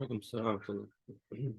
عليكم السلام ورحمة الله.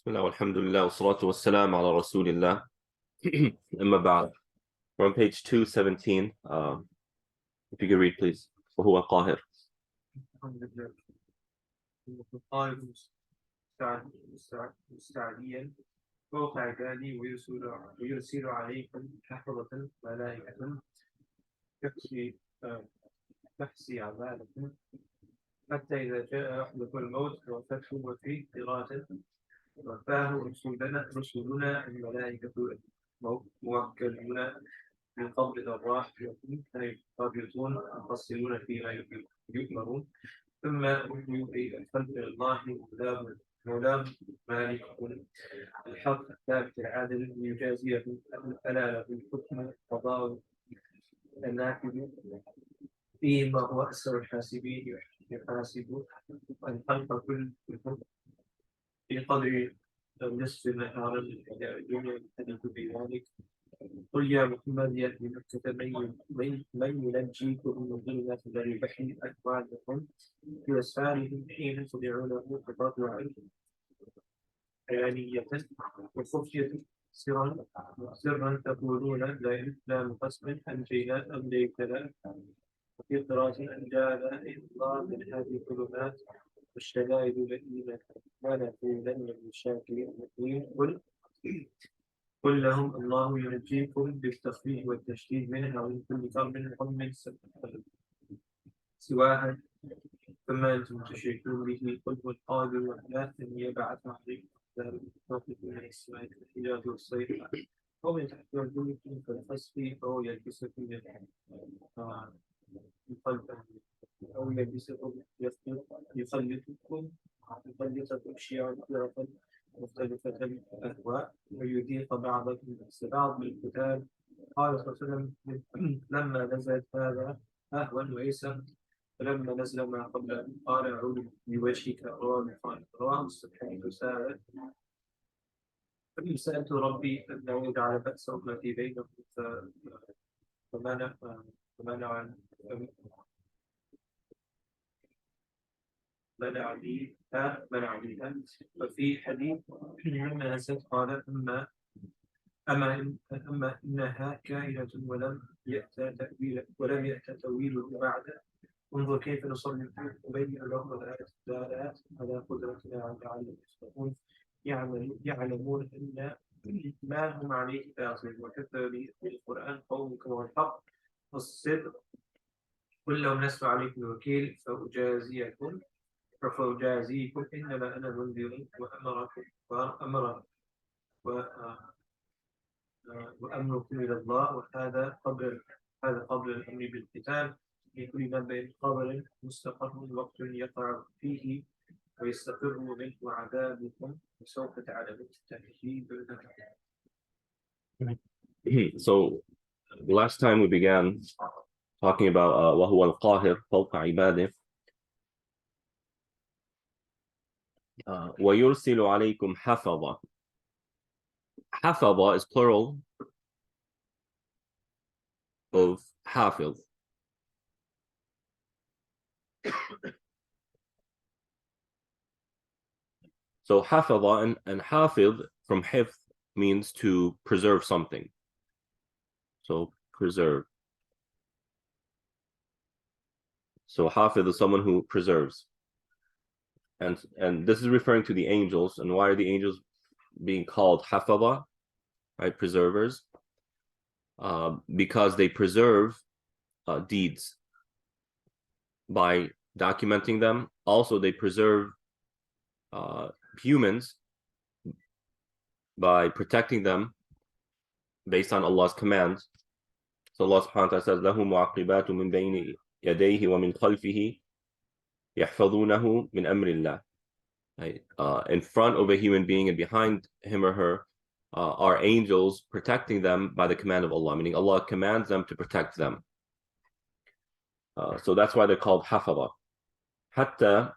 بسم الله والحمد لله والصلاة والسلام على رسول الله. أما بعد, we're on page 217. If you could read, please. وهو قاهر. قائد مستعديا فوق عبادي ويرسل عليكم حفظة ملائكة تحصي أعمالكم حتى إذا جاء أحدكم الموت توفته وفي قراءة توفاه رسلنا الملائكة موكلون من قبل الراح يقبضون يفصلون فيما يؤمرون ثم يؤتي خلق الله مولاه مالك الحق الثابت العادل ليجازيه ألا له الحكم القضاء النافذ فيما هو أسر الحاسبين يحاسب الخلق كل في قدر نصف نهارا يوم يختلف في ذلك. قل يا محمد يا أهل مكة من ينجيكم من ظلمات البحر أكوانكم في أسفارهم حين تدعونه تضرعا علانية وخفية سرا تقولون لا مقسم أنجيتنا وفي قراءة أنجانا الله من هذه الظلمات والشدائد التي ونكونن من الشاكرين قل لهم الله ينجيكم بالتخفيف والتشديد منها ومن كل كرب وهم سواها فما أنتم تشركون به قل هو القادر والله أن يبعث عليكم توقف من السماء الحجاز والصيف ومن تحت أرجلكم كالخسف فهو يلبس في أو يلبسكم يخلطكم شيعا فرقا مختلفة الأهواء ويذيق بعضكم بأس بعض بالقتال. قال صلى الله عليه وسلم لما نزلت هذا أهون ويسر فلما نزل ما قبل قال أعوذ بوجهك رواه الصحيح سألت ربي أنه يجعل بأس أمتي بينهم فمنع فمنع منع بها وفي حديث لما نزلت قال أما إنها كائنة ولم يأت تأويله بعد انظر كيف نصلي أبين لهم الآيات على قدرتنا لعلهم يفقهون يعلمون أن ما هم عليه باطل وكذب بالقرآن قومك والحق والصدق قل لو لست عليكم الوكيل فأجازيكم إنما أنا منذر وأمركم إلى الله وهذا قبل الأمر بالقتال لكل نبأ خبر مستقر وقت يقع فيه ويستقر منه عذابكم وسوف تعلمون التأكيد. So last time we began talking about وهو القاهر فوق عباده ويرسل عليكم حفظة. حفظة is plural of حافظ. So حفظة and حافظ from حفظ means to preserve something. So preserve. So حافظ is someone who preserves. And this is referring to the angels. And why are the angels being called حفظة, right? Preservers. Because they preserve deeds by documenting them. Also, they preserve humans by protecting them based on Allah's commands. So Allah subhanahu wa ta'ala says, لَهُ مُعَقِّبَاتُ مِنْ بَيْنِ يَدَيْهِ وَمِنْ خَلْفِهِ يَحْفَظُونَهُ مِنْ أَمْرِ اللَّهِ. In front of a human being and behind him or her are angels protecting them by the command of Allah, meaning Allah commands them to protect them. So that's why they're called حفظة. حتى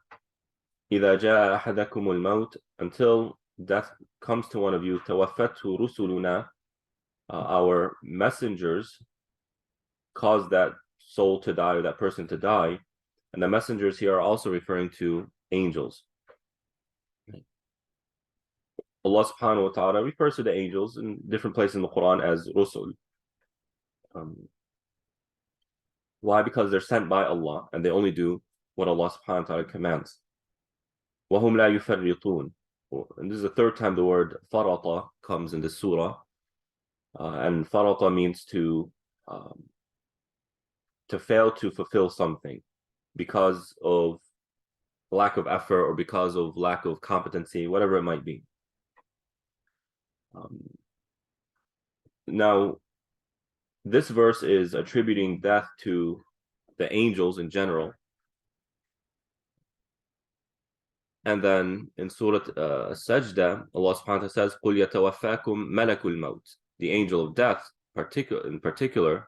إذا جاء أحدكم الموت, until death comes to one of you, توفته رسلنا, our messengers cause that soul to die or that person to die. And the messengers here are also referring to angels. Allah subhanahu wa ta'ala refers to the angels in different places in the Quran as rusul. Why? Because they're sent by Allah and they only do what Allah subhanahu wa ta'ala commands. وَهُمْ لَا يُفَرِّطُونَ. And this is the third time the word farata comes in this surah. And farata means to fail to fulfill something because of lack of effort or because of lack of competency, whatever it might be. Now, this verse is attributing death to the angels in general. And then in Surah Sajda, Allah subhanahu wa ta'ala says, قُلْ يَتَوَفَّاكُمْ مَلَكُ الْمَوْتِ, the angel of death in particular.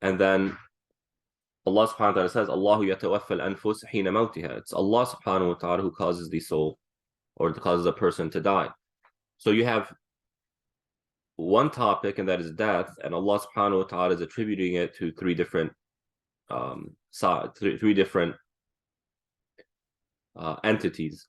And then Allah subhanahu wa ta'ala says, Allahu yatawaffa al-anfus hina mawtiha. It's Allah subhanahu wa ta'ala who causes the soul, or causes a person to die. So you have one topic, and that is death, and Allah subhanahu wa ta'ala is attributing it to three different three different entities.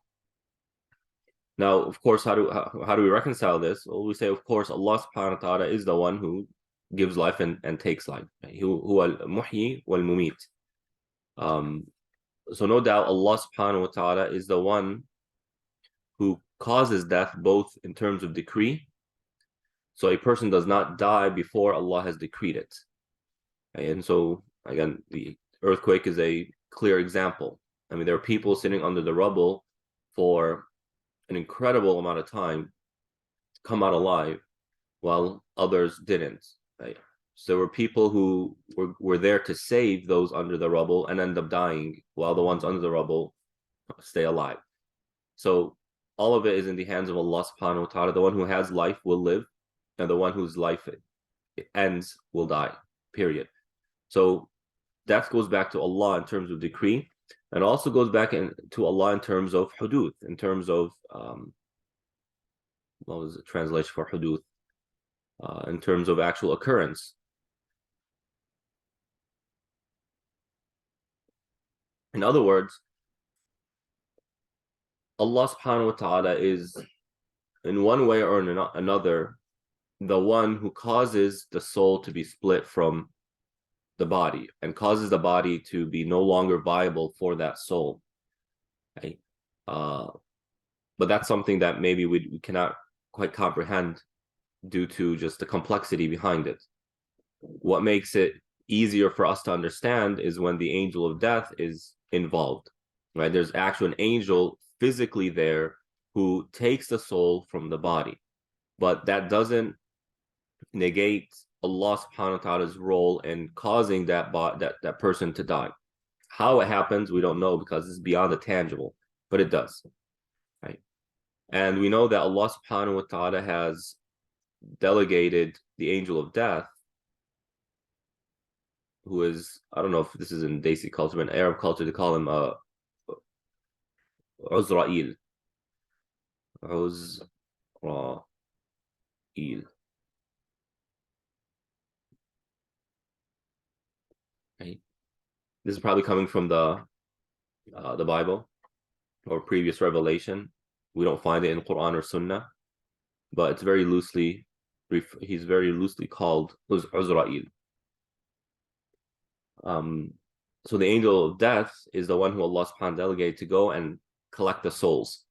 Now, of course, how do we reconcile this? Well, we say, of course, Allah subhanahu wa ta'ala is the one who gives life and takes life. Huwa al-muhyi wal-mumit. So no doubt Allah subhanahu wa ta'ala is the one who causes death both in terms of decree. So a person does not die before Allah has decreed it. And so, again, the earthquake is a clear example. I mean, there are people sitting under the rubble for an incredible amount of time, come out alive, while others didn't. Right? So there were people who were there to save those under the rubble and end up dying, while the ones under the rubble stay alive. So all of it is in the hands of Allah subhanahu wa ta'ala. The one who has life will live, and the one whose life ends will die, period. So that goes back to Allah in terms of decree, and also goes back to Allah in terms of hudud, in terms of, what was the translation for hudud? In terms of actual occurrence. In other words, Allah subhanahu wa ta'ala is, in one way or another, the one who causes the soul to be split from the body and causes the body to be no longer viable for that soul. Right? But that's something that maybe we cannot quite comprehend due to just the complexity behind it. What makes it easier for us to understand is when the angel of death is involved, right? There's actually an angel physically there who takes the soul from the body, but that doesn't negate Allah subhanahu wa ta'ala's role in causing that person to die. How it happens, we don't know, because it's beyond the tangible, but it does, right? And we know that Allah subhanahu wa ta'ala has delegated the angel of death, who is, I don't know if this is in Desi culture, but in Arab culture, they call him Uzra'il. Uzra'il. Right? This is probably coming from the Bible or previous revelation. We don't find it in Quran or Sunnah, but it's very loosely, he's very loosely called Uzra'il. So the angel of death is the one who Allah subhanahu wa ta'ala delegated to go and collect the souls.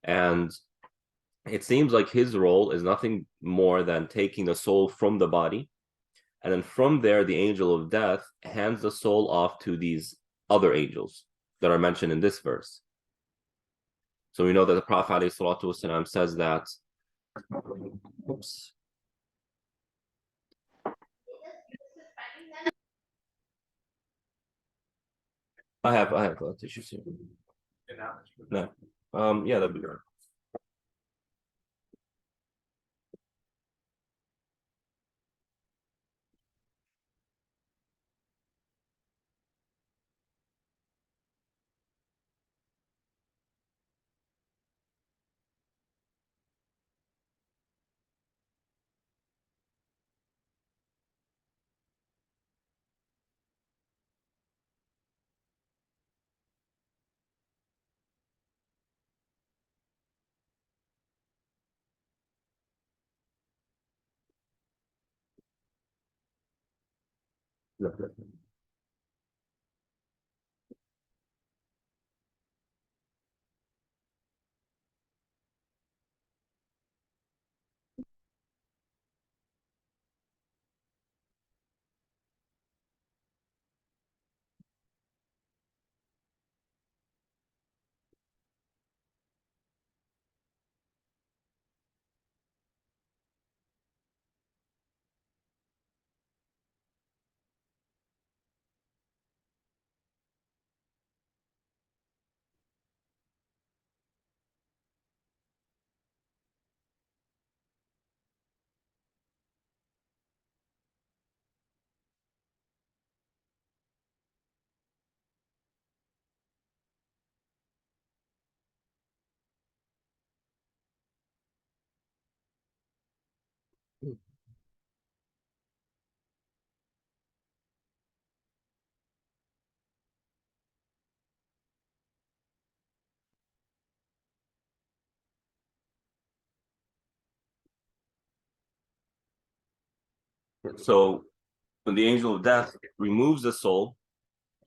And it seems like his role is nothing more than taking the soul from the body. And then from there, the angel of death hands the soul off to these other angels that are mentioned in this verse. So we know that the Prophet ﷺ says that, oops. I have tissues here. No. Yeah, that'd be great. So when the angel of death removes the soul,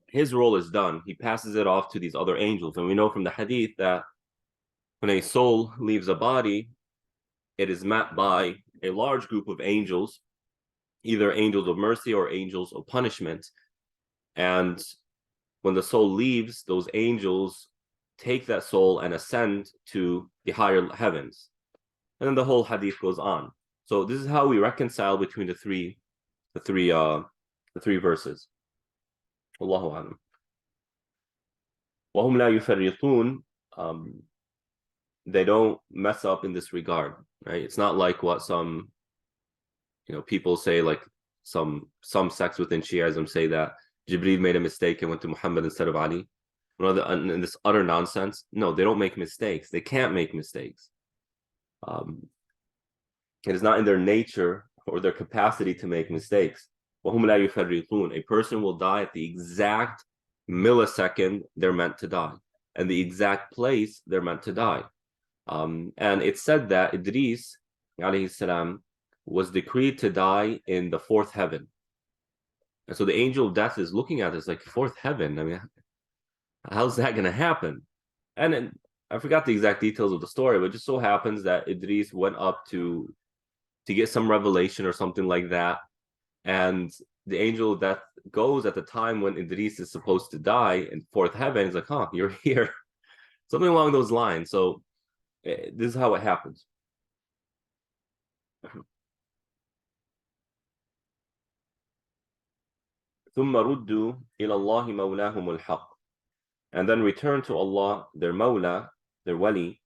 his role is done. He passes it off to these other angels. And we know from the hadith that when a soul leaves a body, it is met by a large group of angels, either angels of mercy or angels of punishment. And when the soul leaves, those angels take that soul and ascend to the higher heavens. And then the whole hadith goes on. So this is how we reconcile between the three verses. Wallahu a'lam. وَهُمْ لَا يُفَرِّطُونَ. They don't mess up in this regard, right? It's not like what some people say, like some sects within Shiism say that Jibreel made a mistake and went to Muhammad instead of Ali. And this utter nonsense. No, they don't make mistakes. They can't make mistakes. It is not in their nature or their capacity to make mistakes. وَهُمْ لَا يُفَرِّطُونَ. A person will die at the exact millisecond they're meant to die, and the exact place they're meant to die. And it's said that Idris, alayhi salam, was decreed to die in the fourth heaven. And so the angel of death is looking at this like, fourth heaven? I mean, how's that going to happen? And then, I forgot the exact details of the story, but it just so happens that Idris went up to get some revelation or something like that. And the angel of death goes at the time when Idris is supposed to die in fourth heaven. He's like, you're here. Something along those lines. So this is how it happens. ثم ردوا إلى الله مولاهم الحق. And then return to Allah, their Mawla, their Wali,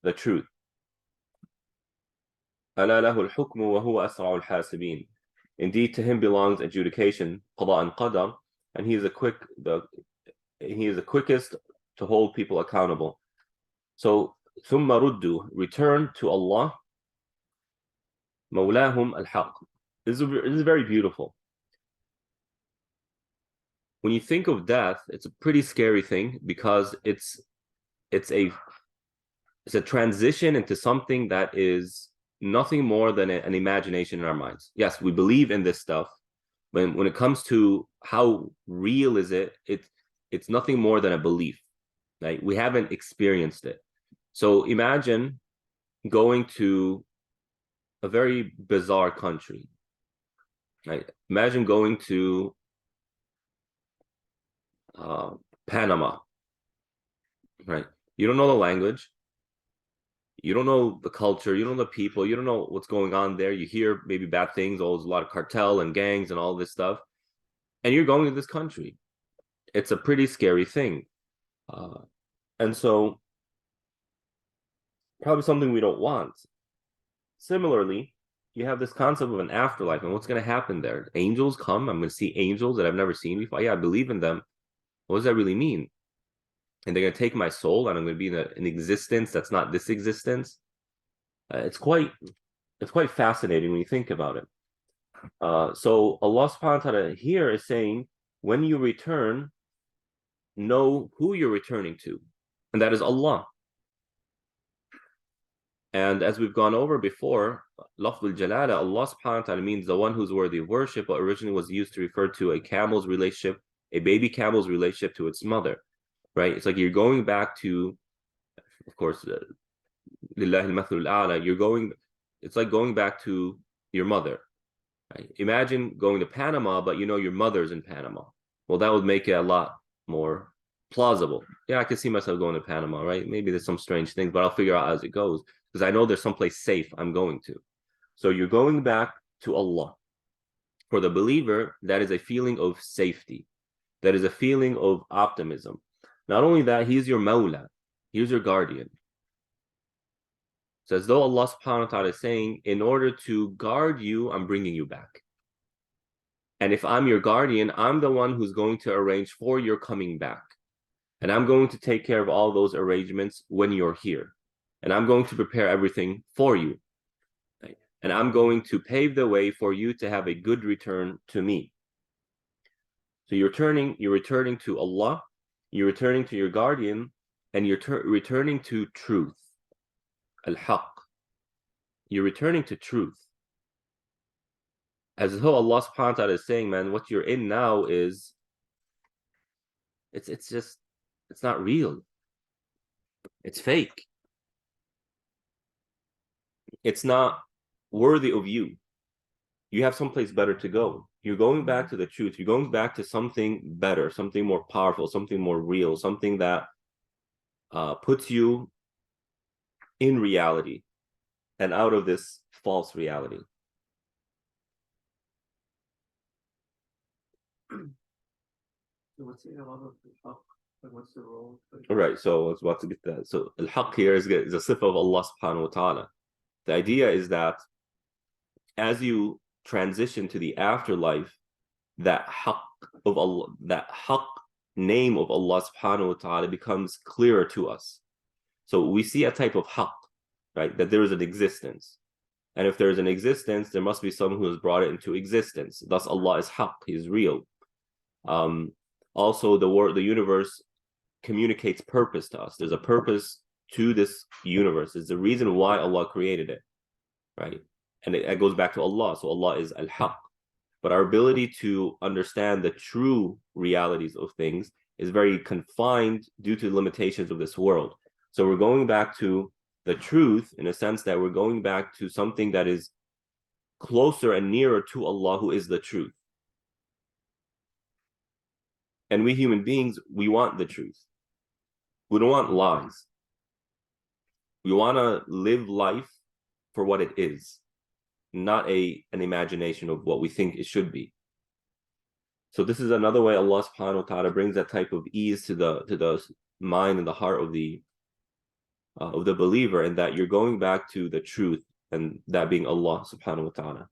the truth. ألا له الحكم وهو أسرع الحاسبين. Indeed, to him belongs adjudication, qada and qadar, and he is the quickest to hold people accountable. So, ثم ردوا, return to Allah, مولاهم الحق. This is very beautiful. When you think of death, it's a pretty scary thing because it's a transition into something that is nothing more than an imagination in our minds. Yes, we believe in this stuff, but when it comes to how real is it, it's nothing more than a belief. Right? We haven't experienced it. So imagine going to a very bizarre country. Right? Imagine going to Panama. Right? You don't know the language. You don't know the culture, you don't know the people, you don't know what's going on there. You hear maybe bad things, there's a lot of cartel and gangs and all this stuff. And you're going to this country. It's a pretty scary thing. And so, probably something we don't want. Similarly, you have this concept of an afterlife and what's going to happen there. Angels come, I'm going to see angels that I've never seen before. Yeah, I believe in them. What does that really mean? And they're going to take my soul and I'm going to be in an existence that's not this existence. It's quite fascinating when you think about it. So Allah subhanahu wa ta'ala here is saying, when you return, know who you're returning to, and that is Allah. And as we've gone over before, Lafzul Jalala, Allah subhanahu wa ta'ala means the one who's worthy of worship, but originally was used to refer to a camel's relationship, a baby camel's relationship to its mother. Right? It's like you're going back to, of course, Lillahi al-mathlul a'la, it's like going back to your mother. Right? Imagine going to Panama, but your mother's in Panama. Well, that would make it a lot more plausible. Yeah, I can see myself going to Panama, right? Maybe there's some strange things, but I'll figure out as it goes, because I know there's someplace safe I'm going to. So you're going back to Allah. For the believer, that is a feeling of safety. That is a feeling of optimism. Not only that, He's your Mawla. He's your guardian. It's as though Allah subhanahu wa ta'ala is saying, in order to guard you, I'm bringing you back. And if I'm your guardian, I'm the one who's going to arrange for your coming back. And I'm going to take care of all those arrangements when you're here. And I'm going to prepare everything for you. and I'm going to pave the way for you to have a good return to me. So you're returning to Allah, you're returning to your guardian, and you're returning to truth, al-haq. You're returning to truth. As though Allah subhanahu wa ta'ala is saying, man, what you're in now is, it's not real. It's fake. It's not worthy of you. You have someplace better to go. You're going back to the truth. You're going back to something better, something more powerful, something more real, something that puts you in reality and out of this false reality. What's the role? What's the role? All right, so I was about to get that. So al-haq here is a sifa of Allah subhanahu wa ta'ala. The idea is that as you transition to the afterlife, that haq of Allah, that haq name of Allah subhanahu wa ta'ala becomes clearer to us. So we see a type of haq, right? That there is an existence. And if there is an existence, there must be someone who has brought it into existence. Thus Allah is haq, he is real. Also the universe communicates purpose to us. There's a purpose to this universe. It's the reason why Allah created it, right? And it goes back to Allah. So Allah is al-haq. But our ability to understand the true realities of things is very confined due to the limitations of this world. So we're going back to the truth in a sense that we're going back to something that is closer and nearer to Allah, who is the truth. And we human beings, we want the truth. We don't want lies. We want to live life for what it is, not an imagination of what we think it should be. So this is another way Allah subhanahu wa ta'ala brings that type of ease to the mind and the heart of the believer, and that you're going back to the truth, and that being Allah subhanahu wa ta'ala.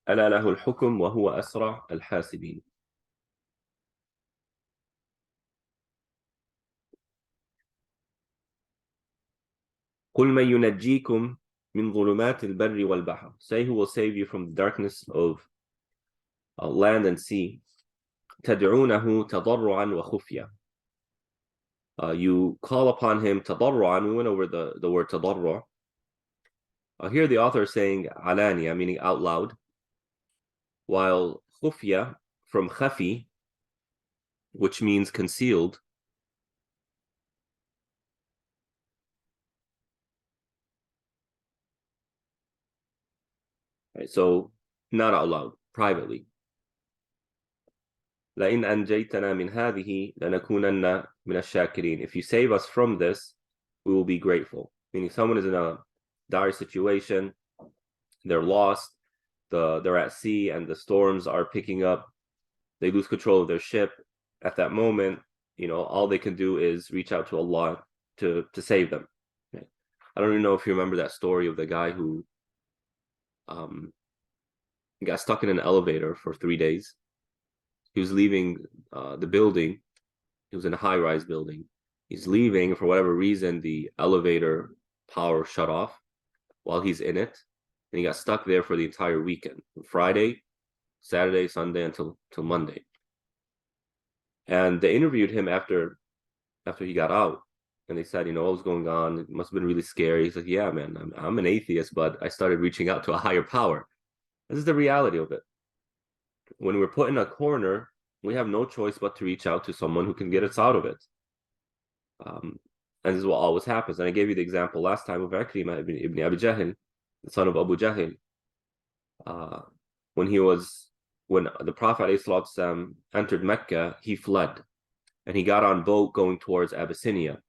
ألا له الحكم وهو أسرع الحاسبين. قل من ينجيكم من ظلمات البر والبحر. Say who will save you from the darkness of land and sea. تدعونه تضرعا وخفيا. You call upon him تضرعا. We went over the word تضرع. Here the author is saying علانية, meaning out loud, while خفيا from خفي, which means concealed. Right, so not out loud, privately. لئن أنجيتنا من هذه لنكونن من الشاكرين. If you save us from this, we will be grateful. Meaning someone is in a dire situation, they're lost, they're at sea and the storms are picking up, they lose control of their ship. At that moment, all they can do is reach out to Allah to save them. Okay. I don't even know if you remember that story of the guy who got stuck in an elevator for 3 days. He was leaving the building. He was in a high-rise building. He's leaving, for whatever reason, the elevator power shut off while he's in it. And he got stuck there for the entire weekend. From Friday, Saturday, Sunday, until Monday. And they interviewed him after he got out. And they said, what was going on? It must have been really scary. He's like, yeah, man, I'm an atheist, but I started reaching out to a higher power. This is the reality of it. When we're put in a corner, we have no choice but to reach out to someone who can get us out of it. And this is what always happens. And I gave you the example last time of Ikrimah ibn Abi Jahl, the son of Abu Jahl. When the Prophet ﷺ entered Mecca, he fled. And he got on boat going towards Abyssinia.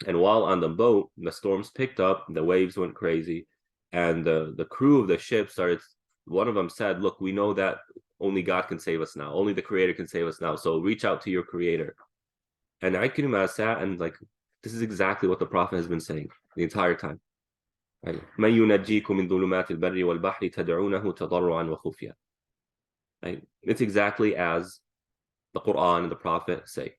And while on the boat, the storms picked up, the waves went crazy, and the crew of the ship started. One of them said, look, we know that only God can save us now. Only the Creator can save us now. So reach out to your Creator. And Ikrimah sat and this is exactly what the Prophet has been saying the entire time. من ينجيكم من ظلمات البر والبحر تدعونه تضرعا وخفيا. It's exactly as the Quran and the Prophet say.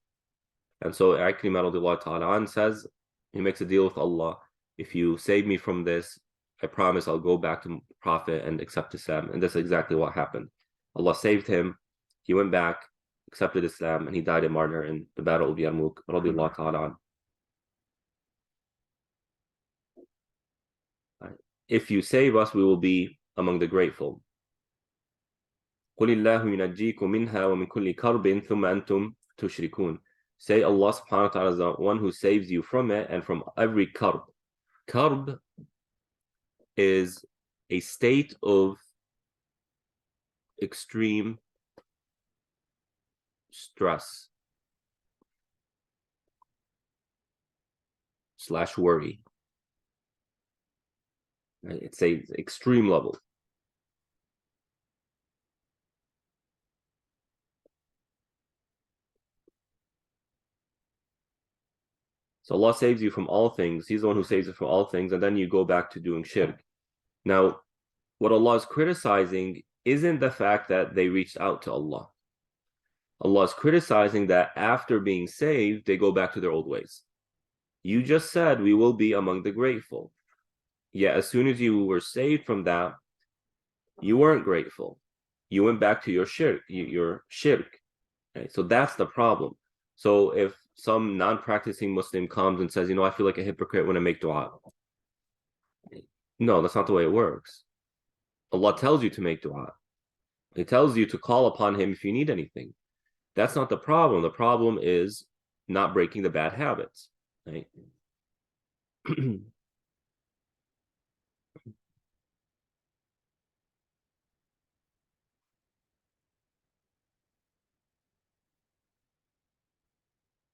And so Ikrimah radiallahu ta'ala an says, he makes a deal with Allah. If you save me from this, I promise I'll go back to the Prophet and accept Islam. And that's exactly what happened. Allah saved him. He went back, accepted Islam, and he died a martyr in the Battle of Yarmouk radiallahu ta'ala an. If you save us, we will be among the grateful. قُلِ اللَّهُ يُنَجِّيكُم مِّنْهَا وَمِن كُلِّ كَرْبٍ ثُمَّ أَنْتُمْ تُشْرِكُونَ. Say Allah subhanahu wa ta'ala is the one who saves you from it and from every karb. Karb is a state of extreme stress / worry. It's a extreme level. So Allah saves you from all things. He's the one who saves you from all things, and then you go back to doing shirk. Now, what Allah is criticizing isn't the fact that they reached out to Allah. Allah is criticizing that after being saved, they go back to their old ways. You just said we will be among the grateful. Yet as soon as you were saved from that, you weren't grateful. You went back to your shirk. Okay? So that's the problem. So if some non-practicing Muslim comes and says, I feel like a hypocrite when I make dua. No, that's not the way it works. Allah tells you to make dua. He tells you to call upon Him if you need anything. That's not the problem. The problem is not breaking the bad habits. Right?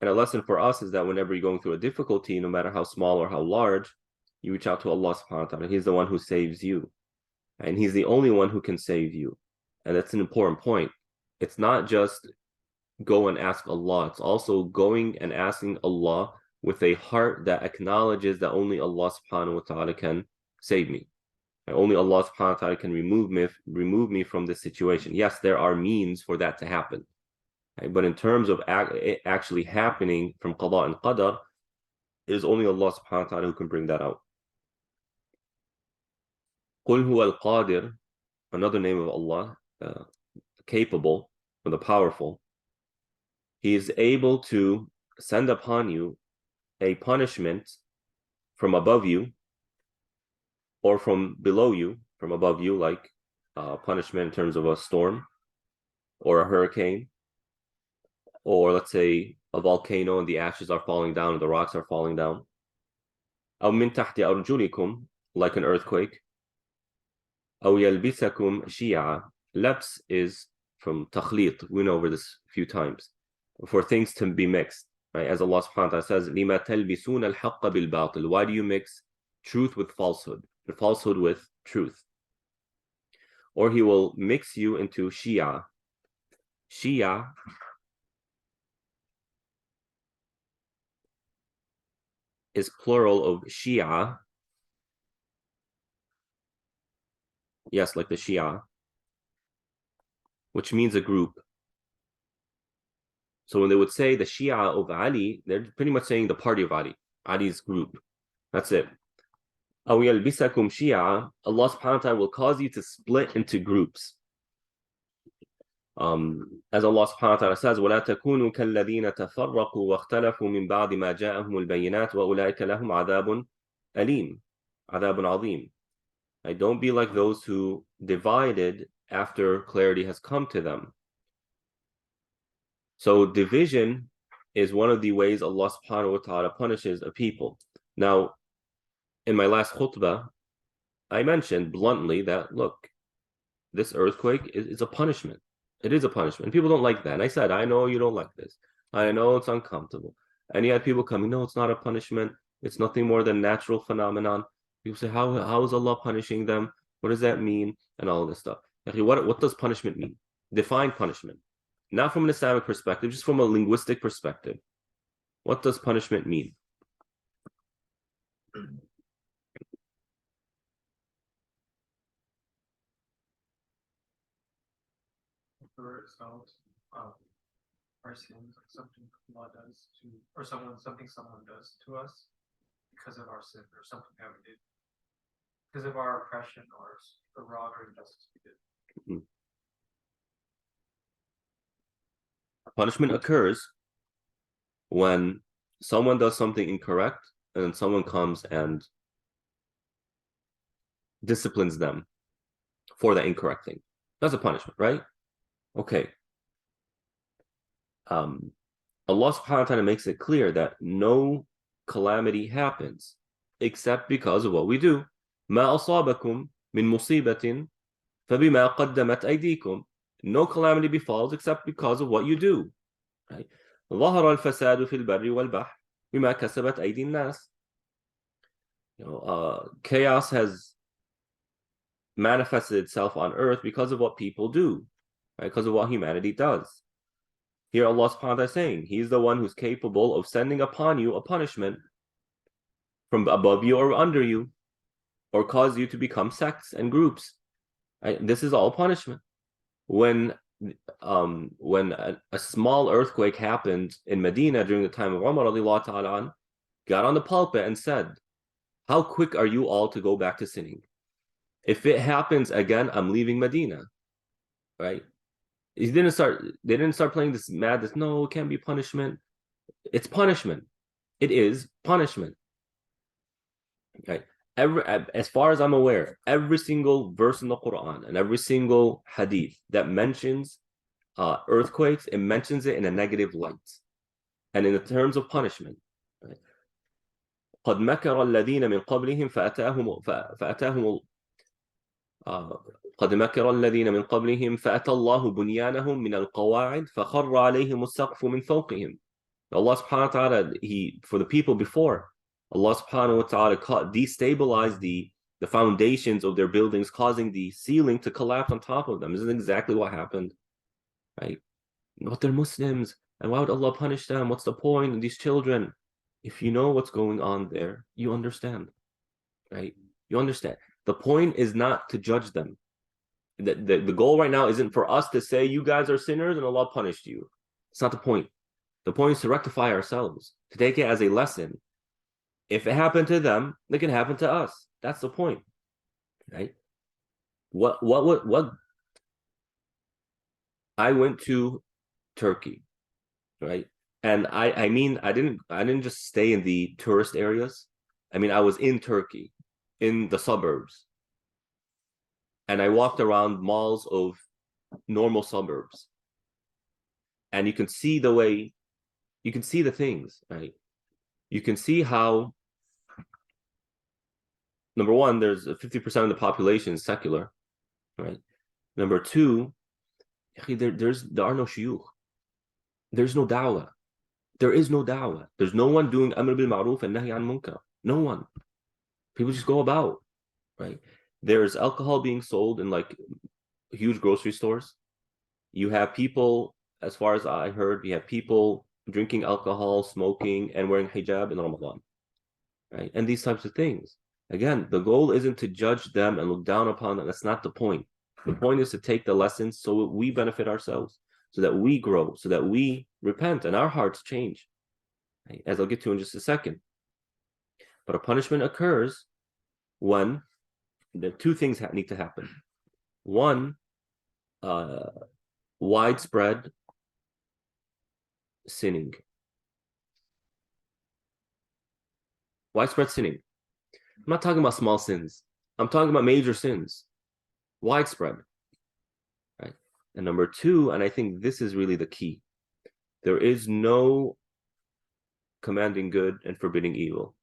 And a lesson for us is that whenever you're going through a difficulty, no matter how small or how large, you reach out to Allah subhanahu wa ta'ala. He's the one who saves you. And He's the only one who can save you. And that's an important point. It's not just go and ask Allah. It's also going and asking Allah with a heart that acknowledges that only Allah subhanahu wa ta'ala can save me. And only Allah subhanahu wa ta'ala can remove me from this situation. Yes, there are means for that to happen. Right? But in terms of it actually happening from qada and qadar, it is only Allah subhanahu wa ta'ala who can bring that out. قُلْ هُوَ الْقَادِرُ, another name of Allah, capable, or the powerful. He is able to send upon you a punishment from above you or from below you. From above you, like punishment in terms of a storm or a hurricane, or let's say a volcano and the ashes are falling down and the rocks are falling down. أو من تحت أرجلكم, like an earthquake. أو يلبسكم شيعا. Labs is from takhlit. We went over this a few times. For things to be mixed, right? As Allah subhanahu wa ta'ala says, لِمَا تَلْبِسُونَ الْحَقَّ بِالْبَاطِلِ. Why do you mix truth with falsehood, the falsehood with truth? Or He will mix you into Shia. Shia is plural of Shia. Yes, like the Shia, which means a group. So when they would say the Shia of Ali, they're pretty much saying the party of Ali, Ali's group. That's it. أَوْ يَلْبِسَكُمْ شِيَعًا. Allah subhanahu wa ta'ala will cause you to split into groups. As Allah subhanahu wa ta'ala says, وَلَا تَكُونُوا كَالَّذِينَ تَفَرَّقُوا وَاخْتَلَفُوا مِنْ بَعْدِ مَا جَاءَهُمُ الْبَيِّنَاتُ وَأُولَٰئِكَ لَهُمْ عَذَابٌ أَلِيمٌ, عَذَابٌ عَظِيمٌ. Don't be like those who divided after clarity has come to them. So division is one of the ways Allah subhanahu wa ta'ala punishes a people. Now, in my last khutbah, I mentioned bluntly that, look, this earthquake is a punishment. It is a punishment. And people don't like that. And I said, I know you don't like this. I know it's uncomfortable. And you had people coming, no, it's not a punishment. It's nothing more than natural phenomenon. People say, how is Allah punishing them? What does that mean? And all this stuff. What does punishment mean? Define punishment. Not from an Islamic perspective, just from a linguistic perspective. What does punishment mean? for ourselves our sins, like something Allah does to, or something someone does to us because of our sin or something that we did, because of our oppression or the wrong or injustice we did. Punishment occurs when someone does something incorrect and then someone comes and disciplines them for that incorrect thing. That's a punishment, right? Okay. Allah subhanahu wa ta'ala makes it clear that no calamity happens except because of what we do. ما أصابكم من مصيبة فبما قدمت أيديكم. No calamity befalls except because of what you do. Right? ظهر الفساد في البر والبحر بما كسبت أيدي الناس. Chaos has manifested itself on earth because of what people do, right? Because of what humanity does. Here Allah subhanahu wa ta'ala is saying He's the one who's capable of sending upon you a punishment from above you or under you, or cause you to become sects and groups. Right? This is all punishment. When a small earthquake happened in Medina during the time of Umar radiallahu ta'ala, got on the pulpit and said, how quick are you all to go back to sinning? If it happens again, I'm leaving Medina. Right? They didn't start playing this madness. No, it can't be punishment. It's punishment. It is punishment. Right? As far as I'm aware, every single verse in the Quran and every single hadith that mentions earthquakes, it mentions it in a negative light and in the terms of punishment. Right? قد مكر الذين من قبلهم فأتاهم قد مكر الذين من قبلهم فأتى الله بنيانهم من القواعد فخر عليهم السقف من فوقهم. Allah subhanahu wa ta'ala, for the people before, Allah subhanahu wa ta'ala destabilized the foundations of their buildings, causing the ceiling to collapse on top of them. This is exactly what happened, right? But they're Muslims, and why would Allah punish them? What's the point of these children? If you know what's going on there, you understand, right? You understand. The point is not to judge them. The goal right now isn't for us to say you guys are sinners and Allah punished you. It's not the point. The point is to rectify ourselves, to take it as a lesson. If it happened to them, it can happen to us. That's the point, right? What I went to Turkey, right? And I mean I didn't just stay in the tourist areas. I mean I was in Turkey, in the suburbs. And I walked around malls of normal suburbs. And you can see the things, right? You can see how, number one, there's 50% of the population is secular, right? Number two, there are no shuyukh. There's no da'wah. There is no da'wah. There's no one doing amr bil ma'ruf and nahi an munkar. No one. People just go about, right? There's alcohol being sold in like huge grocery stores. You have people, as far as I heard, you have people drinking alcohol, smoking, and wearing hijab in Ramadan, right? And these types of things. Again, the goal isn't to judge them and look down upon them. That's not the point. The point is to take the lessons so we benefit ourselves, so that we grow, so that we repent and our hearts change, right? As I'll get to in just a second. But a punishment occurs when the two things need to happen. One, widespread sinning. Widespread sinning. I'm not talking about small sins. I'm talking about major sins. Widespread. Right? And number two, and I think this is really the key, there is no commanding good and forbidding evil.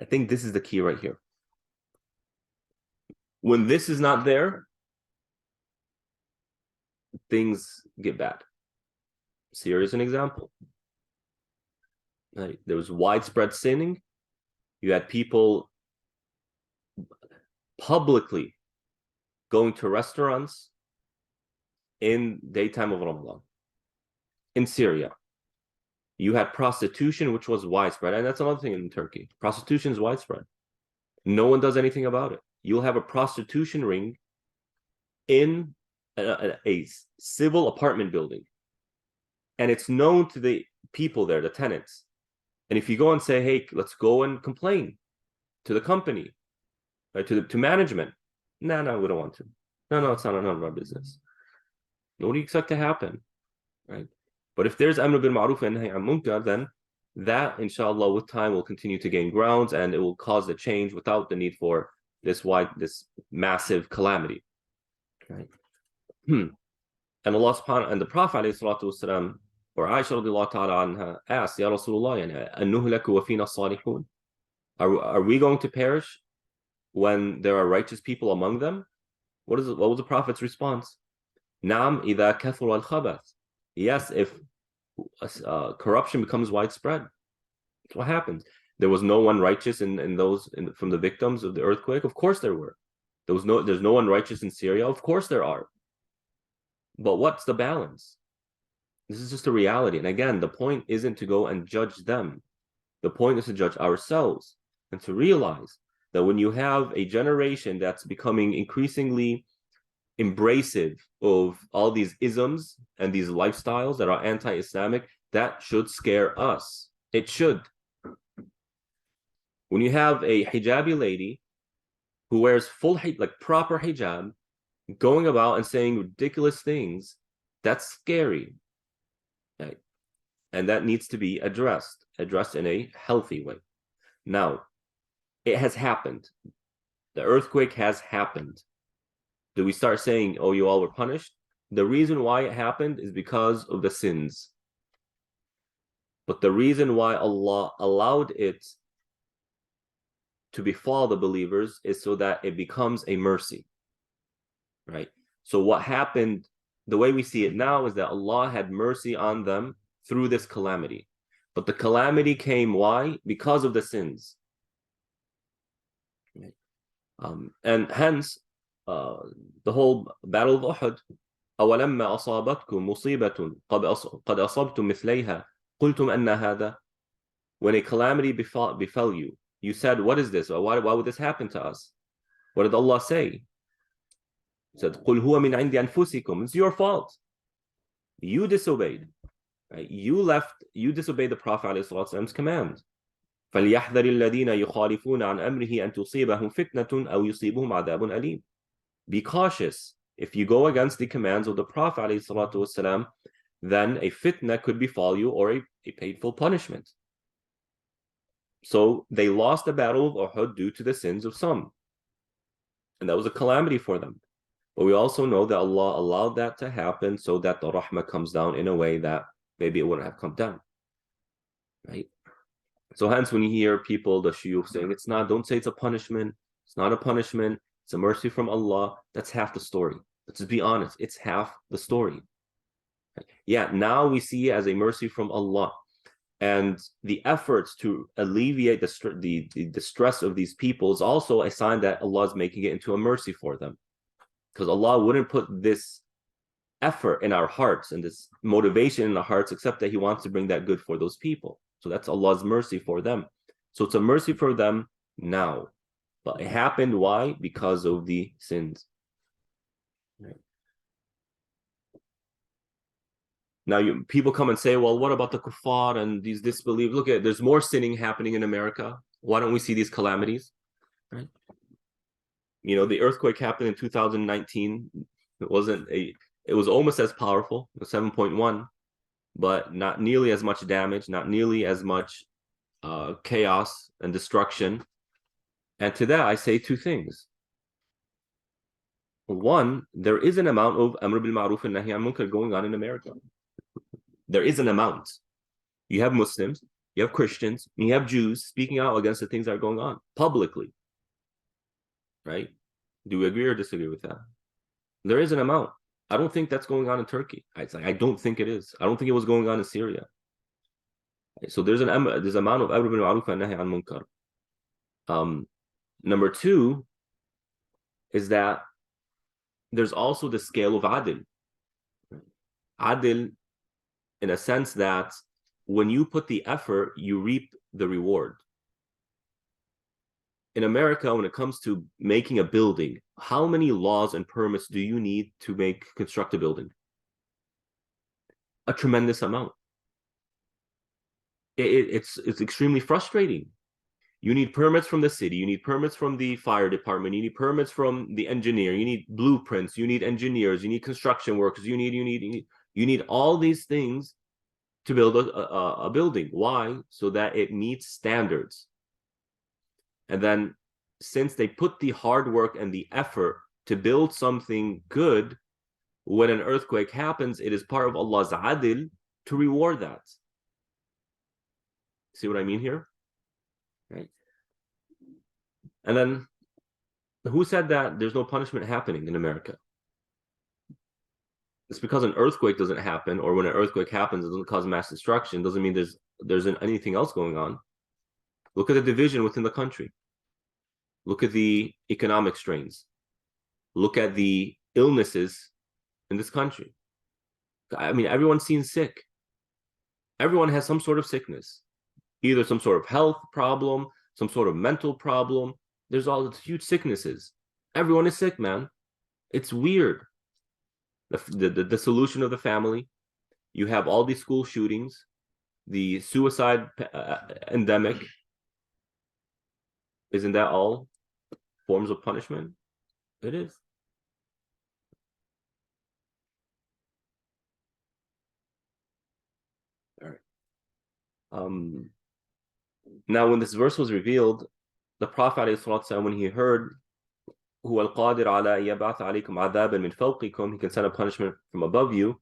I think this is the key right here. When this is not there, things get bad. So here's an example. Right? There was widespread sinning. You had people publicly going to restaurants in daytime of Ramadan in Syria. You had prostitution, which was widespread. And that's another thing in Turkey. Prostitution is widespread. No one does anything about it. You'll have a prostitution ring in a civil apartment building. And it's known to the people there, the tenants. And if you go and say, hey, let's go and complain to the company, right, to management. No, we don't want to. No, it's not none of our business. What do you expect to happen? Right? But if there's amr bil ma'ruf and nahy an munkar, then that, inshallah, with time will continue to gain grounds and it will cause a change without the need for this massive calamity. Right? And Allah subhanahu and the Prophet والسلام, or Aisha radiallahu ta'ala anha asked, Ya Rasulullah, أَنُّهْلَكُ وَفِينَا الصَّالِحُونَ, are we going to perish when there are righteous people among them? What was the Prophet's response? Naam idha kathura al-khabath. Yes, if corruption becomes widespread, that's what happens. There was no one righteous from the victims of the earthquake. Of course there were. There's no one righteous in Syria. Of course there are. But what's the balance? This is just a reality. And again, the point isn't to go and judge them. The point is to judge ourselves and to realize that when you have a generation that's becoming increasingly embracive of all these isms and these lifestyles that are anti-Islamic, that should scare us. It should. When you have a hijabi lady who wears proper hijab, going about and saying ridiculous things, that's scary. Right? And that needs to be addressed in a healthy way. Now, it has happened. The earthquake has happened. Do we start saying, oh, you all were punished? The reason why it happened is because of the sins. But the reason why Allah allowed it to befall the believers is so that it becomes a mercy. Right? So what happened, the way we see it now, is that Allah had mercy on them through this calamity. But the calamity came, why? Because of the sins. Right? And hence, the whole Battle of Uhud, أَوَلَمَّا أَصَابَتْكُمْ مُصِيبَةٌ قَدْ أَصَبْتُمْ مِثْلَيْهَا قُلْتُمْ أَنَّ هَذَا. When a calamity befell you, you said, what is this? Or why would this happen to us? What did Allah say? He said, قُلْ هُوَ مِنْ عِنْدِ أَنفُسِكُمْ. It's your fault. You disobeyed. Right? You disobeyed the Prophet ﷺ's command. فَلْيَحْذَرِ الَّذِينَ يُخَالِفُونَ عَنْ أَمْرِهِ أَنْ تُصِيبَهُمْ فِتْنَةٌ أَوْ يُصِيبُهُمْ عَذَابٌ أَلِيمٌ. Be cautious. If you go against the commands of the Prophet ﷺ, then a fitna could befall you, or a painful punishment. So they lost the battle of Uhud due to the sins of some. And that was a calamity for them. But we also know that Allah allowed that to happen so that the rahmah comes down in a way that maybe it wouldn't have come down. Right? So hence when you hear people, the shuyukh, saying don't say it's a punishment, it's not a punishment, it's a mercy from Allah, that's half the story. Let's just be honest, it's half the story. Right? Yeah, now we see it as a mercy from Allah. And the efforts to alleviate the stress of these people is also a sign that Allah is making it into a mercy for them. Because Allah wouldn't put this effort in our hearts and this motivation in our hearts except that He wants to bring that good for those people. So that's Allah's mercy for them. So it's a mercy for them now. But it happened, why? Because of the sins. Right. Now people come and say, well, what about the kuffar and these disbelievers? Look there's more sinning happening in America. Why don't we see these calamities? Right? The earthquake happened in 2019. It was almost as powerful, 7.1, but not nearly as much damage, not nearly as much chaos and destruction. And to that, I say two things. One, there is an amount of amr bil ma'ruf and nahy an munkar going on in America. There is an amount. You have Muslims, you have Christians, and you have Jews speaking out against the things that are going on publicly. Right? Do we agree or disagree with that? There is an amount. I don't think that's going on in Turkey. I don't think it is. I don't think it was going on in Syria. So there's an amount of amr bil ma'ruf and nahy an munkar. Number two is that there's also the scale of adil. Adil, in a sense that when you put the effort, you reap the reward. In America, when it comes to making a building, how many laws and permits do you need to construct a building? A tremendous amount. It's extremely frustrating. You need permits from the city, you need permits from the fire department, you need permits from the engineer, you need blueprints, you need engineers, you need construction workers, you need all these things to build a building. Why? So that it meets standards. And then since they put the hard work and the effort to build something good, when an earthquake happens, it is part of Allah's adil to reward that. See what I mean here? Right. And then who said that there's no punishment happening in America? It's because an earthquake doesn't happen, or when an earthquake happens, it doesn't cause mass destruction. Doesn't mean there's anything else going on. Look at the division within the country. Look at the economic strains. Look at the illnesses in this country. I mean, everyone's seen sick. Everyone has some sort of sickness, either some sort of health problem, some sort of mental problem. There's all these huge sicknesses. Everyone is sick, man. It's weird. The solution of the family. You have all these school shootings, the suicide endemic. Isn't that all forms of punishment? It is. All right. Now, when this verse was revealed, the Prophet ﷺ, when he heard هو القادر على أن يبعث عليكم عذابا من فوقكم, he can send a punishment from above you,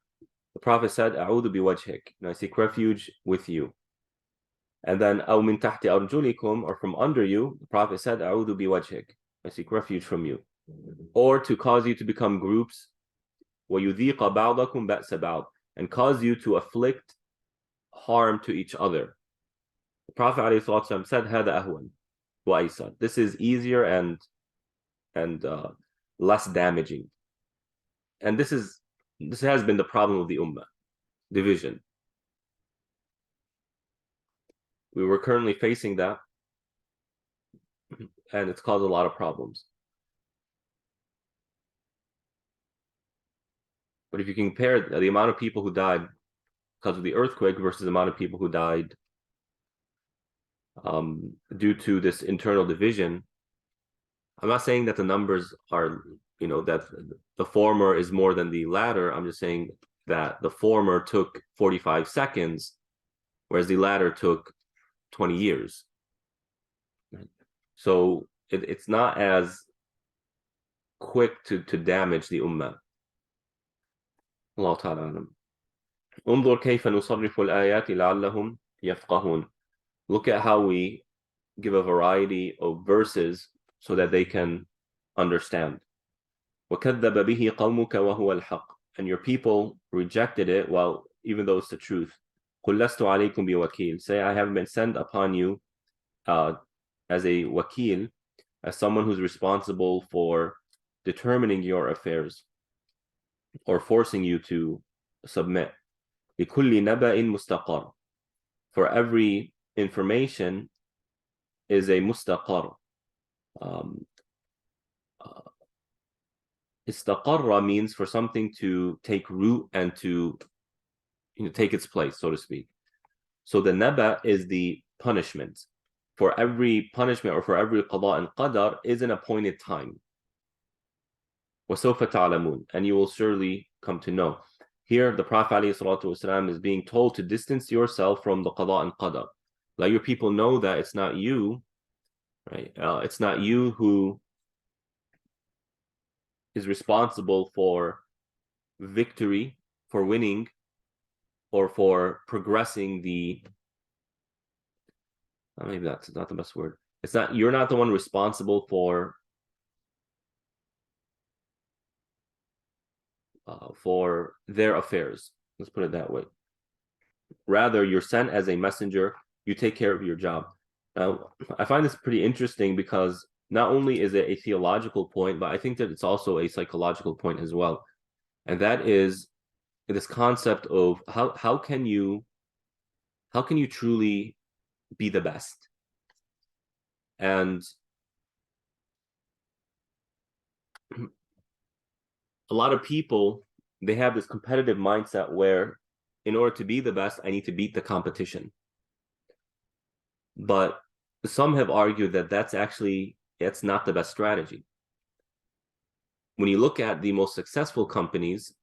the Prophet said, أعوذ بوجهك, and I seek refuge with you. And then أو من تحت أرجلكم, or from under you, the Prophet said, أعوذ بوجهك, I seek refuge from you. Or to cause you to become groups, ويذيق بعضكم بأس بعض, and cause you to afflict harm to each other. The Prophet ﷺ said, هذا أهون وأيسر. This is easier and less damaging. And this has been the problem of the ummah, division. We were currently facing that, and it's caused a lot of problems. But if you compare the amount of people who died because of the earthquake versus the amount of people who died due to this internal division, I'm not saying that the numbers are, that the former is more than the latter. I'm just saying that the former took 45 seconds, whereas the latter took 20 years. So it's not as quick to damage the ummah. Allah ta'ala alam. انظر كيف نصرف الآيات لعلهم يفقهون. Look at how we give a variety of verses so that they can understand. وَكَذَّبَ بِهِ قَوْمُكَ وَهُوَ الْحَقِّ, and your people rejected it, even though it's the truth. قُلْ لَسْتُ عَلَيْكُمْ بِوَكِيلٍ, say, I haven't been sent upon you as a wakil, as someone who's responsible for determining your affairs or forcing you to submit. لِكُلِّ نَبَإٍ مُسْتَقَرٍ, for every information is a mustaqar. Istaqarra means for something to take root and to take its place, so to speak. So the naba is the punishment. For every punishment or for every qada and qadar is an appointed time. وَسَوْفَ تَعْلَمُونَ, and you will surely come to know. Here the Prophet ﷺ is being told to distance yourself from the qada and qadar. Let your people know that it's not you, right? It's not you who is responsible for victory, for winning, or for progressing maybe that's not the best word. You're not the one responsible for their affairs. Let's put it that way. Rather, you're sent as a messenger. You take care of your job. Now, I find this pretty interesting because not only is it a theological point, but I think that it's also a psychological point as well. And that is this concept of how can you how can you truly be the best? And a lot of people, they have this competitive mindset where in order to be the best, I need to beat the competition. But some have argued that that's not the best strategy. When you look at the most successful companies,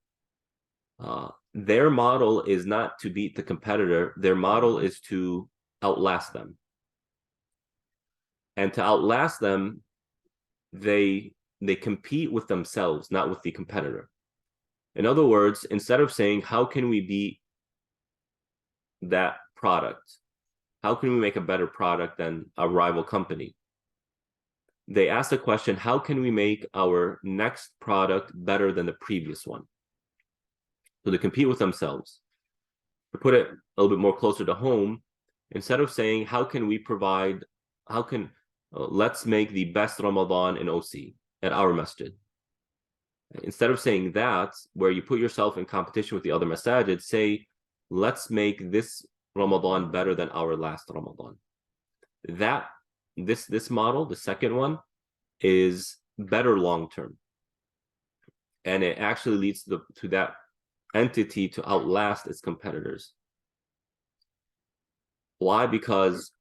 their model is not to beat the competitor. Their model is to outlast them. And to outlast them, they compete with themselves, not with the competitor. In other words, instead of saying, how can we beat that product? How can we make a better product than a rival company? They ask the question, how can we make our next product better than the previous one? So they compete with themselves. To put it a little bit more closer to home, instead of saying, let's make the best Ramadan in OC at our masjid. Instead of saying that, where you put yourself in competition with the other masajid, say, let's make this Ramadan better than our last Ramadan. This model, the second one, is better long term. And it actually leads to that entity to outlast its competitors. Why? Because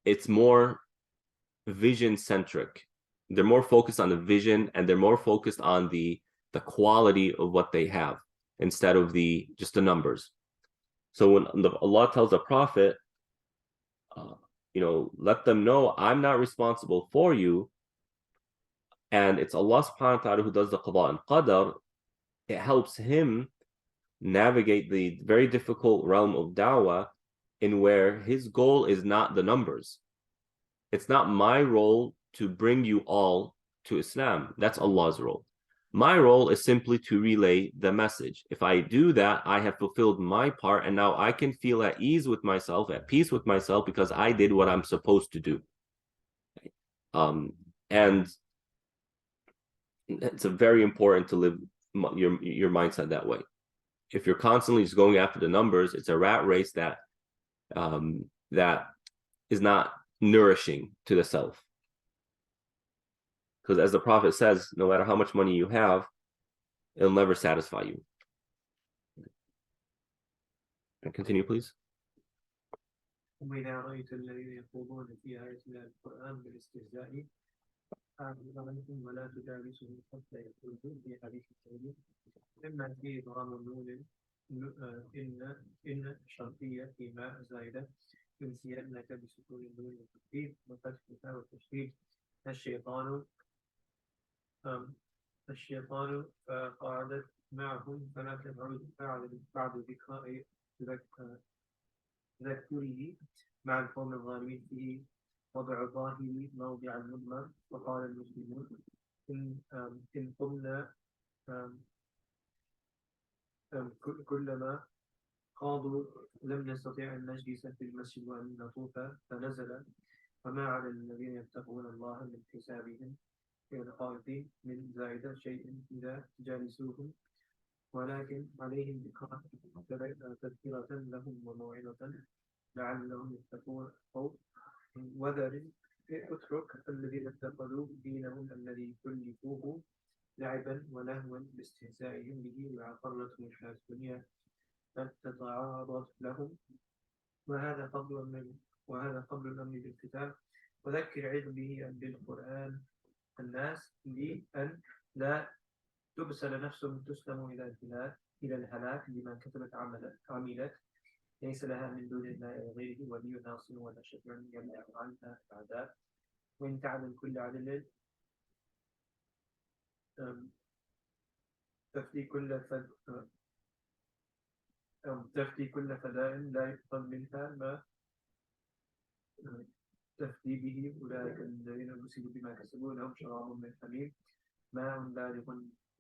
it's more vision centric. They're more focused on the vision, and they're more focused on the quality of what they have instead of just the numbers. So when Allah tells the Prophet, let them know I'm not responsible for you, and it's Allah subhanahu wa ta'ala who does the qada and qadar, it helps him navigate the very difficult realm of da'wah, in where his goal is not the numbers. It's not my role to bring you all to Islam. That's Allah's role. My role is simply to relay the message. If I do that, I have fulfilled my part, and now I can feel at ease with myself, at peace with myself, because I did what I'm supposed to do. And it's very important to live your mindset that way. If you're constantly just going after the numbers, it's a rat race that is not nourishing to the self. Because as the Prophet says, no matter how much money you have, it'll never satisfy you. And continue, please. وإذا رأيت الذين يخوضون في آياتنا القرآن بالاستهزاء فأعرض عنهم ولا تجالسهم حتى يخوضوا في حديث غيره مما فيه ضرر النون إن شرطية فيما زائدة من سيادنك بسكون النون والتخفيف وفتحها والتشديد الشيطان قعدت معهم فلا تبعد بعد ذكره مع القوم الظالمين فيه وضع الظاهر موضع المضمر. وقال المسلمون إن قمنا كلما قالوا لم نستطيع أن نجلس في المسجد وأن نطوف فنزل وما على الذين يتقون الله من حسابهم في الخائف من زائدة شيء إذا جالسوهم ولكن عليهم تذكرة لهم وموعظة لعلهم يتقون أو وذر اترك الذين اتخذوا دينهم الذي كلفوه لعبا ولهوا باستهزائهم به وغرتهم الحياة الدنيا فتتعارض لهم وهذا قبل الأمر بالكتاب وذكر عظ به بالقرآن الناس لأن لا تبسل نفس تسلم إلى الهلاك بما كتبت عملت ليس لها من دون الله غيره ولي ناصر ولا شفيع يمنع عنها العذاب وإن تعلم كل عدل تفتي كل فداء لا يقبل منها ما تفتي به أولئك الذين نسبوا بما كسبوا لهم شراب من حميم ماء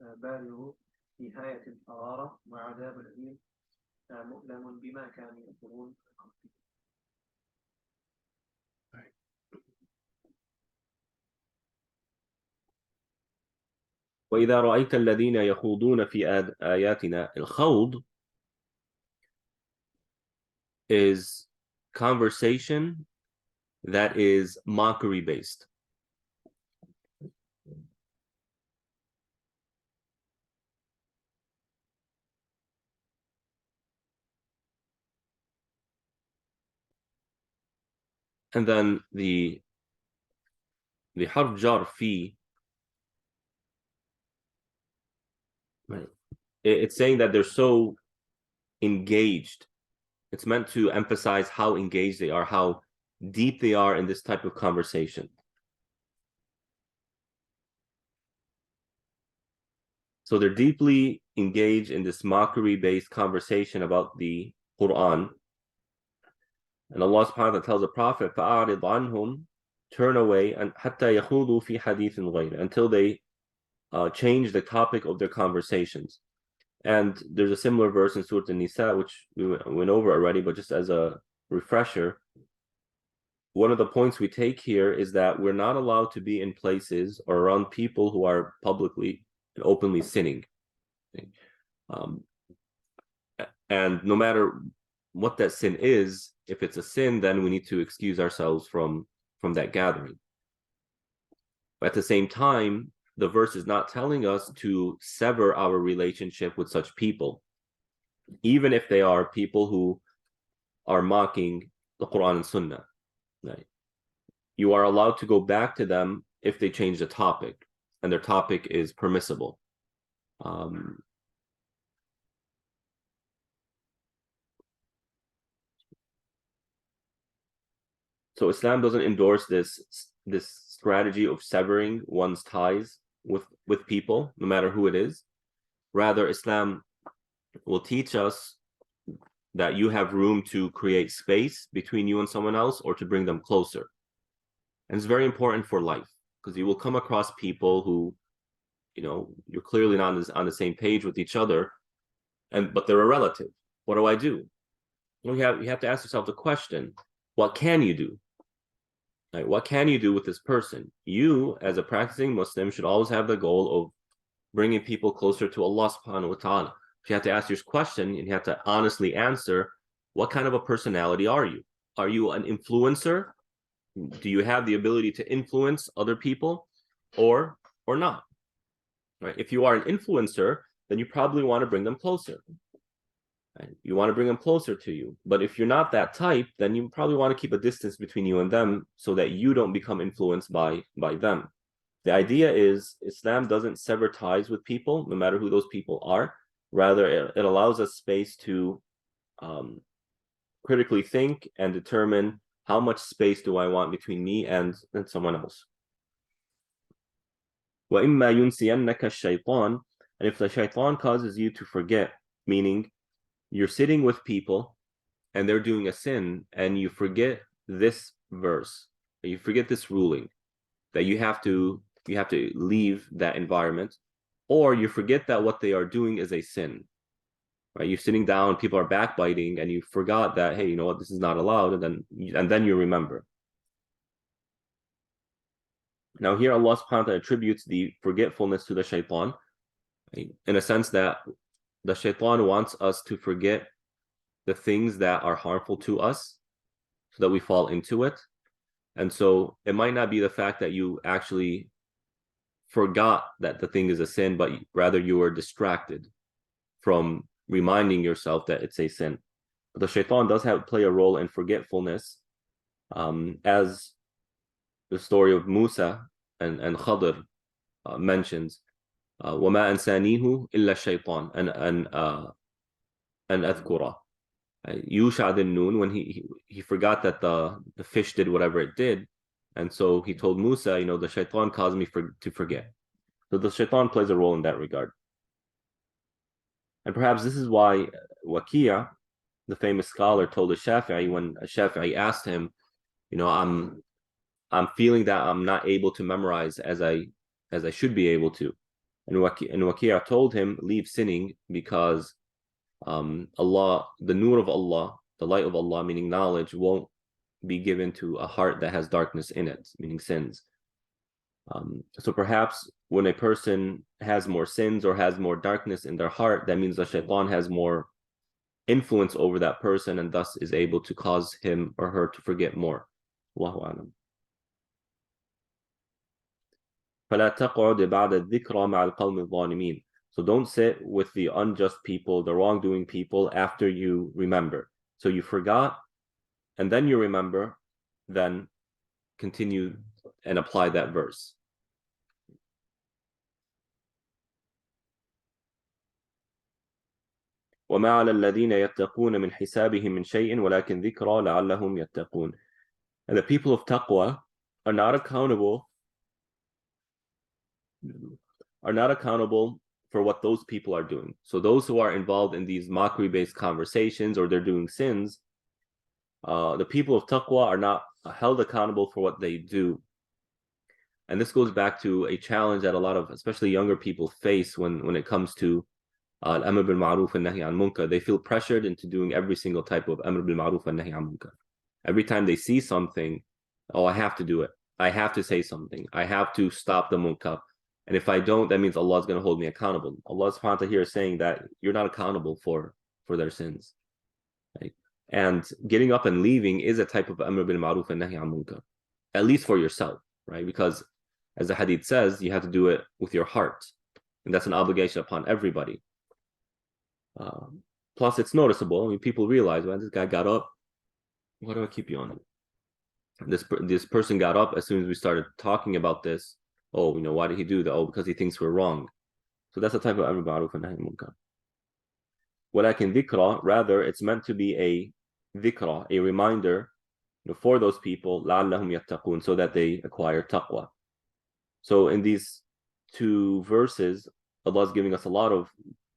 بالغ نهاية الحرارة وعذاب أليم مؤلم بما كانوا يكفرون. وإذا رأيت الذين يخوضون في آياتنا, الخوض is conversation that is mockery based. And then the harf jar fi, right? It's saying that they're so engaged. It's meant to emphasize how engaged they are, how deep they are in this type of conversation. So they're deeply engaged in this mockery-based conversation about the Quran. And Allah subhanahu wa ta'ala tells the Prophet, فَأَعْرِضْ عَنْهُمْ, turn away, and حَتَّى يَخُوضُوا فِي حَدِيثٍ غَيْرٍ, until they change the topic of their conversations. And there's a similar verse in Surah An-Nisa, which we went over already, but just as a refresher, one of the points we take here is that we're not allowed to be in places or around people who are publicly and openly sinning. And no matter what that sin is, if it's a sin, then we need to excuse ourselves from that gathering. But at the same time, the verse is not telling us to sever our relationship with such people, even if they are people who are mocking the Quran and Sunnah. Right? You are allowed to go back to them if they change the topic, and their topic is permissible. So Islam doesn't endorse this strategy of severing one's ties with people, no matter who it is. Rather, Islam will teach us that you have room to create space between you and someone else, or to bring them closer. And it's very important for life, because you will come across people who, you're clearly not on the same page with each other, but they're a relative. What do I do? You have to ask yourself the question: what can you do? Right? What can you do with this person? You, as a practicing Muslim, should always have the goal of bringing people closer to Allah subhanahu wa ta'ala. You have to ask your question, and you have to honestly answer, what kind of a personality are you? Are you an influencer? Do you have the ability to influence other people, or not? Right? If you are an influencer, then you probably want to bring them closer. Right? You want to bring them closer to you. But if you're not that type, then you probably want to keep a distance between you and them, so that you don't become influenced by them. The idea is Islam doesn't sever ties with people, no matter who those people are. Rather, it allows us space to critically think and determine, how much space do I want between me and someone else. وَإِمَّا يُنْسِيَنَّكَ الشَّيْطَانِ, and if the shaitan causes you to forget, meaning you're sitting with people and they're doing a sin, and you forget this verse, you forget this ruling, that you have to leave that environment, or you forget that what they are doing is a sin. Right? You're sitting down, people are backbiting, and you forgot that, hey, you know what, this is not allowed, and then you remember. Now here Allah subhanahu wa ta'ala attributes the forgetfulness to the shaitan, right? In a sense that the shaitan wants us to forget the things that are harmful to us, so that we fall into it. And so it might not be the fact that you actually forgot that the thing is a sin, but rather you were distracted from reminding yourself that it's a sin. But the shaitan does play a role in forgetfulness, as the story of Musa and Khadr mentions. وَمَا أَنْسَانِيهُ إِلَّا الشَّيْطَانِ أَنْ أَذْكُرَهُ. Yusha bin Nun, when he forgot that the fish did whatever it did, and so he told Musa, the shaitan caused me to forget. So the shaitan plays a role in that regard. And perhaps this is why Waqi'a, the famous scholar, told Shafi'i, when Shafi'i asked him, I'm feeling that I'm not able to memorize as I should be able to. And Waqi'a told him, leave sinning, because Allah, the nur of Allah, the light of Allah, meaning knowledge, won't be given to a heart that has darkness in it, meaning sins. So perhaps when a person has more sins or has more darkness in their heart, that means the shaitan has more influence over that person and thus is able to cause him or her to forget more. Allahu a'lam. فلا تقعد بعد الذكرى مع القوم الظالمين. So don't sit with the unjust people, the wrongdoing people, after you remember. So you forgot, and then you remember, then continue and apply that verse. وما على الذين يتقون من حسابهم من شيء ولكن ذكرى لعلهم يتقون. And the people of taqwa are not accountable for what those people are doing. So those who are involved in these mockery-based conversations or they're doing sins, the people of taqwa are not held accountable for what they do. And this goes back to a challenge that a lot of, especially younger people, face when it comes to al-amr bil ma'ruf and nahy an munkar. They feel pressured into doing every single type of amr bil ma'ruf and nahy an munkar. Every time they see something, oh, I have to do it. I have to say something. I have to stop the munkar. And if I don't, that means Allah is going to hold me accountable. Allah subhanahu wa ta'ala here is saying that you're not accountable for their sins. Right? And getting up and leaving is a type of amr bil ma'ruf and nahy an munkar, at least for yourself, right? Because as the hadith says, you have to do it with your heart. And that's an obligation upon everybody. Plus, it's noticeable. I mean, people realize, when this guy got up, why do I keep you on? This person got up as soon as we started talking about this. Oh, why did he do that? Oh, because he thinks we're wrong. So that's a type of amr bil ma'ruf and nahy munkar. ولكن ذكرى, rather, it's meant to be a dhikra, a reminder for those people, لعلهم يتقون, so that they acquire taqwa. So in these two verses, Allah is giving us a lot of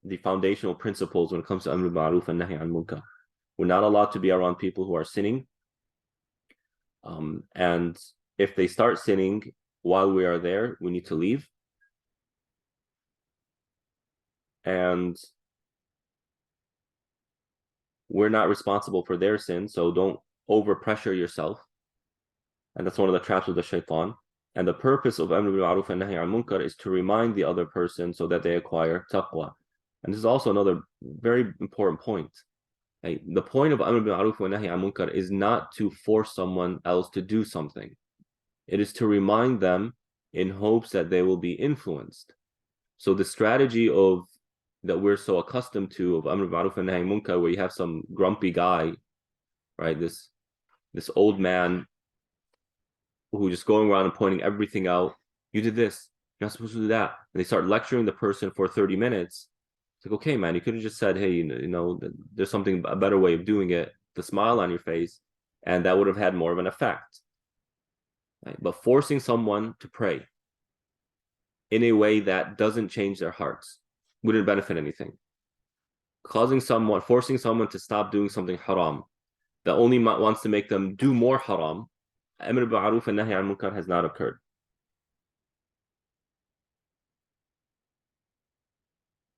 the foundational principles when it comes to amr bil ma'ruf and nahy an munkar. We're not allowed to be around people who are sinning. And if they start sinning while we are there, we need to leave. And we're not responsible for their sins, so don't overpressure yourself. And that's one of the traps of the shaitan. And the purpose of amr bil ma'ruf and nahy an munkar is to remind the other person so that they acquire taqwa. And this is also another very important point. The point of amr bil ma'ruf and nahy an munkar is not to force someone else to do something. It is to remind them in hopes that they will be influenced. So the strategy that we're so accustomed to of amr bil ma'ruf and nahy an munkar, where you have some grumpy guy, right? This old man who just going around and pointing everything out. You did this. You're not supposed to do that. And they start lecturing the person for 30 minutes. It's like, okay, man, you could have just said, hey, there's a better way of doing it. The smile on your face, and that would have had more of an effect. Right? But forcing someone to pray in a way that doesn't change their hearts wouldn't benefit anything. Forcing someone to stop doing something haram that only wants to make them do more haram, amr bil ma'ruf and nahy an munkar has not occurred.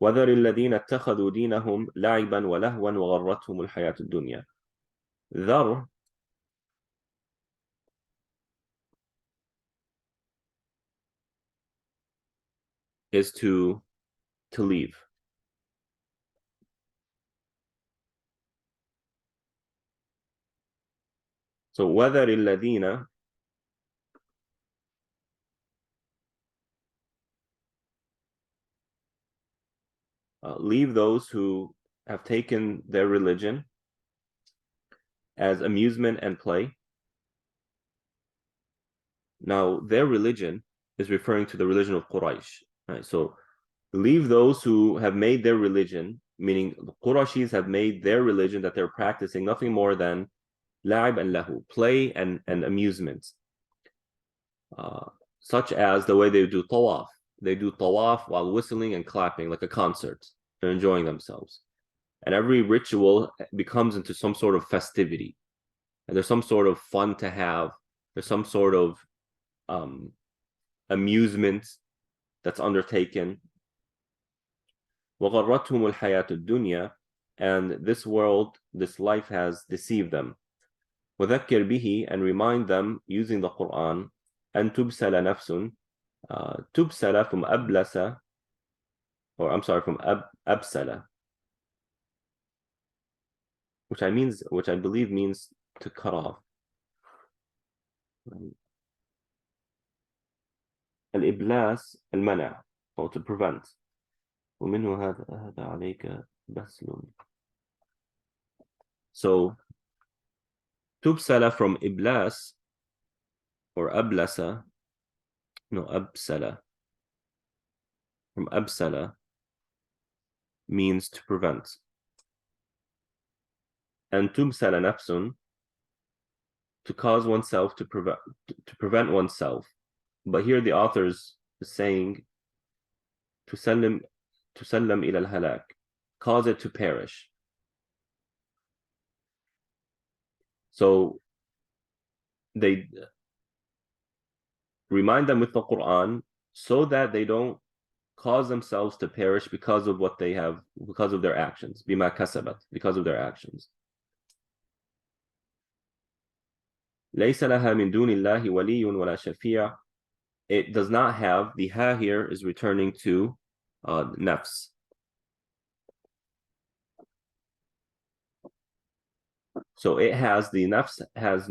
وَذَرِ الَّذِينَ اتَّخَذُوا دِينَهُمْ لَعِبًا وَلَهْوًا وَغَرَّتْهُمُ الْحَيَاةُ الدُّنْيَا. Dhar is to leave. So وَذَرِ الَّذِينَ, leave those who have taken their religion as amusement and play. Now, their religion is referring to the religion of Quraysh. Right? So leave those who have made their religion, meaning the Qurayshis have made their religion that they're practicing nothing more than la'ib and lahu, play and amusement. Such as the way they do tawaf. They do tawaf while whistling and clapping like a concert. They're enjoying themselves. And every ritual becomes into some sort of festivity. And there's some sort of fun to have. There's some sort of amusement that's undertaken. وَغَرَّتْهُمُ الْحَيَاةُ الدُّنْيَا, and this world, this life has deceived them. وَذَكِّرْ بِهِ, and remind them using the Quran. أَن تُبْسَلَ نَفْسٌ, تُبْسَلَ from أَبْلَسَ, or I'm sorry, from أَبْسَلَ. which I believe means to cut off. الإبلاس المنع or to prevent. ومنه هذا عليك بسل. So تبسل from إبلاس or أبلس, no, أبسل from أبسل means to prevent. And تبسل نفس, to cause oneself to prevent oneself. But here the author's saying تسلم إلى الهلاك, cause it to perish. So they remind them with the Quran so that they don't cause themselves to perish because of what they have, because of their actions. بما كسبت, because of their actions. ليس لها من دون الله ولي ولا شفيع. It does not have, the ha here is returning to nafs. So it has, the nafs has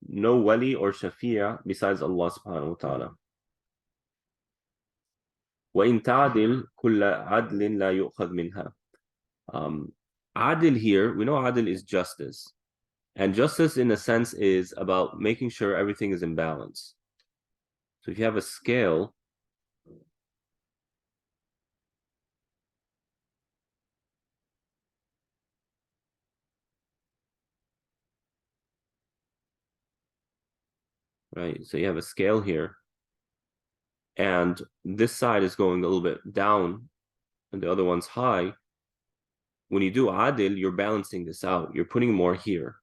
no wali or shafi'a besides Allah subhanahu wa ta'ala. وَإِن تَعْدِلْ كُلَّ عَدْلٍ لَا يُؤْخَذْ مِنْهَا. Adil here, we know adil is justice. And justice in a sense is about making sure everything is in balance. So if you have a scale, right? So you have a scale here, and this side is going a little bit down, and the other one's high. When you do adil, you're balancing this out. You're putting more here,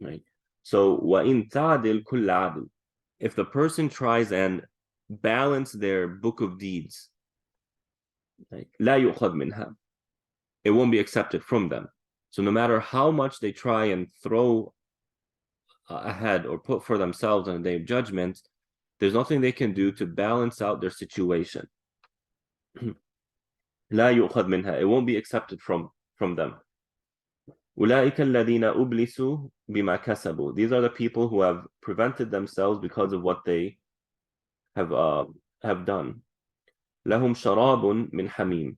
right? So وَإِن تَعْدِلْ كُلَّ عَدْلٍ. If the person tries and balance their book of deeds, like, لَا يُؤْخَذْ مِنْهَا, it won't be accepted from them. So no matter how much they try and throw ahead or put for themselves on a day of judgment, there's nothing they can do to balance out their situation. لا يؤخذ منها, it won't be accepted from them. أولئك الذين أبلسوا بما كسبوا. These are the people who have prevented themselves because of what they have done. لهم شراب من حميم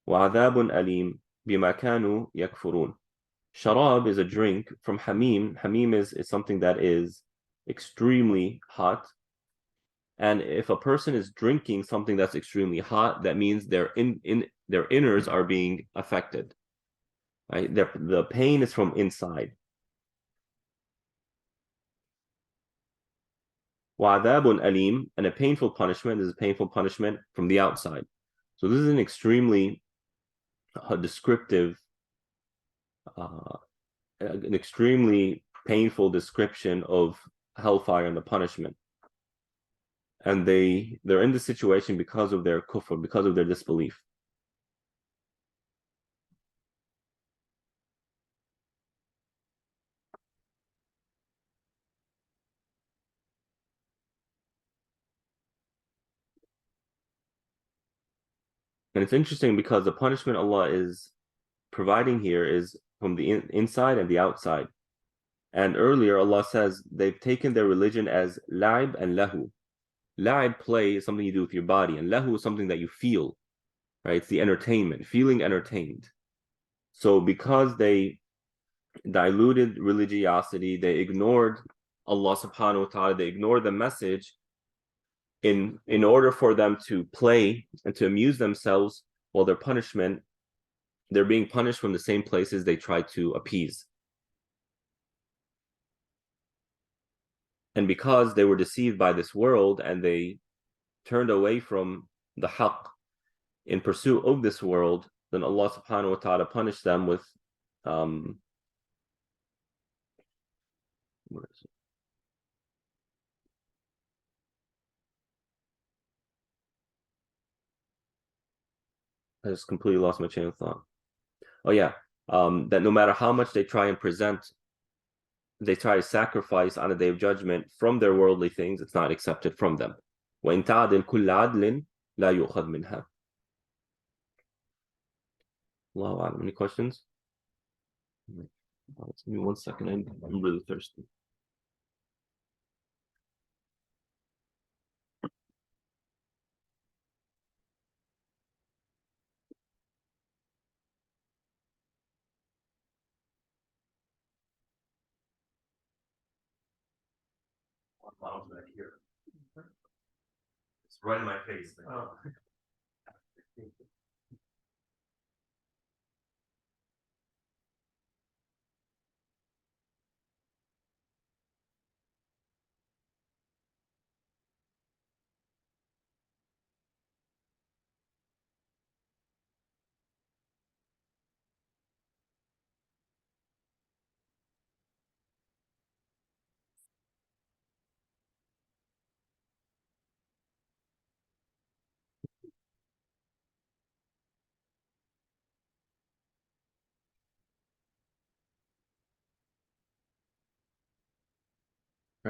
وعذاب أليم بما كانوا يكفرون. Sharab is a drink from hamim. Hamim is something that is extremely hot. And if a person is drinking something that's extremely hot, that means their innards are being affected. Right? The pain is from inside. وَعَذَابٌ أَلِيمٌ, and a painful punishment is a painful punishment from the outside. So this is an extremely descriptive, an extremely painful description of hellfire and the punishment. And they're in this situation because of their kufr, because of their disbelief. And it's interesting because the punishment Allah is providing here is from the inside and the outside. And earlier Allah says they've taken their religion as la'ib and lahu. La'ib, play, is something you do with your body, and lahu is something that you feel, right? It's the entertainment, feeling entertained. So because they diluted religiosity, they ignored Allah subhanahu wa ta'ala, they ignored the message, in order for them to play and to amuse themselves, while their punishment, they're being punished from the same places they try to appease. And because they were deceived by this world and they turned away from the haqq in pursuit of this world, then Allah subhanahu wa ta'ala punished them with where is it? I just completely lost my chain of thought. Oh yeah, that no matter how much they try and present, they try to sacrifice on a day of judgment from their worldly things, it's not accepted from them. وَإِن تَعْدِلْ كُلَّ عَدْلٍ لَا يُؤْخَذْ مِنْهَا. Allahu a'lam. Any questions? Give me 1 second. I'm really thirsty. Right here. It's right in my face. Oh.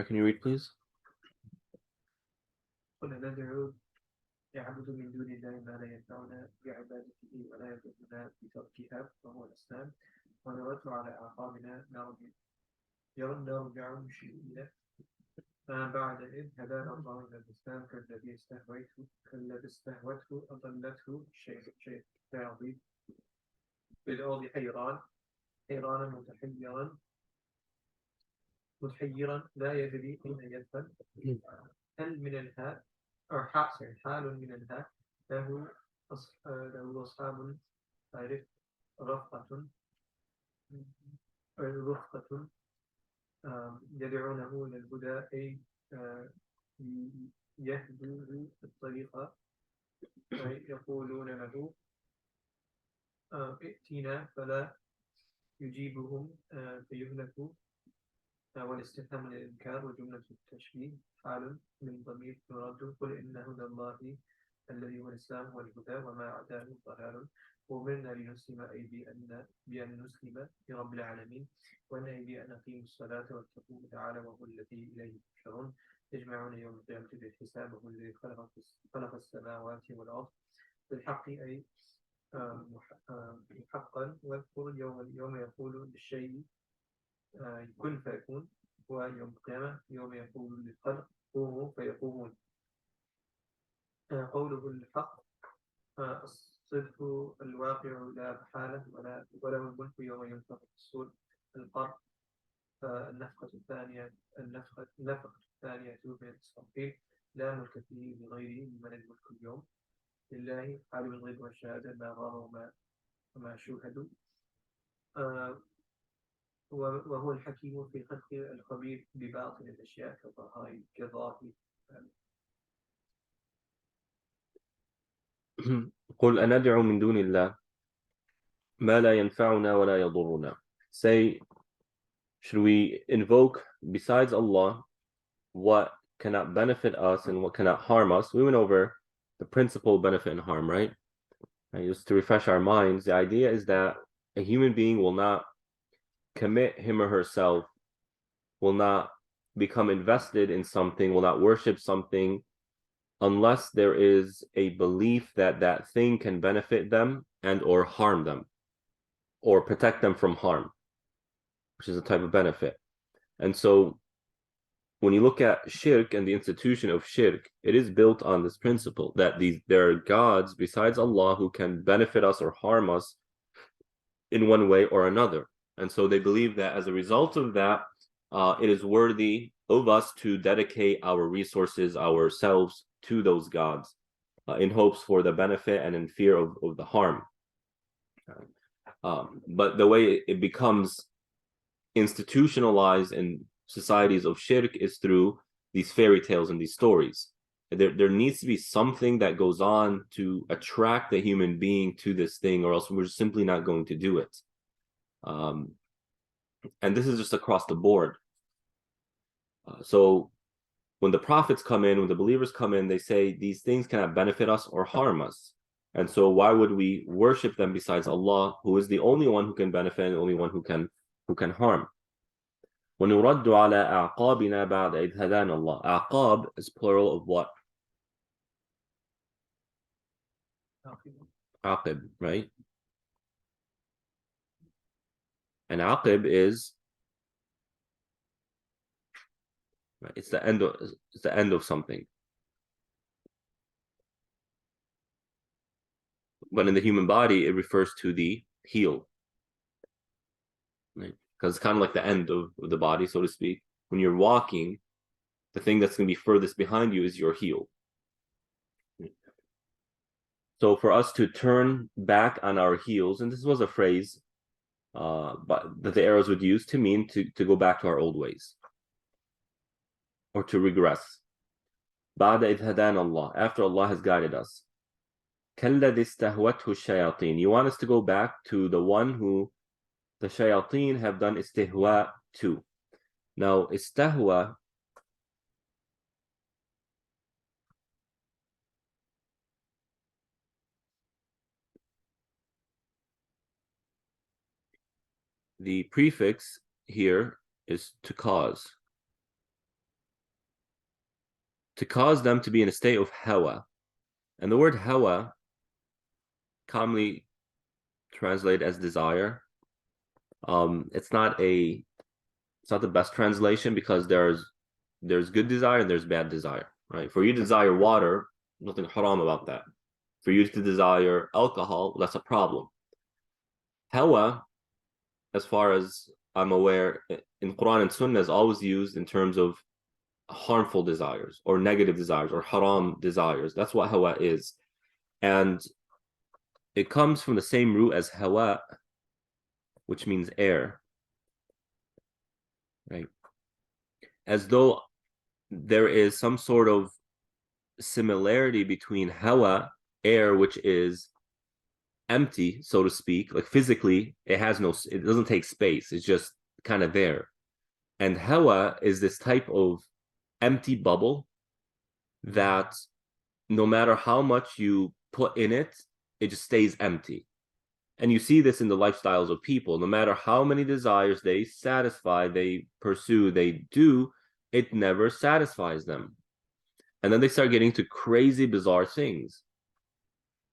Can you read, please? قل ندعو يعبد من دون الله ما لا ينفعنا بعبادته ولا يضرنا بتركها وهو الإسلام ونرد على أعقابنا نرجع مشركين بعد إذ هدانا الله إلى الإسلام كالذي استهوته أضلته الشياطين في الأرض حيرانا متحيرا لا يدري أين يذهب هل من الهاء أو حال من الهاء له أصحاب رفقة يدعونه إلى الهدى أي يهدوه الطريقة يقولون له ائتنا فلا يجيبهم فيهلكوا والاستفهام للإنكار وجملة التشبيه حال من ضمير يرد قل إن هدى الله الذي هو الإسلام والهدى وما عداه ضلال وأمرنا لنسلم بأن نسلم لرب العالمين وأن بأن نقيم الصلاة واتقوه تعالى وهو الذي إليه تحشرون يجمعون يوم القيامة بالحساب وهو الذي خلق السماوات والأرض بالحق أي حقا واذكر يوم يقول للشيء كن فيكون ويوم القيامة يوم يقول للخلق قوموا فيقومون قوله الحق الصدق الواقع لا محالة وله الملك يوم ينفخ في الصور القرء النفخة الثانية من إسرافيل لا ملك فيه لغيره لمن الملك اليوم لله عالم الغيب والشهادة ما غاب وما شوهدوا وهو الحكيم في خلق الخبير بباطن الأشياء كظاهر قل أندعو من دون الله ما لا ينفعنا ولا يضرنا. Say, should we invoke besides Allah what cannot benefit us and what cannot harm us? We went over the principle benefit and harm, right? And just to refresh our minds, the idea is that a human being will not commit him or herself, will not become invested in something, will not worship something unless there is a belief that that thing can benefit them and or harm them or protect them from harm, which is a type of benefit. And so when you look at shirk and the institution of shirk, it is built on this principle that there are gods besides Allah who can benefit us or harm us in one way or another. And so they believe that as a result of that, it is worthy of us to dedicate our resources, ourselves to those gods in hopes for the benefit and in fear of the harm. But the way it becomes institutionalized in societies of shirk is through these fairy tales and these stories. There needs to be something that goes on to attract the human being to this thing, or else we're simply not going to do it. And this is just across the board. So when the prophets come in, when the believers come in, they say these things cannot benefit us or harm us. And so why would we worship them besides Allah, who is the only one who can benefit and the only one who can harm? وَنُرَدُّ عَلَىٰ أَعْقَابِنَا بَعْدَ إِذْ هَدَانَ اللَّهُ. A'qab is plural of what? Aqib, right? And aqib is it's the end of something. But in the human body, it refers to the heel, right? Because it's kind of like the end of the body, so to speak. When you're walking, the thing that's going to be furthest behind you is your heel. So for us to turn back on our heels, and this was a phrase but that the Arabs would use to mean to go back to our old ways or to regress. بعد إذ هدانا الله, after Allah has guided us. كالذي استهوته الشياطين, you want us to go back to the one who the shayateen have done istihwa to. Now istihwa, the prefix here is to cause them to be in a state of hawa. And the word hawa, commonly translated as desire, it's not the best translation, because there's good desire and there's bad desire, right? For you to desire water, nothing haram about that. For you to desire alcohol, that's a problem. Hawa, as far as I'm aware, in Quran and Sunnah, is always used in terms of harmful desires or negative desires or haram desires. That's what hawa is. And it comes from the same root as hawa, which means air, right? As though there is some sort of similarity between hawa, air, which is empty, so to speak, like physically, it doesn't take space, it's just kind of there. And hawa is this type of empty bubble that no matter how much you put in it, it just stays empty. And you see this in the lifestyles of people. No matter how many desires they satisfy, they pursue, they do, it never satisfies them. And then they start getting to crazy, bizarre things.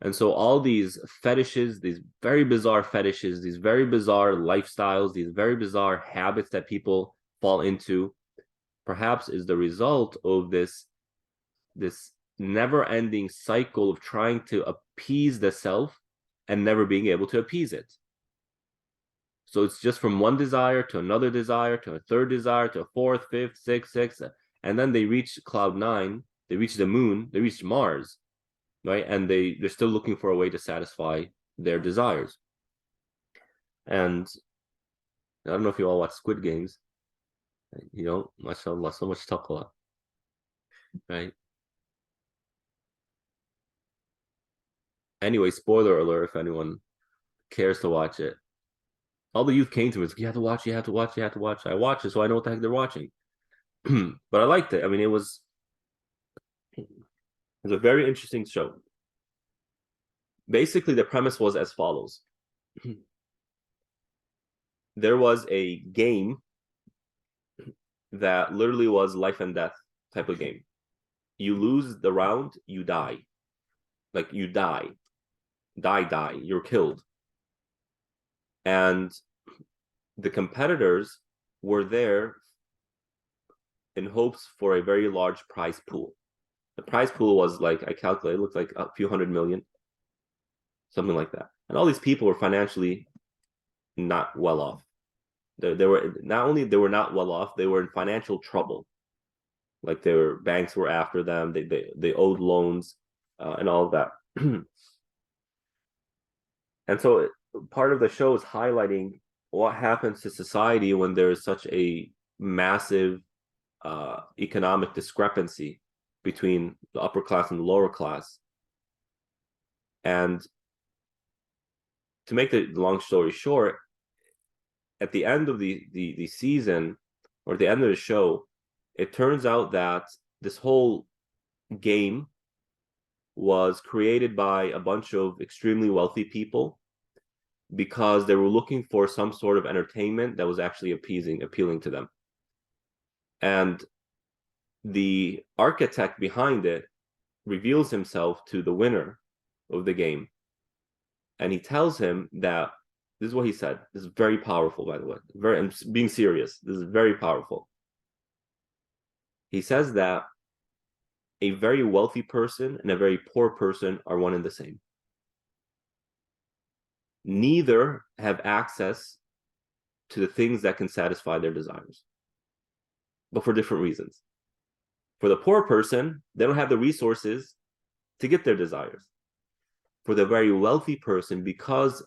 And so all these fetishes, these very bizarre fetishes, these very bizarre lifestyles, these very bizarre habits that people fall into, perhaps is the result of this never-ending cycle of trying to appease the self and never being able to appease it. So it's just from one desire to another desire to a third desire to a fourth, fifth, sixth, and then they reach cloud 9, they reach the moon, they reach Mars, right? And they're still looking for a way to satisfy their desires. And I don't know if you all watch Squid Games, you know, mashallah, so much taqwa, right? Anyway, spoiler alert if anyone cares to watch it. All the youth came to me, like, you have to watch, you have to watch, you have to watch. I watched it, so I know what the heck they're watching. But I liked it. I mean, it was a very interesting show. Basically, the premise was as follows. There was a game that literally was life and death type of game. You lose the round, you die. Like, you die. Die. You're killed. And the competitors were there in hopes for a very large prize pool. The prize pool was, like, I calculated, it looked like a few $100 million, something like that. And all these people were financially not well off. They were not only they were not well off, they were in financial trouble. Like, banks were after them, they owed loans and all of that. And so part of the show is highlighting what happens to society when there is such a massive economic discrepancy between the upper class and the lower class. And to make the long story short, at the end of the season, or at the end of the show, it turns out that this whole game was created by a bunch of extremely wealthy people because they were looking for some sort of entertainment that was actually appealing to them. And the architect behind it reveals himself to the winner of the game. And he tells him that This is what he said. This is very powerful, by the way. I'm being serious. This is very powerful. He says that a very wealthy person and a very poor person are one and the same. Neither have access to the things that can satisfy their desires, but for different reasons. For the poor person, they don't have the resources to get their desires. For the very wealthy person, because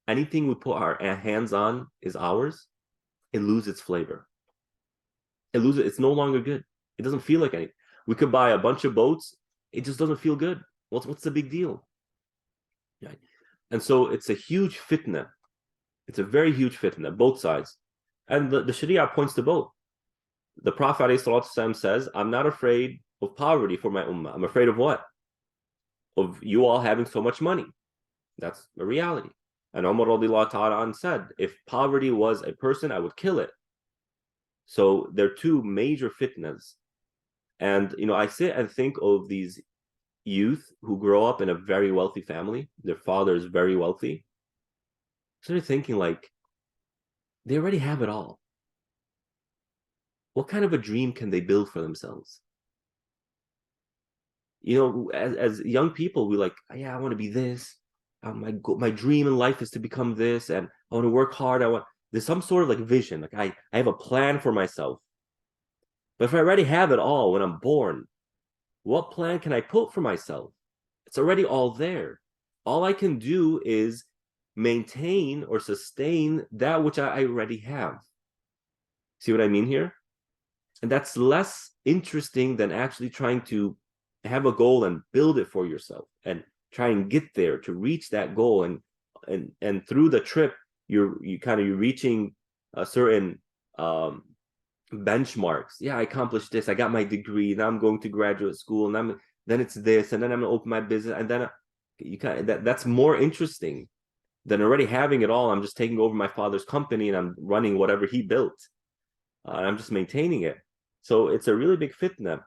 anything we put our hands on is ours, it loses its flavor. It's no longer good. It doesn't feel like anything. We could buy a bunch of boats, it just doesn't feel good. What's the big deal? Right? And so it's a huge fitna. It's a very huge fitna, both sides. And the Sharia points to both. The Prophet ﷺ says, I'm not afraid of poverty for my ummah. I'm afraid of what? Of you all having so much money. That's a reality. And Umar radiallahu ta'ala said, if poverty was a person, I would kill it. So there are two major fitnas. And, I sit and think of these youth who grow up in a very wealthy family. Their father is very wealthy. So they're thinking like, they already have it all. What kind of a dream can they build for themselves? As young people, we like, yeah, I want to be this. My dream in life is to become this, and I want to work hard. There's some sort of like vision. Like I have a plan for myself. But if I already have it all when I'm born, what plan can I put for myself? It's already all there. All I can do is maintain or sustain that which I already have. See what I mean here? And that's less interesting than actually trying to have a goal and build it for yourself and try and get there to reach that goal. And through the trip, you're reaching a certain benchmarks. Yeah, I accomplished this. I got my degree. Now I'm going to graduate school, and then it's this, and then I'm gonna open my business, and then that's more interesting than already having it all. I'm just taking over my father's company and I'm running whatever he built, and I'm just maintaining it. So it's a really big fitna.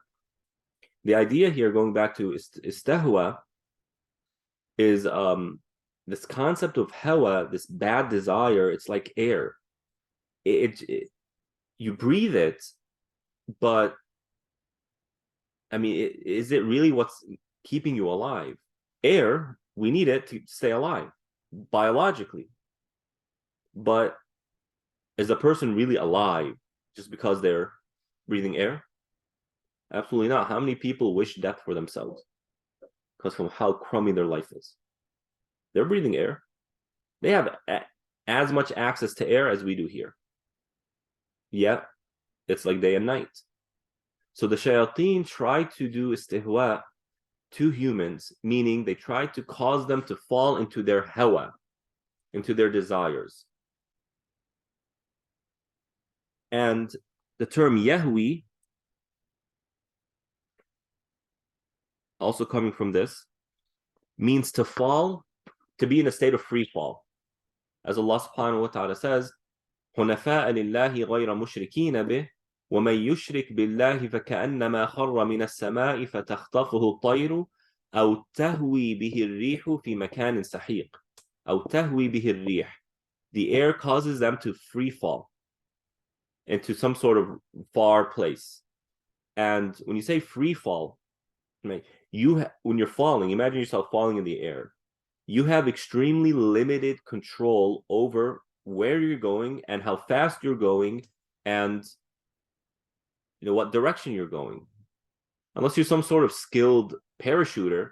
The idea here, going back to istihwa, is this concept of hawa, this bad desire. It's like air. You breathe it, but I mean, is it really what's keeping you alive? Air, we need it to stay alive biologically. But is a person really alive just because they're breathing air? Absolutely not. How many people wish death for themselves because from how crummy their life is? They're breathing air. They have as much access to air as we do here. Yet, it's like day and night. So the shayateen try to do istihwa to humans, meaning they try to cause them to fall into their hawa, into their desires. And the term yahwi, also coming from this, means to fall, to be in a state of free fall. As Allah subhanahu wa ta'ala says, حُنَفَاءَ لِلَّهِ غَيْرَ مُشْرِكِينَ بِهِ وَمَنْ يُشْرِكْ بِاللَّهِ فَكَأَنَّمَا خَرَّ مِنَ السَّمَاءِ فَتَخْطَفُهُ الطَّيْرُ أَوْ تَهْوِي بِهِ الرِّيحُ فِي مَكَانٍ سَحِيقٍ أَوْ تَهْوِي بِهِ الرِّيحُ. The air causes them to free fall into some sort of far place. And when you say free fall, right, when you're falling, imagine yourself falling in the air. You have extremely limited control over where you're going and how fast you're going and what direction you're going. Unless you're some sort of skilled parachuter.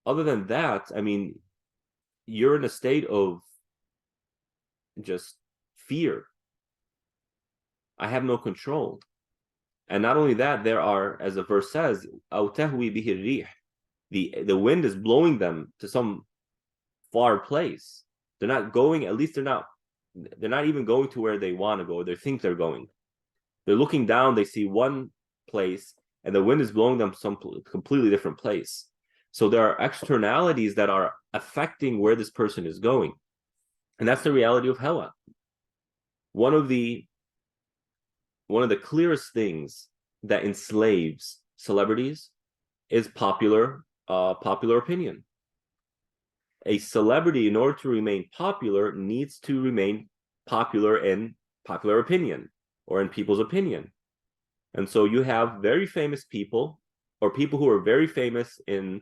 Other than that, I mean, you're in a state of just fear. I have no control. And not only that, there are, as the verse says, أَوْ تَهْوِي بِهِ الرِّيحُ. The wind is blowing them to some far place. They're not going, at least they're not even going to where they want to go. They think they're going. They're looking down, they see one place, and the wind is blowing them some completely different place. So there are externalities that are affecting where this person is going. And that's the reality of hawa. One of the clearest things that enslaves celebrities is popular opinion. a celebrity, in order to remain popular, needs to remain popular in popular opinion or in people's opinion. And so you have very famous people or people who are very famous in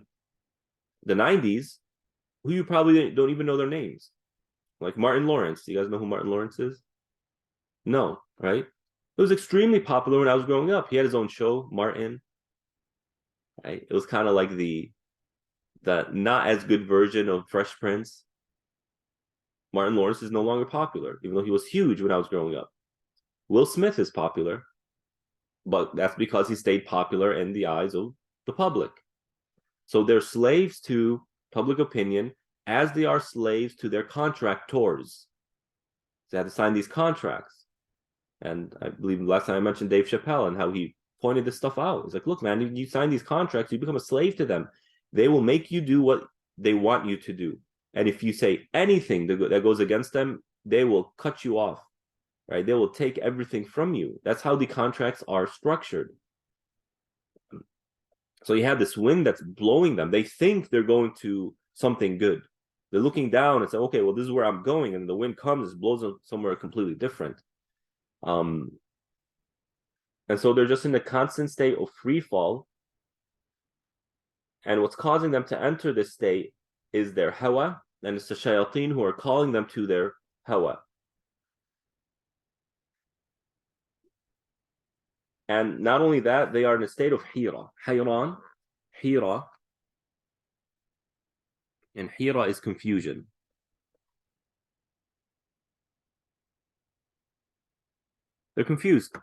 the 90s who you probably don't even know their names. Like Martin Lawrence. You guys know who Martin Lawrence is? No, right? It was extremely popular when I was growing up. He had his own show, Martin. Right? It was kind of like the not as good version of Fresh Prince. Martin Lawrence is no longer popular, even though he was huge when I was growing up. Will Smith is popular, but that's because he stayed popular in the eyes of the public. So they're slaves to public opinion as they are slaves to their contractors. They had to sign these contracts. And I believe last time I mentioned Dave Chappelle and how he pointed this stuff out. He's like, look, man, you sign these contracts, you become a slave to them. They will make you do what they want you to do. And if you say anything that goes against them, they will cut you off, right? They will take everything from you. That's how the contracts are structured. So you have this wind that's blowing them. They think they're going to something good. They're looking down and say, okay, well, this is where I'm going. And the wind comes, it blows them somewhere completely different. And so they're just in a constant state of free fall. And what's causing them to enter this state is their hawa, and it's the shayateen who are calling them to their hawa. And not only that, they are in a state of hira. Hayran, hira, and hira is confusion. They're confused.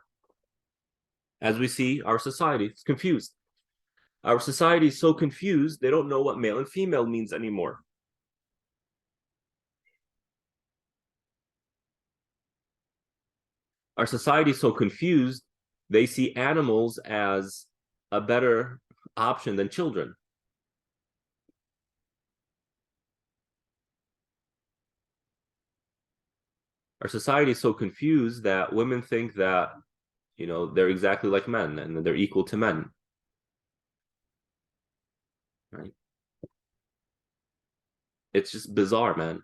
As we see, our society is confused. Our society is so confused, they don't know what male and female means anymore. Our society is so confused, they see animals as a better option than children. Our society is so confused that women think that, they're exactly like men and that they're equal to men. Right? It's just bizarre, man.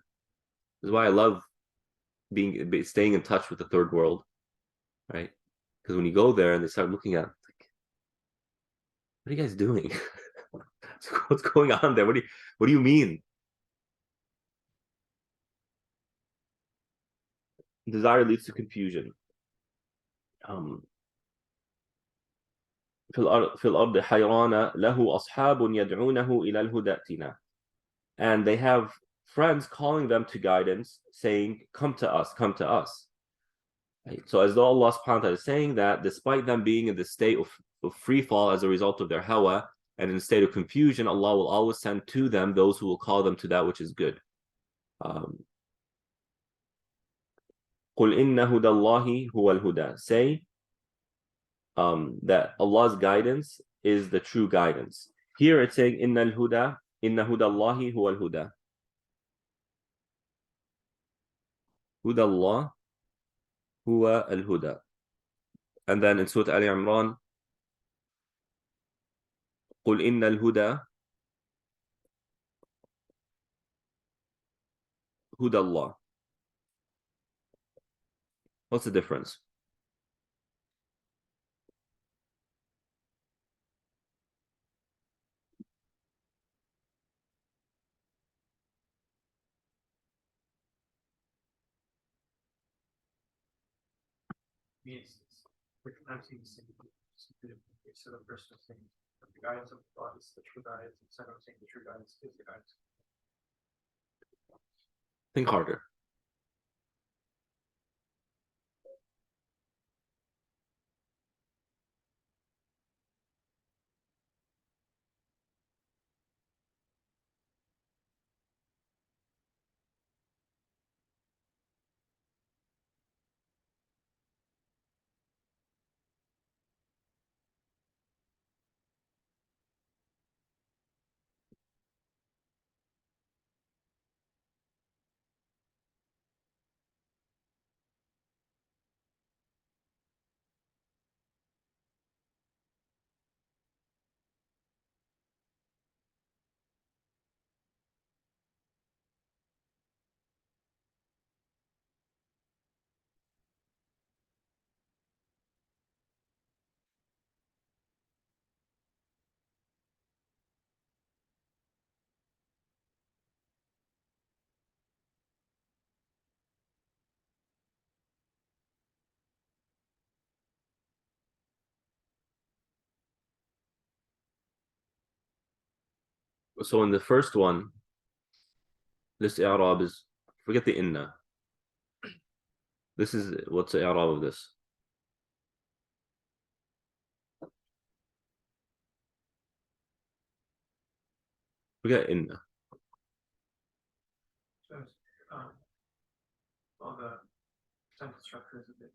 This is why I love staying in touch with the third world, right? Because when you go there and they start looking at, like, what are you guys doing? What's going on there? What do you mean? Desire leads to confusion. في الأرض حيران له أصحاب يدعونه إلى الهدى ائتنا. And they have friends calling them to guidance, saying, come to us, come to us. Right? So as though Allah subhanahu wa ta'ala is saying that despite them being in the state of free fall as a result of their hawa and in a state of confusion, Allah will always send to them those who will call them to that which is good. قُلْ إِنَّ هُدَى اللَّهِ هُوَ الْهُدَى. Say that Allah's guidance is the true guidance. Here it's saying, إِنَّ الْهُدَى إِنَّ هُدَى اللَّهِ هُوَ الْهُدَى. هُدَى اللَّهِ هُوَ الْهُدَى. And then in Surah Ali Imran, قُلْ إِنَّ الْهُدَى هُدَى اللَّهِ. What's the difference? Means we're not seeing the same thing. So the first thing, the guidance of God is the true guidance, and second thing, the true guidance is the guidance. Think harder. So in the first one, this i'rab is, forget the inna. This is, what's the i'rab of this? Forget inna. So, all the sentence structure is a bit,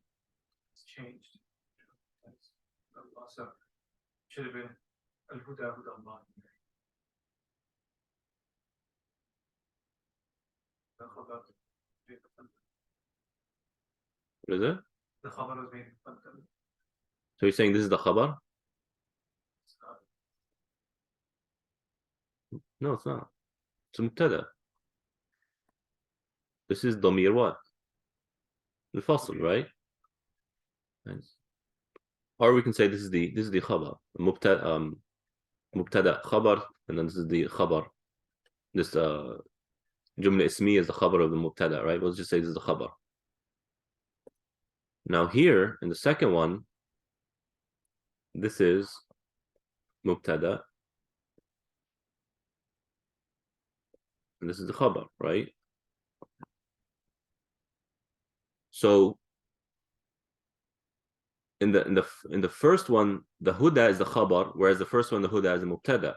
it's changed. Also, should have been al-huda huda Allah. The khabar What is it? the khabar was made muqaddam. So you're saying this is the khabar? No, it's not. It's mubtada. This is damir what? Al-fasl, right? Nice. Or we can say this is the khabar. Mubtada khabar, and then this is the khabar. This jumla ismi is the khabar of the mubtada, right? Let's just say this is the khabar. Now here in the second one, this is mubtada, and this is the khabar, right? So in the first one, the huda is the khabar, whereas the first one, the huda is the mubtada.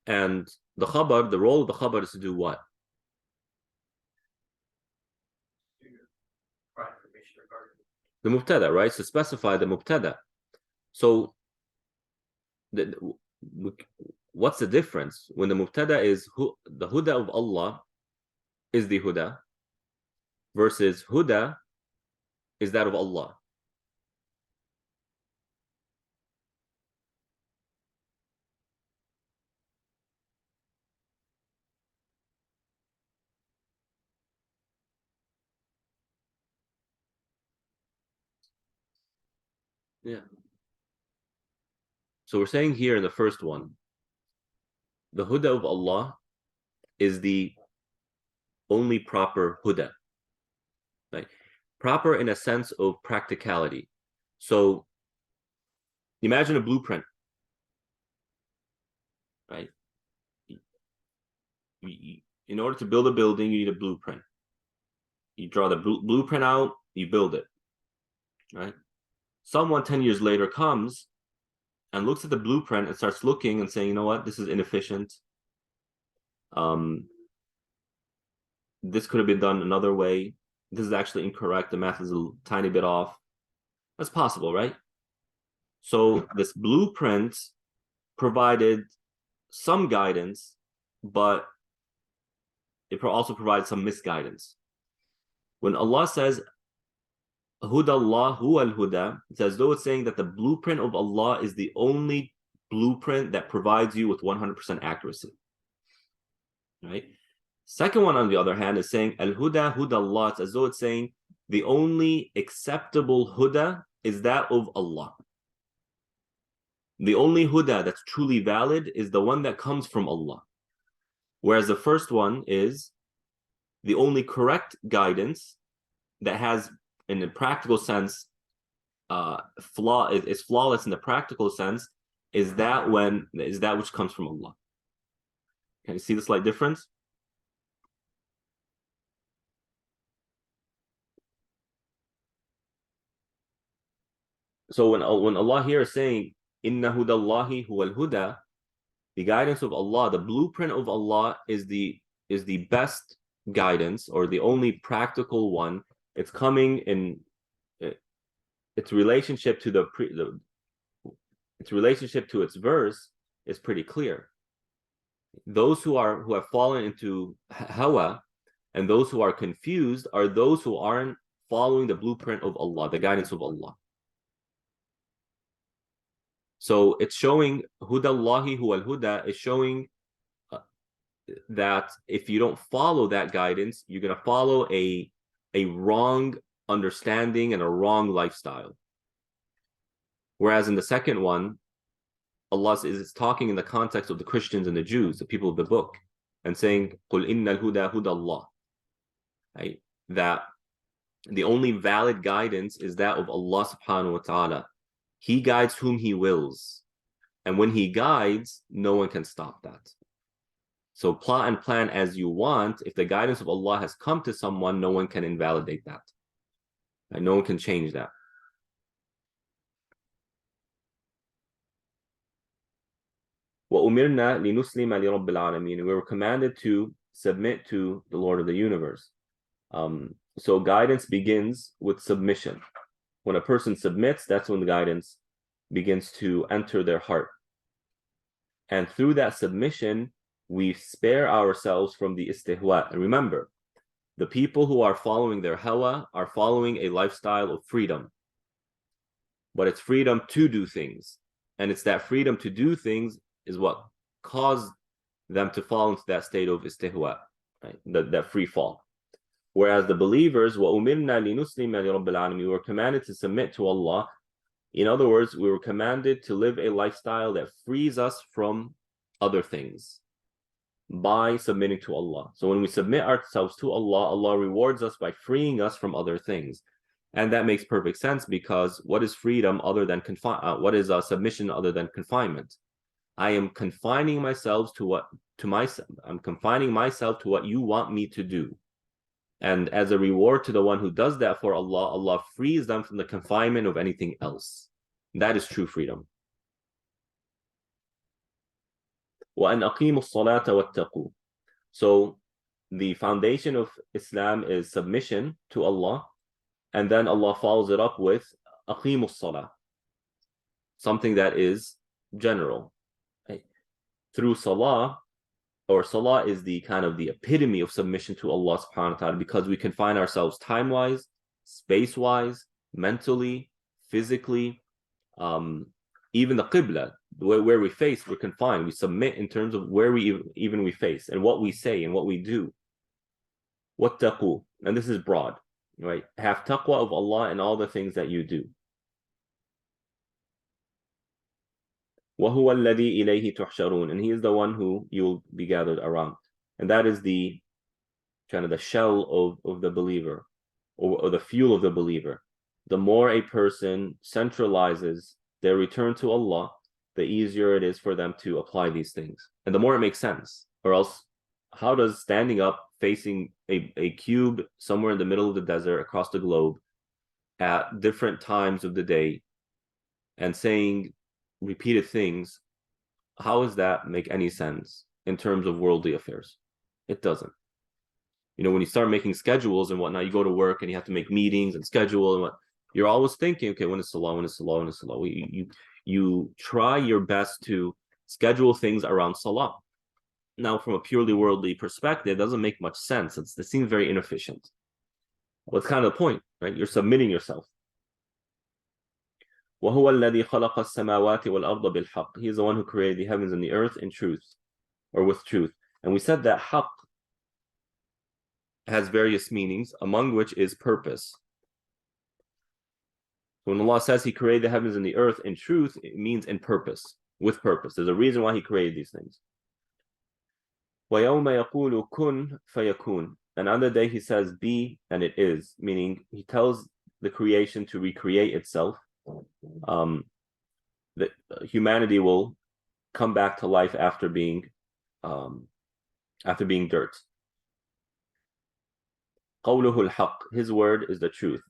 And the khabar, the role of the khabar is to do what? The mubtada, right? To specify the mubtada. So what's the difference when the mubtada is the huda of Allah is the huda versus huda is that of Allah? Yeah. So we're saying here in the first one, the huda of Allah is the only proper huda, right? Proper in a sense of practicality. So imagine a blueprint, right? In order to build a building, you need a blueprint. You draw the blueprint out, you build it, right? Someone 10 years later comes and looks at the blueprint and starts looking and saying, you know what, this is inefficient. This could have been done another way. This is actually incorrect. The math is a tiny bit off. That's possible, right? So this blueprint provided some guidance, but it also provides some misguidance. When Allah says, Huda Allah huwa al-huda, it's as though it's saying that the blueprint of Allah is the only blueprint that provides you with 100% accuracy. Right? Second one, on the other hand, is saying al-huda huda Allah. It's as though it's saying the only acceptable huda is that of Allah. The only huda that's truly valid is the one that comes from Allah. Whereas the first one is the only correct guidance that has, in a practical sense, is flawless in the practical sense, is that which comes from Allah. Can you see the slight difference? So when Allah here is saying inna hudallahi huwal huda, the guidance of Allah, the blueprint of Allah is the best guidance, or the only practical one. It's coming in its relationship to its relationship to its verse is pretty clear. Those who have fallen into hawa and those who are confused are those who aren't following the blueprint of Allah, the guidance of Allah. So it's showing hudallahi huwal huda is showing that if you don't follow that guidance, you're going to follow a wrong understanding and a wrong lifestyle. Whereas in the second one, Allah is talking in the context of the Christians and the Jews, the people of the book, and saying, "Qul innal huda huda Allah," right? That the only valid guidance is that of Allah subhanahu wa ta'ala. He guides whom He wills. And when he guides, no one can stop that. So plot and plan as you want. If the guidance of Allah has come to someone, no one can invalidate that. And no one can change that. وَأُمِرْنَا لِنُسْلِمَ لِرَبِّ الْعَالَمِينَ. We were commanded to submit to the Lord of the universe. So guidance begins with submission. When a person submits, that's when the guidance begins to enter their heart. And through that submission, we spare ourselves from the istihwa. And remember, the people who are following their hawa are following a lifestyle of freedom. But it's freedom to do things. And it's that freedom to do things is what caused them to fall into that state of istihwa, right? That free fall. Whereas the believers, وَأُمِرْنَا لِنُسْلِمَ لِرَبِّ الْعَالَمِينَ, we were commanded to submit to Allah. In other words, we were commanded to live a lifestyle that frees us from other things by submitting to Allah. So when we submit ourselves to Allah, Allah rewards us by freeing us from other things. And that makes perfect sense, because what is freedom other than what is submission other than confinement? I am confining myself I'm confining myself to what you want me to do. And as a reward to the one who does that for Allah, Allah frees them from the confinement of anything else. That is true freedom. وَأَنْ أَقِيمُوا الصَّلَاةَ وَاتَّقُوا. So the foundation of Islam is submission to Allah, and then Allah follows it up with أَقِيمُوا الصَّلَاةَ, something that is general. Right? Through salah, or salah is the kind of the epitome of submission to Allah subhanahu wa ta'ala, because we confine ourselves time-wise, space-wise, mentally, physically, even the qibla, where we face, we're confined. We submit in terms of where we face and what we say and what we do. Wattaqu, and this is broad, right? Have taqwa of Allah in all the things that you do. وَهُوَ الَّذِي إِلَيْهِ تُحْشَرُونَ, and he is the one who you'll be gathered around. And that is the kind of the shell of the believer, or the fuel of the believer. The more a person centralizes their return to Allah, the easier it is for them to apply these things. And the more it makes sense. Or else, how does standing up facing a cube somewhere in the middle of the desert across the globe at different times of the day and saying repeated things, how does that make any sense in terms of worldly affairs? It doesn't. You know, when you start making schedules and whatnot, you go to work and you have to make meetings and schedule and what, you're always thinking, okay, when is salah, when is salah, when is salah? You try your best to schedule things around salah. Now, from a purely worldly perspective, it doesn't make much sense. It seems very inefficient. What's kind of the point, right? You're submitting yourself. وَهُوَ الَّذِي خَلَقَ السَّمَاوَاتِ وَالْأَرْضَ بِالْحَقِّ. He is the one who created the heavens and the earth in truth, or with truth. And we said that haqq has various meanings, among which is purpose. When Allah says He created the heavens and the earth in truth, it means in purpose, with purpose. There's a reason why He created these things. وَيَوْمَ يَقُولُ كُنْ فَيَكُونُ. And on the day He says, be, and it is, meaning He tells the creation to recreate itself. That humanity will come back to life after being dirt. قَوْلُهُ الْحَقِّ. His word is the truth.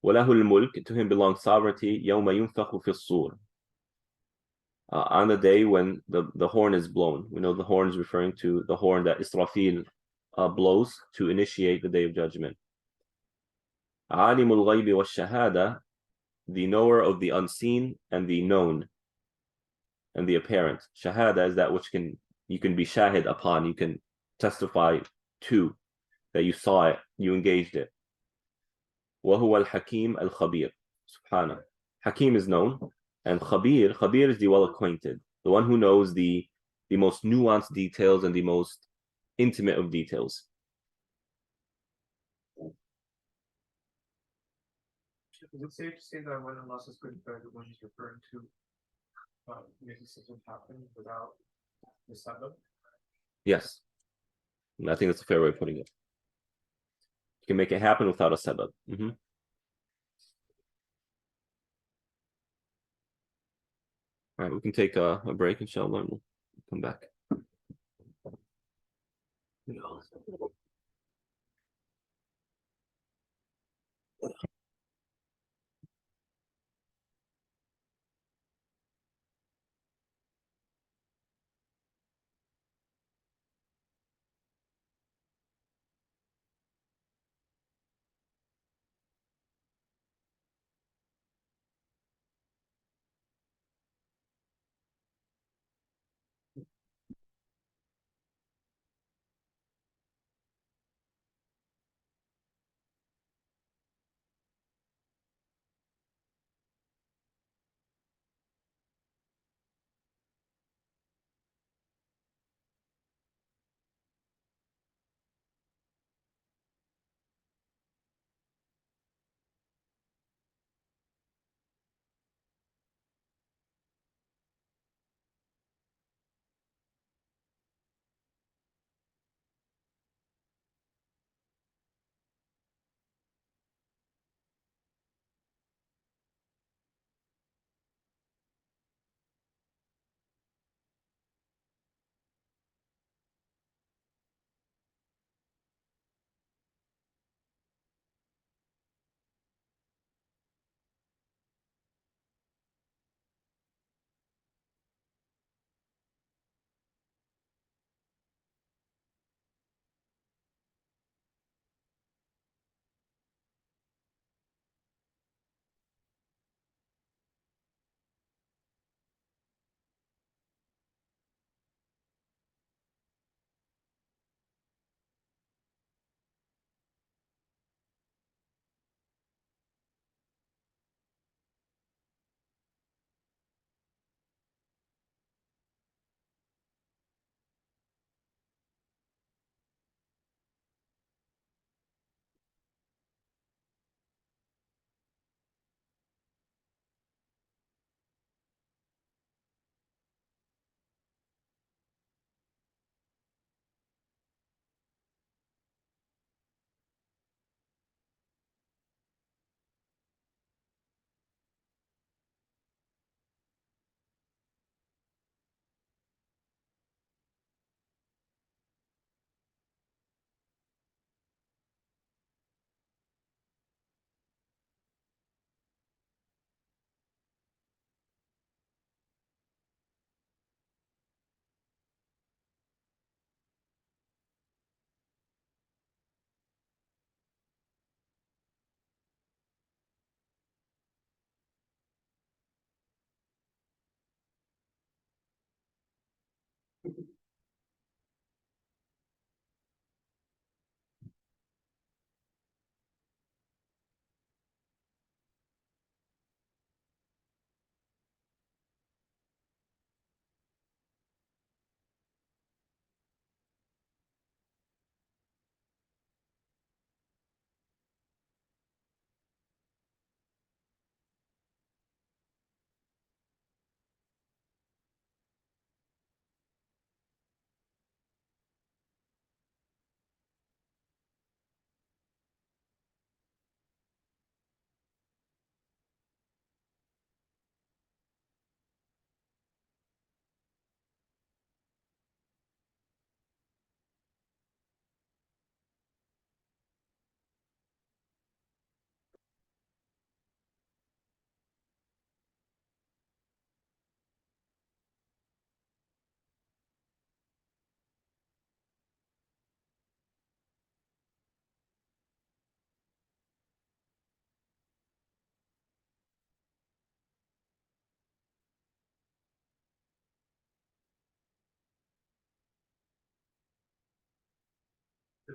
وَلَهُ الْمُلْكِ. To Him belongs sovereignty. يَوْمَ يُنْفَخُ فِي الصُّورِ. On the day when the horn is blown. We know the horn is referring to the horn that Israfil blows to initiate the day of judgment. عَالِمُ الْغَيْبِ وَالشَّهَادَةِ. The knower of the unseen and the known and the apparent. Shahada is that which you can be shahid upon, you can testify to, that you saw it, you engaged it. وَهُوَ الْحَكِيمُ الْخَبِيرُ. Subhanah. Hakim is known, and Khabir is the well-acquainted, the one who knows the most nuanced details and the most intimate of details. Is it safe to say that when Allah says good and when He's referring to making something happen without the sabab? Yes. And I think that's a fair way of putting it. You can make it happen without a sabab. All right, we can take a break, inshallah, and we'll come back.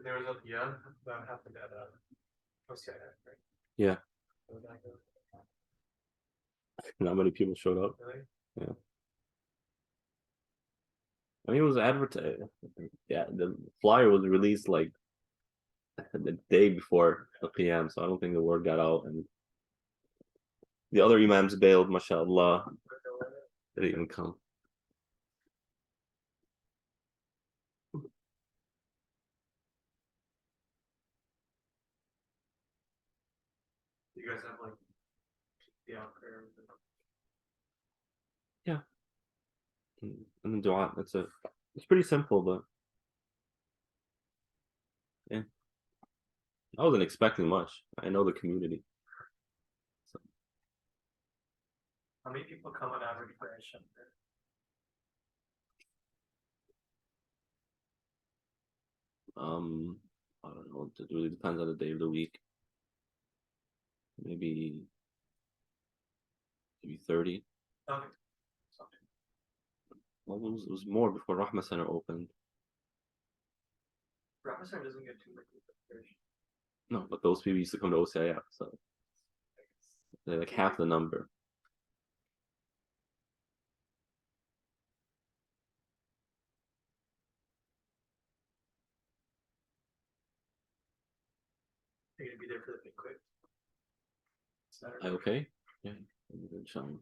There was that happened at OCI, right? Yeah, not many people showed up. Really? Yeah, I mean, it was advertised. Yeah, the flyer was released like the day before the Qiyam, so I don't think the word got out. And the other imams bailed, mashallah. They didn't even come. You guys have like the prayer. Yeah. and then dua. It's pretty simple, but yeah, I wasn't expecting much. I know the community. How many people come on average for Isha? I don't know. It really depends on the day of the week. Maybe 30. Okay. Well, it was more before Rahma Center opened. Rahma Center doesn't get too many people. No, but those people used to come to OCIF, so they're like half the number. You're gonna be there for the big quick. Okay? Yeah. Inshallah.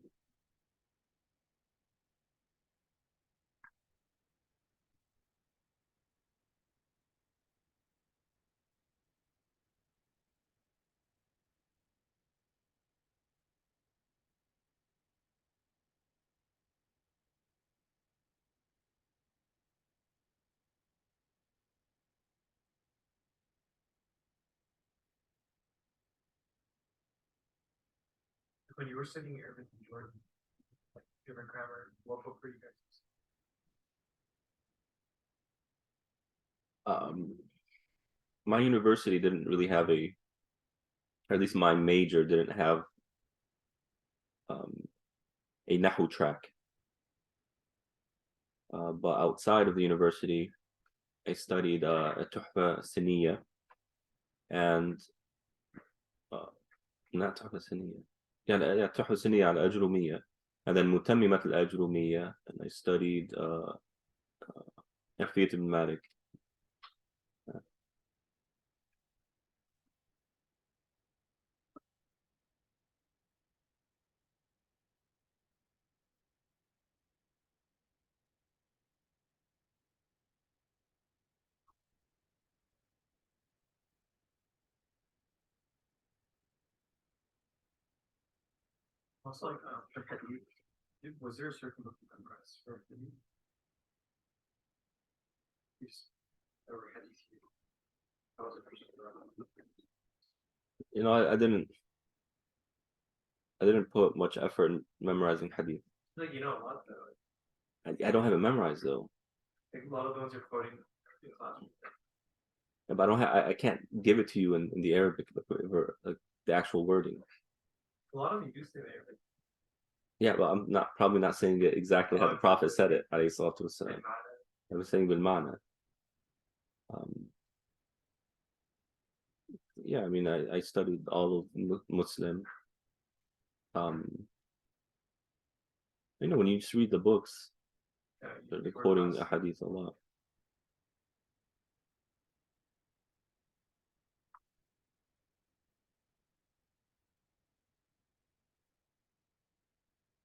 When you were studying Arabic in Jordan, like different grammar, what book were you guys Um, my university didn't really have or at least my major didn't have a Nahu track. But outside of the university, I studied a Tuhfa Siniya and not Tuhfa Siniya. Yeah, Tuhfa Siniya al Ajrumiyya, and then Mutammimat al Ajrumiyya, and I studied Alfiyat ibn Malik. also like for Hadith? Was there a certain book you memorized for Hadith? Or Hadith? How was it for You know, I didn't put much effort in memorizing hadith. Like you know a lot though. I don't have it memorized though. Like a lot of the ones you're quoting in class. But I can't give it to you in the Arabic or like the actual wording. A lot of them you do say the Arabic. Yeah, but I'm probably not saying it exactly how the Prophet said it. I was saying bil ma'na. Yeah, I mean, I studied all of Muslim. You know, when you just read the books, they're quoting a hadith a lot.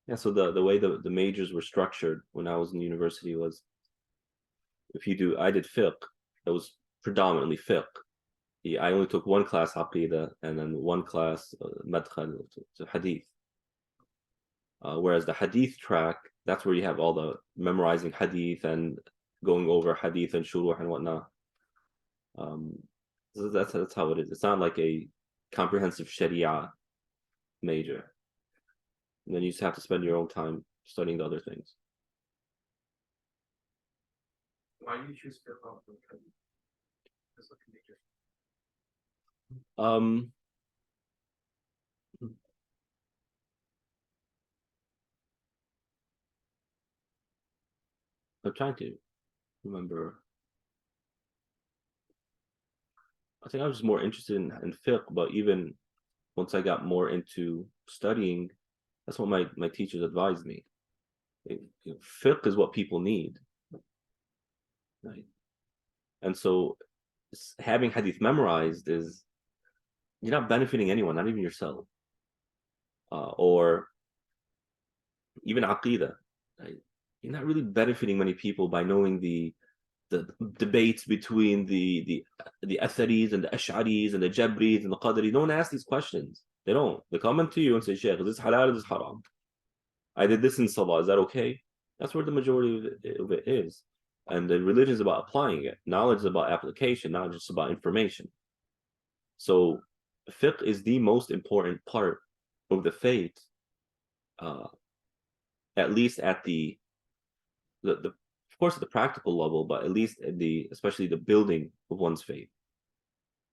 Yeah, so the way the majors were structured when I was in university was I did fiqh, it was predominantly fiqh. I only took one class aqidah and then one class madkhal to hadith. Whereas the hadith track, that's where you have all the memorizing hadith and going over hadith and shuruh and whatnot. So that's how it is. It's not like a comprehensive sharia major. And then you just have to spend your own time studying the other things. Why do you choose fiqh over hadith? That's what major. I'm trying to remember. I think I was more interested in fiqh, but even once I got more into studying, that's what my teachers advised me. Fiqh is what people need, right? And so having hadith memorized is, you're not benefiting anyone, not even yourself, or even aqidah. Right? You're not really benefiting many people by knowing the debates between the Atharis and the Ash'aris and the Jabris and the Qadri. No one asks these questions. They don't. They come to you and say, Shaykh, is this halal or is this haram? I did this in Salah. Is that okay? That's where the majority of it is. And the religion is about applying it. Knowledge is about application, not just about information. So fiqh is the most important part of the faith, at least at the of course at the practical level, but at least at especially the building of one's faith.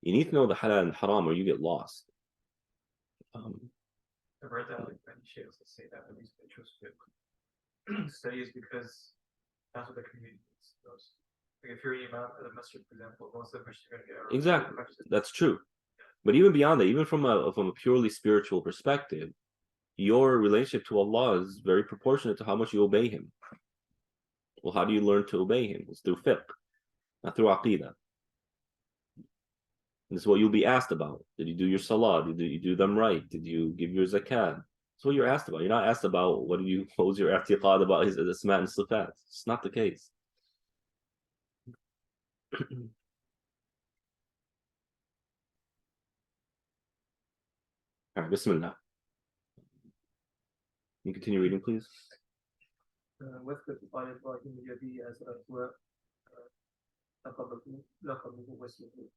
You need to know the halal and haram or you get lost. I've read that like many sheikhs that say that at least they choose studies because that's what the community knows. Like if you're an imam at a masjid, for example, most of the questions you're going to get exactly, that's true. But even beyond that, even from a purely spiritual perspective, your relationship to Allah is very proportionate to how much you obey Him. Well, how do you learn to obey Him? It's through fiqh, not through aqidah. This is what you'll be asked about. Did you do your salah? Did you do them right? Did you give your zakat? That's what you're asked about. You're not asked about what was your i'tiqad about his asma and sifat. It's not the case. All right, Bismillah. You continue reading, please. واذكر قال إبراهيم الذي أسرته لقبه واسمه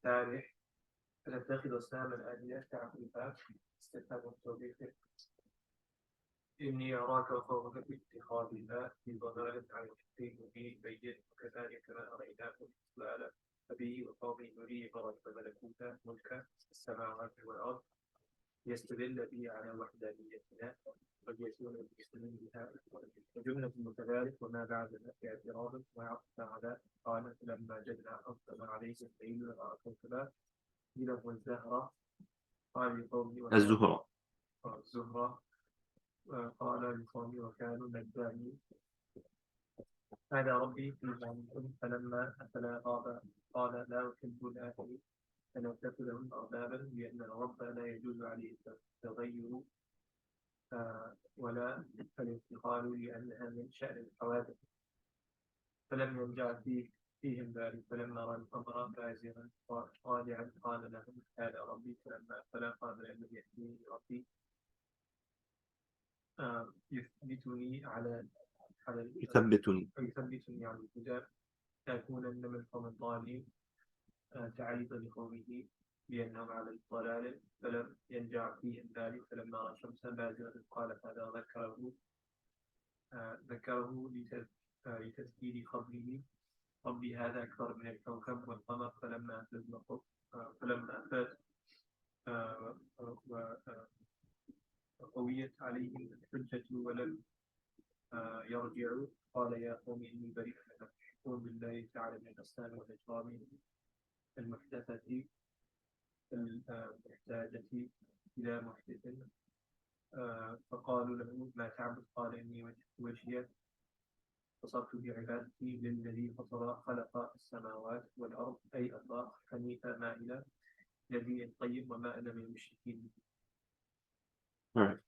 تاريح فتتخذ أصناما آلهة تعبدها استفهام التوبيخ إني أراك وقومك باتخاذها في ضلالة عن الحق مبين بين وكذلك ما أريناكم الإضلال أبي وقومي نري إبراهيم ملكوت ملك السماوات والأرض يستدل به على وحدانيتنا ويكون المسلمين بها وجملة المتبارك وما بعدها اعتراض وعطف على قال لما جدنا أفضل عليه الليل وأعطيتنا إلى الزهرة قال لقومي الزهرة قال لقومي وكانوا نجاني هذا ربي في ذلكم فلما أفلا قال لا أحب الآخرين فنتخذ لهم أربابا لأن الرب لا يجوز عليه التغير ولا الانتقال لأنها من شأن الحوادث فلم ينجع فيهم ذلك فلما رأى الأمر بازغا خادعا قال لهم هذا ربي فلما فلا قال لأنه يهديني ربي يثبتني على يثبتني على الهدى لأكونن من القوم الضالين تعيط لقومه بأنهم على الضلال فلم ينجع فيهم ذلك فلما رأى الشمس بازغة قال هذا ذكره لتذكير قبله ربي هذا أكثر من الكوكب والقمر فلما أفاد وقويت عليهم الحجة ولم يرجعوا قال يا قوم إني بريء مما تشركون بالله تعالى من الأصنام والأجرام المحدثة المحتاجة إلى محدث فقالوا له ما تعبد قال إني وجهي فصرت بعبادتي للذي خلق السماوات والأرض أي الله حنيفا مائلا الذي الطيب وما أنا من المشركين. All right.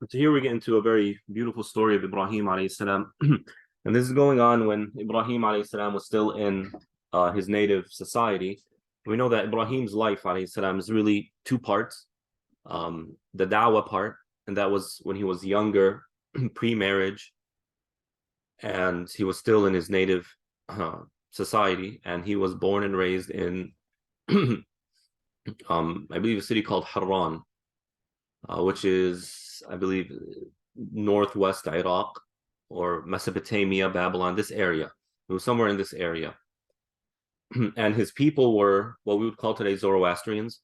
So here we get into a very beautiful story of Ibrahim alayhi salam. And this is going on when Ibrahim alayhi salam was still in his native society. We know that Ibrahim's life alayhi salam is really two parts. The da'wah part, and that was when he was younger, pre-marriage, and he was still in his native society, and he was born and raised in I believe a city called Harran, which is, I believe, northwest Iraq or Mesopotamia, Babylon, this area. It was somewhere in this area. And his people were what we would call today Zoroastrians,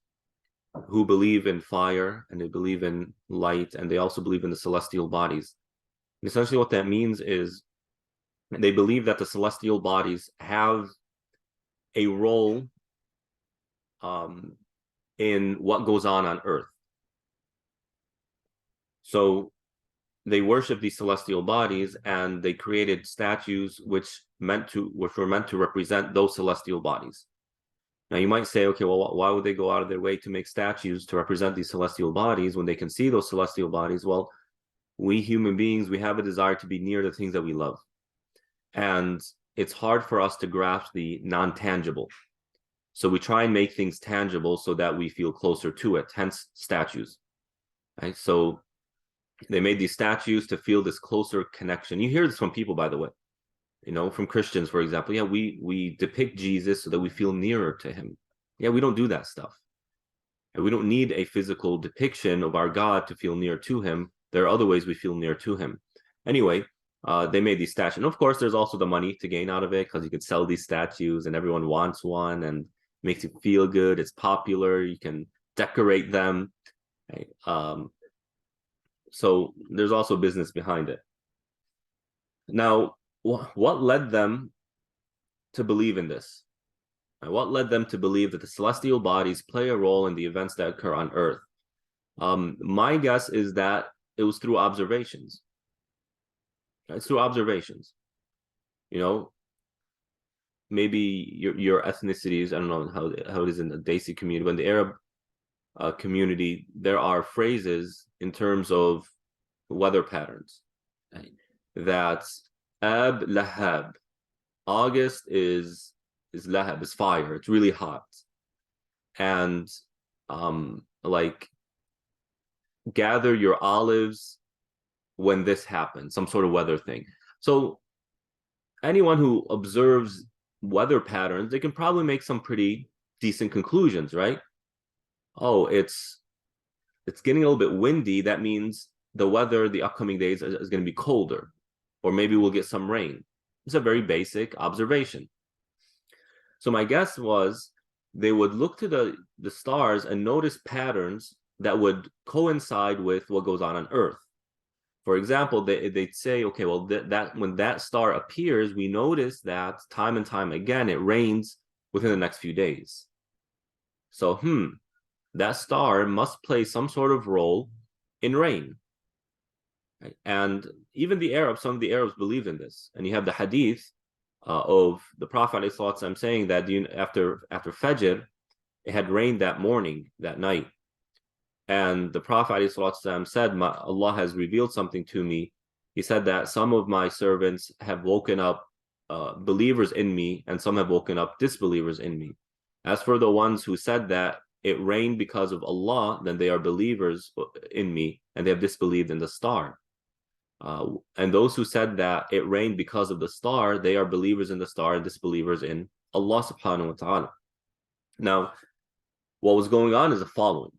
who believe in fire and they believe in light, and they also believe in the celestial bodies. And essentially what that means is they believe that the celestial bodies have a role in what goes on earth. So they worship these celestial bodies, and they created statues which were meant to represent those celestial bodies. Now you might say, okay, well, why would they go out of their way to make statues to represent these celestial bodies when they can see those celestial bodies? Well, we human beings, we have a desire to be near the things that we love. And it's hard for us to grasp the non-tangible. So we try and make things tangible so that we feel closer to it, hence statues. Right? So They made these statues to feel this closer connection. You hear this from people, by the way, from Christians, for example. Yeah, we depict Jesus so that we feel nearer to him. Yeah, we don't do that stuff. And we don't need a physical depiction of our God to feel near to him. There are other ways we feel near to him. Anyway, they made these statues. And of course, there's also the money to gain out of it because you could sell these statues and everyone wants one and makes you feel good. It's popular. You can decorate them. Right? So there's also business behind it. Now, what led them to believe in this? What led them to believe that the celestial bodies play a role in the events that occur on Earth? My guess is that it was through observations. It's through observations. Maybe your ethnicities, I don't know how it is in the Desi community, but in the Arab community, there are phrases in terms of weather patterns. Right? That's Ab Lahab. August is Lahab, is fire. It's really hot. And like gather your olives when this happens, some sort of weather thing. So anyone who observes weather patterns, they can probably make some pretty decent conclusions, right? Oh, it's getting a little bit windy. That means the weather the upcoming days is going to be colder, or maybe we'll get some rain. It's a very basic observation. So my guess was they would look to the stars and notice patterns that would coincide with what goes on Earth. For example, they'd say, okay, well, that when that star appears, we notice that time and time again, it rains within the next few days. So, that star must play some sort of role in rain. Right? And even some of the Arabs believe in this. And you have the hadith of the Prophet ﷺ saying that after Fajr, it had rained that morning, that night. And the Prophet ﷺ said, Allah has revealed something to me. He said that some of my servants have woken up believers in me, and some have woken up disbelievers in me. As for the ones who said that it rained because of Allah, then they are believers in me, and they have disbelieved in the star. And those who said that it rained because of the star, they are believers in the star and disbelievers in Allah subhanahu wa ta'ala. Now, what was going on is the following.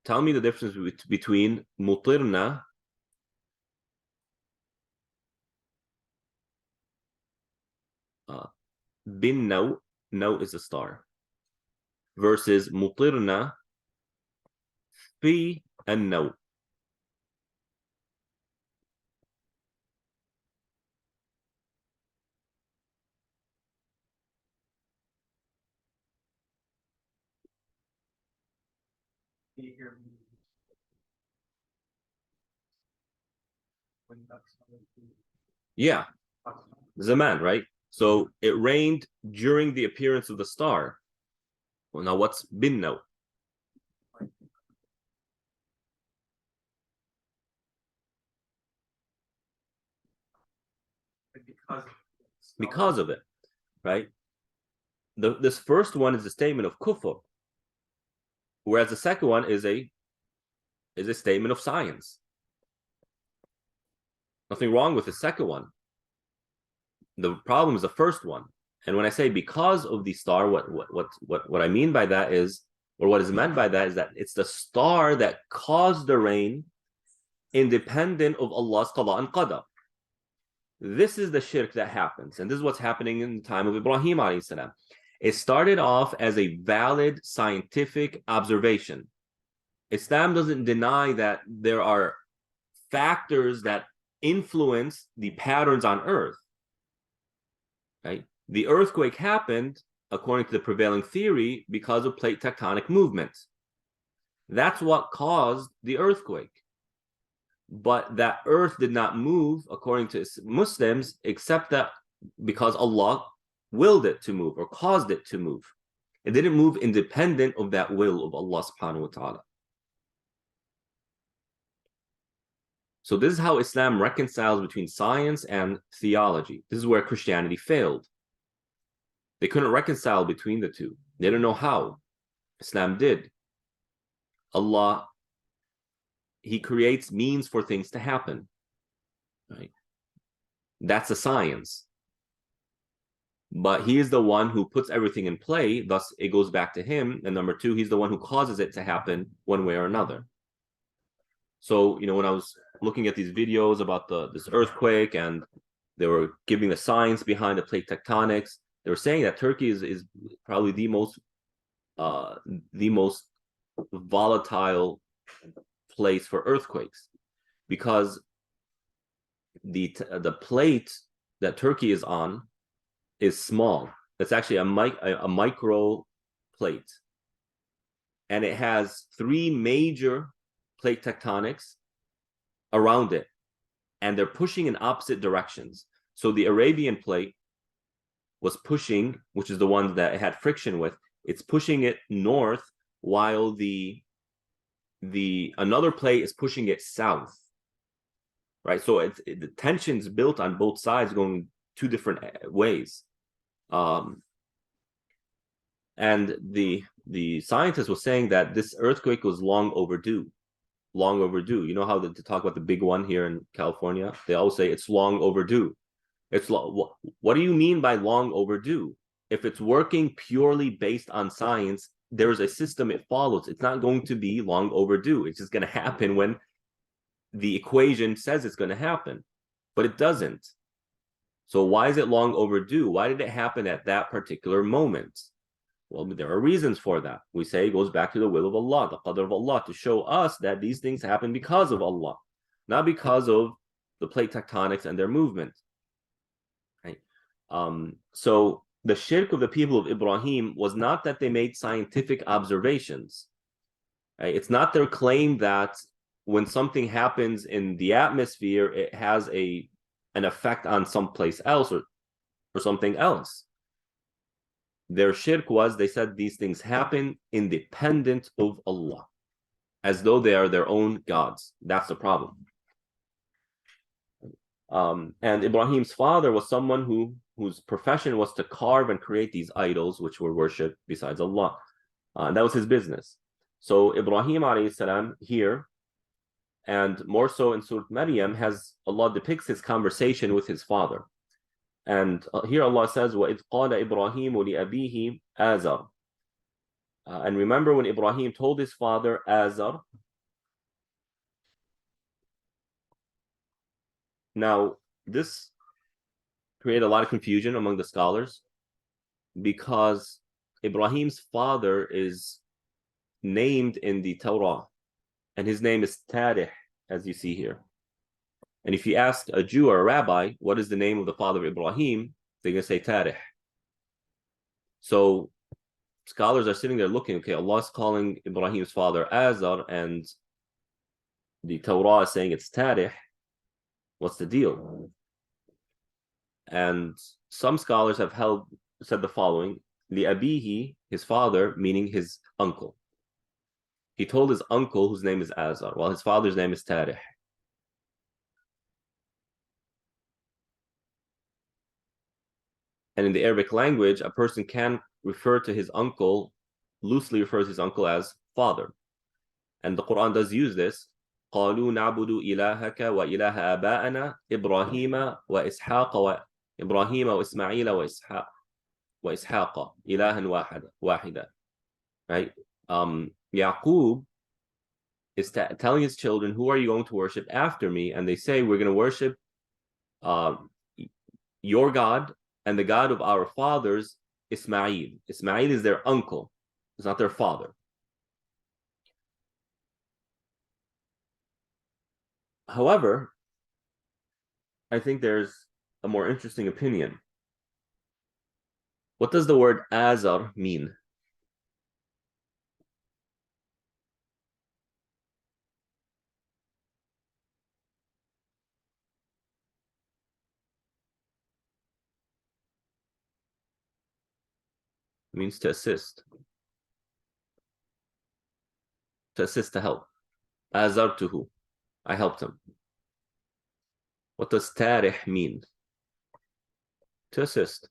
Tell me the difference between mutirna bin naw is a star, versus mutirna fi an-naw. Yeah, Zaman, right? So it rained during the appearance of the star. Well, now what's bin naw? Because of it, right? This first one is a statement of kufr, whereas the second one is a statement of science. Nothing wrong with the second one. The problem is the first one. And when I say because of the star, what I mean by that is, or what is meant by that is that it's the star that caused the rain, independent of Allah's qada and qadar. This is the shirk that happens, and this is what's happening in the time of Ibrahim alayhi salam. It started off as a valid scientific observation. Islam doesn't deny that there are factors that influence the patterns on Earth. Right? The earthquake happened, according to the prevailing theory, because of plate tectonic movements. That's what caused the earthquake. But that earth did not move, according to Muslims, except that because Allah willed it to move or caused it to move. It didn't move independent of that will of Allah subhanahu wa ta'ala. So this is how Islam reconciles between science and theology. This is where Christianity failed. They couldn't reconcile between the two. They didn't know how. Islam did. Allah, he creates means for things to happen. Right? That's a science. But he is the one who puts everything in play, thus it goes back to him. And number two, he's the one who causes it to happen one way or another. So, when I was looking at these videos about this earthquake, and they were giving the science behind the plate tectonics, they were saying that Turkey is probably the most volatile place for earthquakes, because the plate that Turkey is on is small. It's actually a micro plate, and it has three major plate tectonics around it, and they're pushing in opposite directions. So the Arabian plate was pushing, which is the one that it had friction with, it's pushing it north, while the another plate is pushing it south. Right? So the tension's built on both sides, going two different ways. And the scientist was saying that this earthquake was long overdue. You know how to talk about the big one here in California? They always say it's long overdue. What do you mean by long overdue? If it's working purely based on science, there's a system it follows. It's not going to be long overdue. It's just going to happen when the equation says it's going to happen, but it doesn't. So why is it long overdue? Why did it happen at that particular moment? Well, there are reasons for that. We say it goes back to the will of Allah, the qadr of Allah, to show us that these things happen because of Allah, not because of the plate tectonics and their movement. Right? So the shirk of the people of Ibrahim was not that they made scientific observations. Right? It's not their claim that when something happens in the atmosphere, it has an effect on someplace else or something else. Their shirk was, they said these things happen independent of Allah, as though they are their own gods. That's the problem. And Ibrahim's father was someone whose profession was to carve and create these idols which were worshipped besides Allah. That was his business. So Ibrahim alayhi salam here, and more so in Surah Maryam, Allah depicts his conversation with his father. And here Allah says, وَإِذْ قَالَ إِبْرَاهِيمُ لِأَبِيهِ آزَرَ. And remember when Ibrahim told his father Azar. Now, this created a lot of confusion among the scholars, because Ibrahim's father is named in the Torah, and his name is Tarih, as you see here. And if you ask a Jew or a rabbi, what is the name of the father of Ibrahim, they're going to say Tarih. So scholars are sitting there looking, okay, Allah's calling Ibrahim's father Azar, and the Torah is saying it's Tarih. What's the deal? And some scholars have said the following: Li abihi, his father, meaning his uncle. He told his uncle, whose name is Azar, while his father's name is Tarih. And in the Arabic language, a person can refer to his uncle, loosely refers to his uncle as father. And the Quran does use this. قالوا نعبد إلهك وإله آبائنا إبراهيم وإسحاق إبراهيم وإسماعيل وإسحاق إلها واحدا. Right? Yaqub is telling his children, who are you going to worship after me? And they say, we're going to worship your God and the God of our fathers, Ismail. Ismail is their uncle. It's not their father. However, I think there's a more interesting opinion. What does the word Azar mean? It means to assist. To assist, to help. Azartuhu. I helped him. What does Tarih mean? To assist.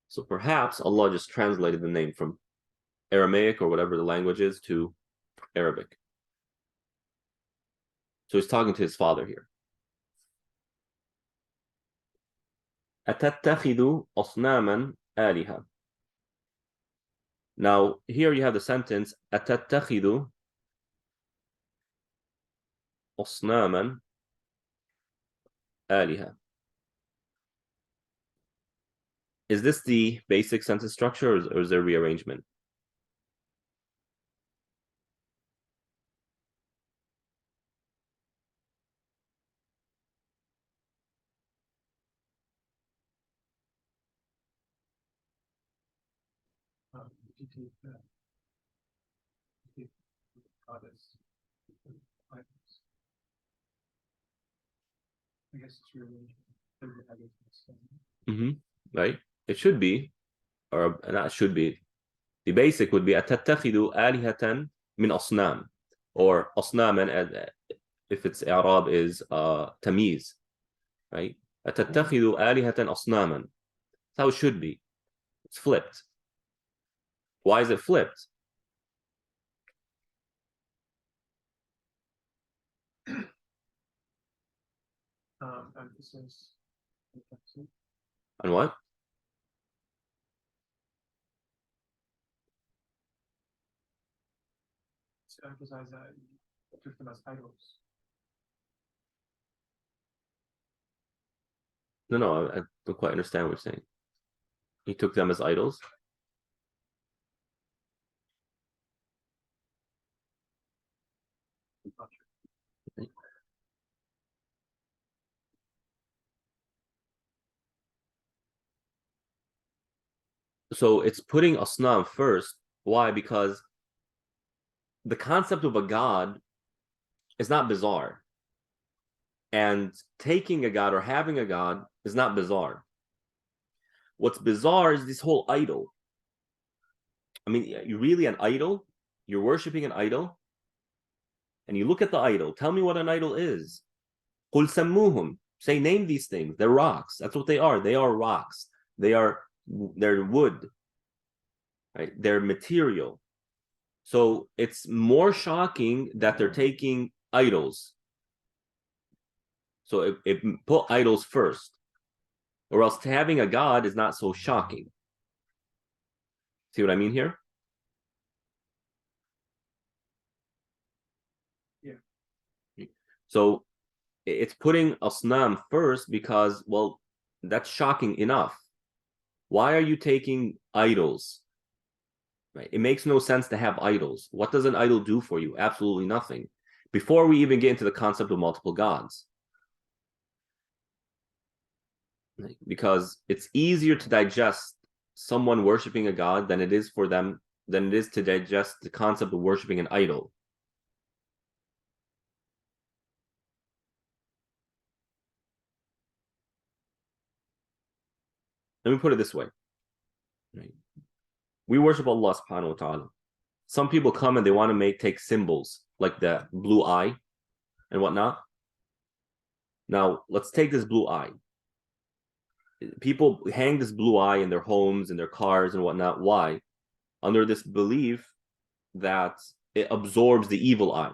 So perhaps Allah just translated the name from Aramaic or whatever the language is to Arabic. So he's talking to his father here. أتتخذ أصناما آلهة. Now, here you have the sentence أتتخذ أصناما آلهة. Is this the basic sentence structure, or is there rearrangement? I guess it's really Right? It should be, or not should be. The basic would be أتتخذ آلهة من أصنام, or أصناما if it's Arab is تمييز, right? أتتخذ آلهة أصناما. That's how it should be. It's flipped. Why is it flipped? emphasis. On what? To emphasize that you took them as idols. No, I don't quite understand what you're saying. He took them as idols? So it's putting Asnam first. Why? Because the concept of a god is not bizarre. And taking a god or having a god is not bizarre. What's bizarre is this whole idol. I mean, you're really an idol? You're worshiping an idol? And you look at the idol. Tell me what an idol is. قُلْ سَمُّوهُمْ. Say, name these things. They're rocks. That's what they are. They are rocks. They're wood. Right? They're material. So it's more shocking that they're taking idols. So it put idols first. Or else having a god is not so shocking. See what I mean here? Yeah. So it's putting Asnam first because, well, that's shocking enough. Why are you taking idols? Right? It makes no sense to have idols. What does an idol do for you? Absolutely nothing. Before we even get into the concept of multiple gods. Right? Because it's easier to digest someone worshiping a god than it is to digest the concept of worshiping an idol. Let me put it this way. Right? We worship Allah subhanahu wa ta'ala. Some people come and they want to take symbols like the blue eye and whatnot. Now, let's take this blue eye. People hang this blue eye in their homes, in their cars and whatnot. Why? Under this belief that it absorbs the evil eye.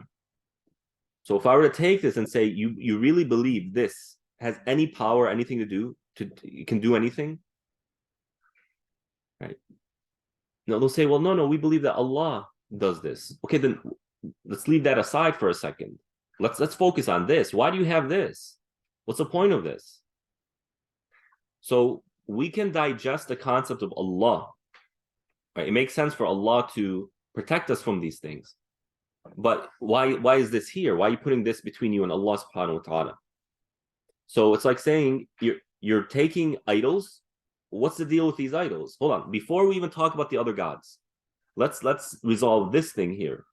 So if I were to take this and say, you really believe this has any power, anything to do, it can do anything? Right? No, they'll say, well, no, we believe that Allah does this. Okay, then let's leave that aside for a second. Let's focus on this. Why do you have this? What's the point of this? So we can digest the concept of Allah. Right? It makes sense for Allah to protect us from these things. But why is this here? Why are you putting this between you and Allah subhanahu wa ta'ala? So it's like saying you're taking idols. What's the deal with these idols? Hold on. Before we even talk about the other gods, let's resolve this thing here.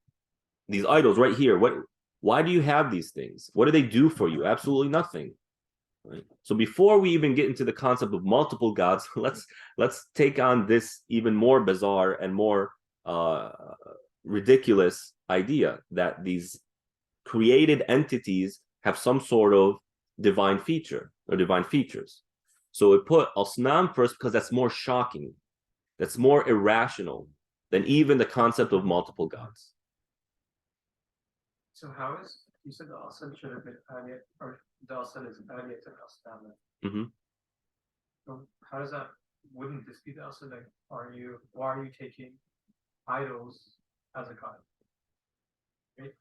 These idols right here. Why do you have these things? What do they do for you? Absolutely nothing. Right? So before we even get into the concept of multiple gods, let's take on this even more bizarre and more ridiculous idea that these created entities have some sort of divine feature or divine features. So it put Asnam first because that's more shocking, that's more irrational than even the concept of multiple gods. So how is, you said the asl should have been aliyat, or the asl is aliyat al-asnam. Mm-hmm. So how does that, wouldn't this be the asl? Like, why are you taking idols as a god? Right?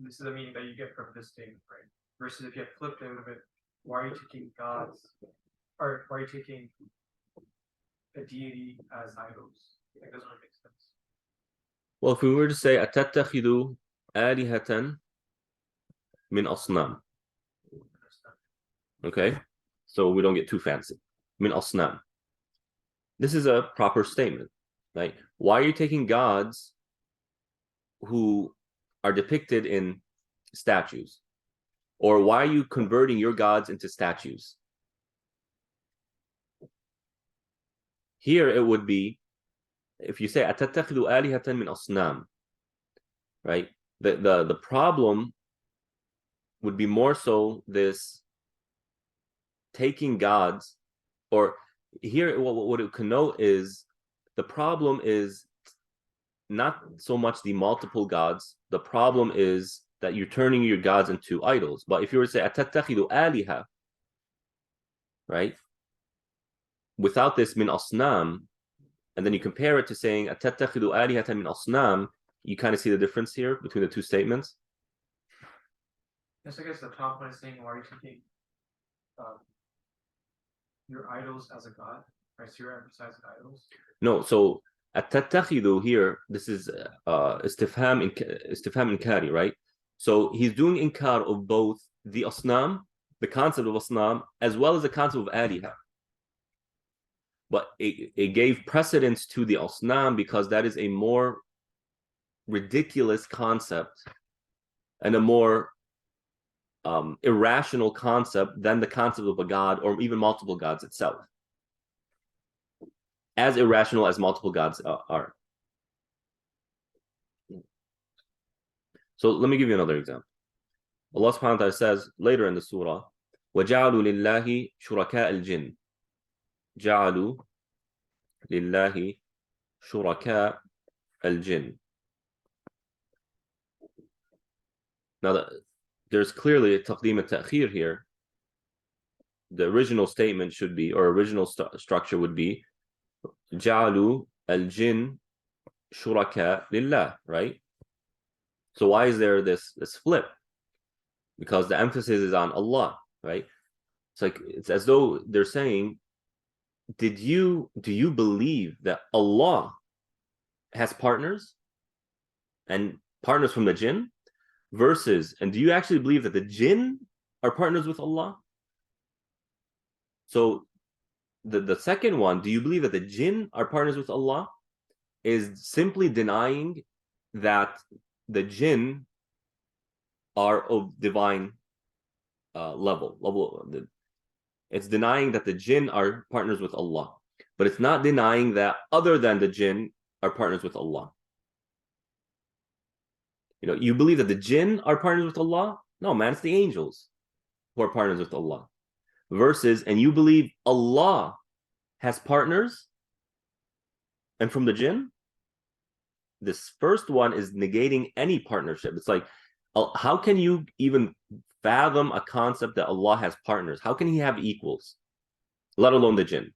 This is the meaning that you get from this statement, right? Versus if you had flipped it, it would have been, why are you taking gods, or why are you taking a deity as idols? That doesn't really make sense. Well, if we were to say أَتَتَّخِذُ آلِهَةً min asnam, okay, so we don't get too fancy. Min asnam. This is a proper statement, right? Why are you taking gods who are depicted in statues? Or why are you converting your gods into statues? Here it would be, if you say أَتَتَّخِذُ آلِهَةً min asnam, right? The problem would be more so this taking gods, or here what it connote is the problem is not so much the multiple gods. The problem is that you're turning your gods into idols. But if you were to say أَتَتَّخِذُ آلِهَةً, right, without this min asnam, and then you compare it to saying أَتَتَّخِذُ آلِهَةً min asnam, you kind of see the difference here between the two statements. Yes, I guess the top one is saying, why are you taking your idols as a god? Right, so you're emphasizing idols. No, so التتخذ here, this is istifham inkari, right? So he's doing inkar of both the asnam, the concept of asnam, as well as the concept of aliha. But it gave precedence to the asnam because that is a more ridiculous concept and a more irrational concept than the concept of a god or even multiple gods itself. As irrational as multiple gods are. So let me give you another example. Allah subhanahu wa ta'ala says later in the surah, وَجَعَلُوا لِلَّهِ شُرَكَاءَ الْجِنِّ. جَعَلُوا لِلَّهِ شُرَكَاءَ الْجِنِّ. Now, there's clearly a taqdeem and ta'khir here. The original statement should be, or original structure would be, جَعَلُوا الْجِنِّ شُرَكَاء لِلَّهِ, right? So why is there this flip? Because the emphasis is on Allah, right? It's as though they're saying, do you believe that Allah has partners and partners from the jinn? Versus, and do you actually believe that the jinn are partners with Allah? So the second one, do you believe that the jinn are partners with Allah, is simply denying that the jinn are of divine level. It's denying that the jinn are partners with Allah, but it's not denying that other than the jinn are partners with Allah. You believe that the jinn are partners with Allah? No, man, it's the angels who are partners with Allah. Versus, and you believe Allah has partners and from the jinn? This first one is negating any partnership. It's like, how can you even fathom a concept that Allah has partners? How can he have equals, let alone the jinn?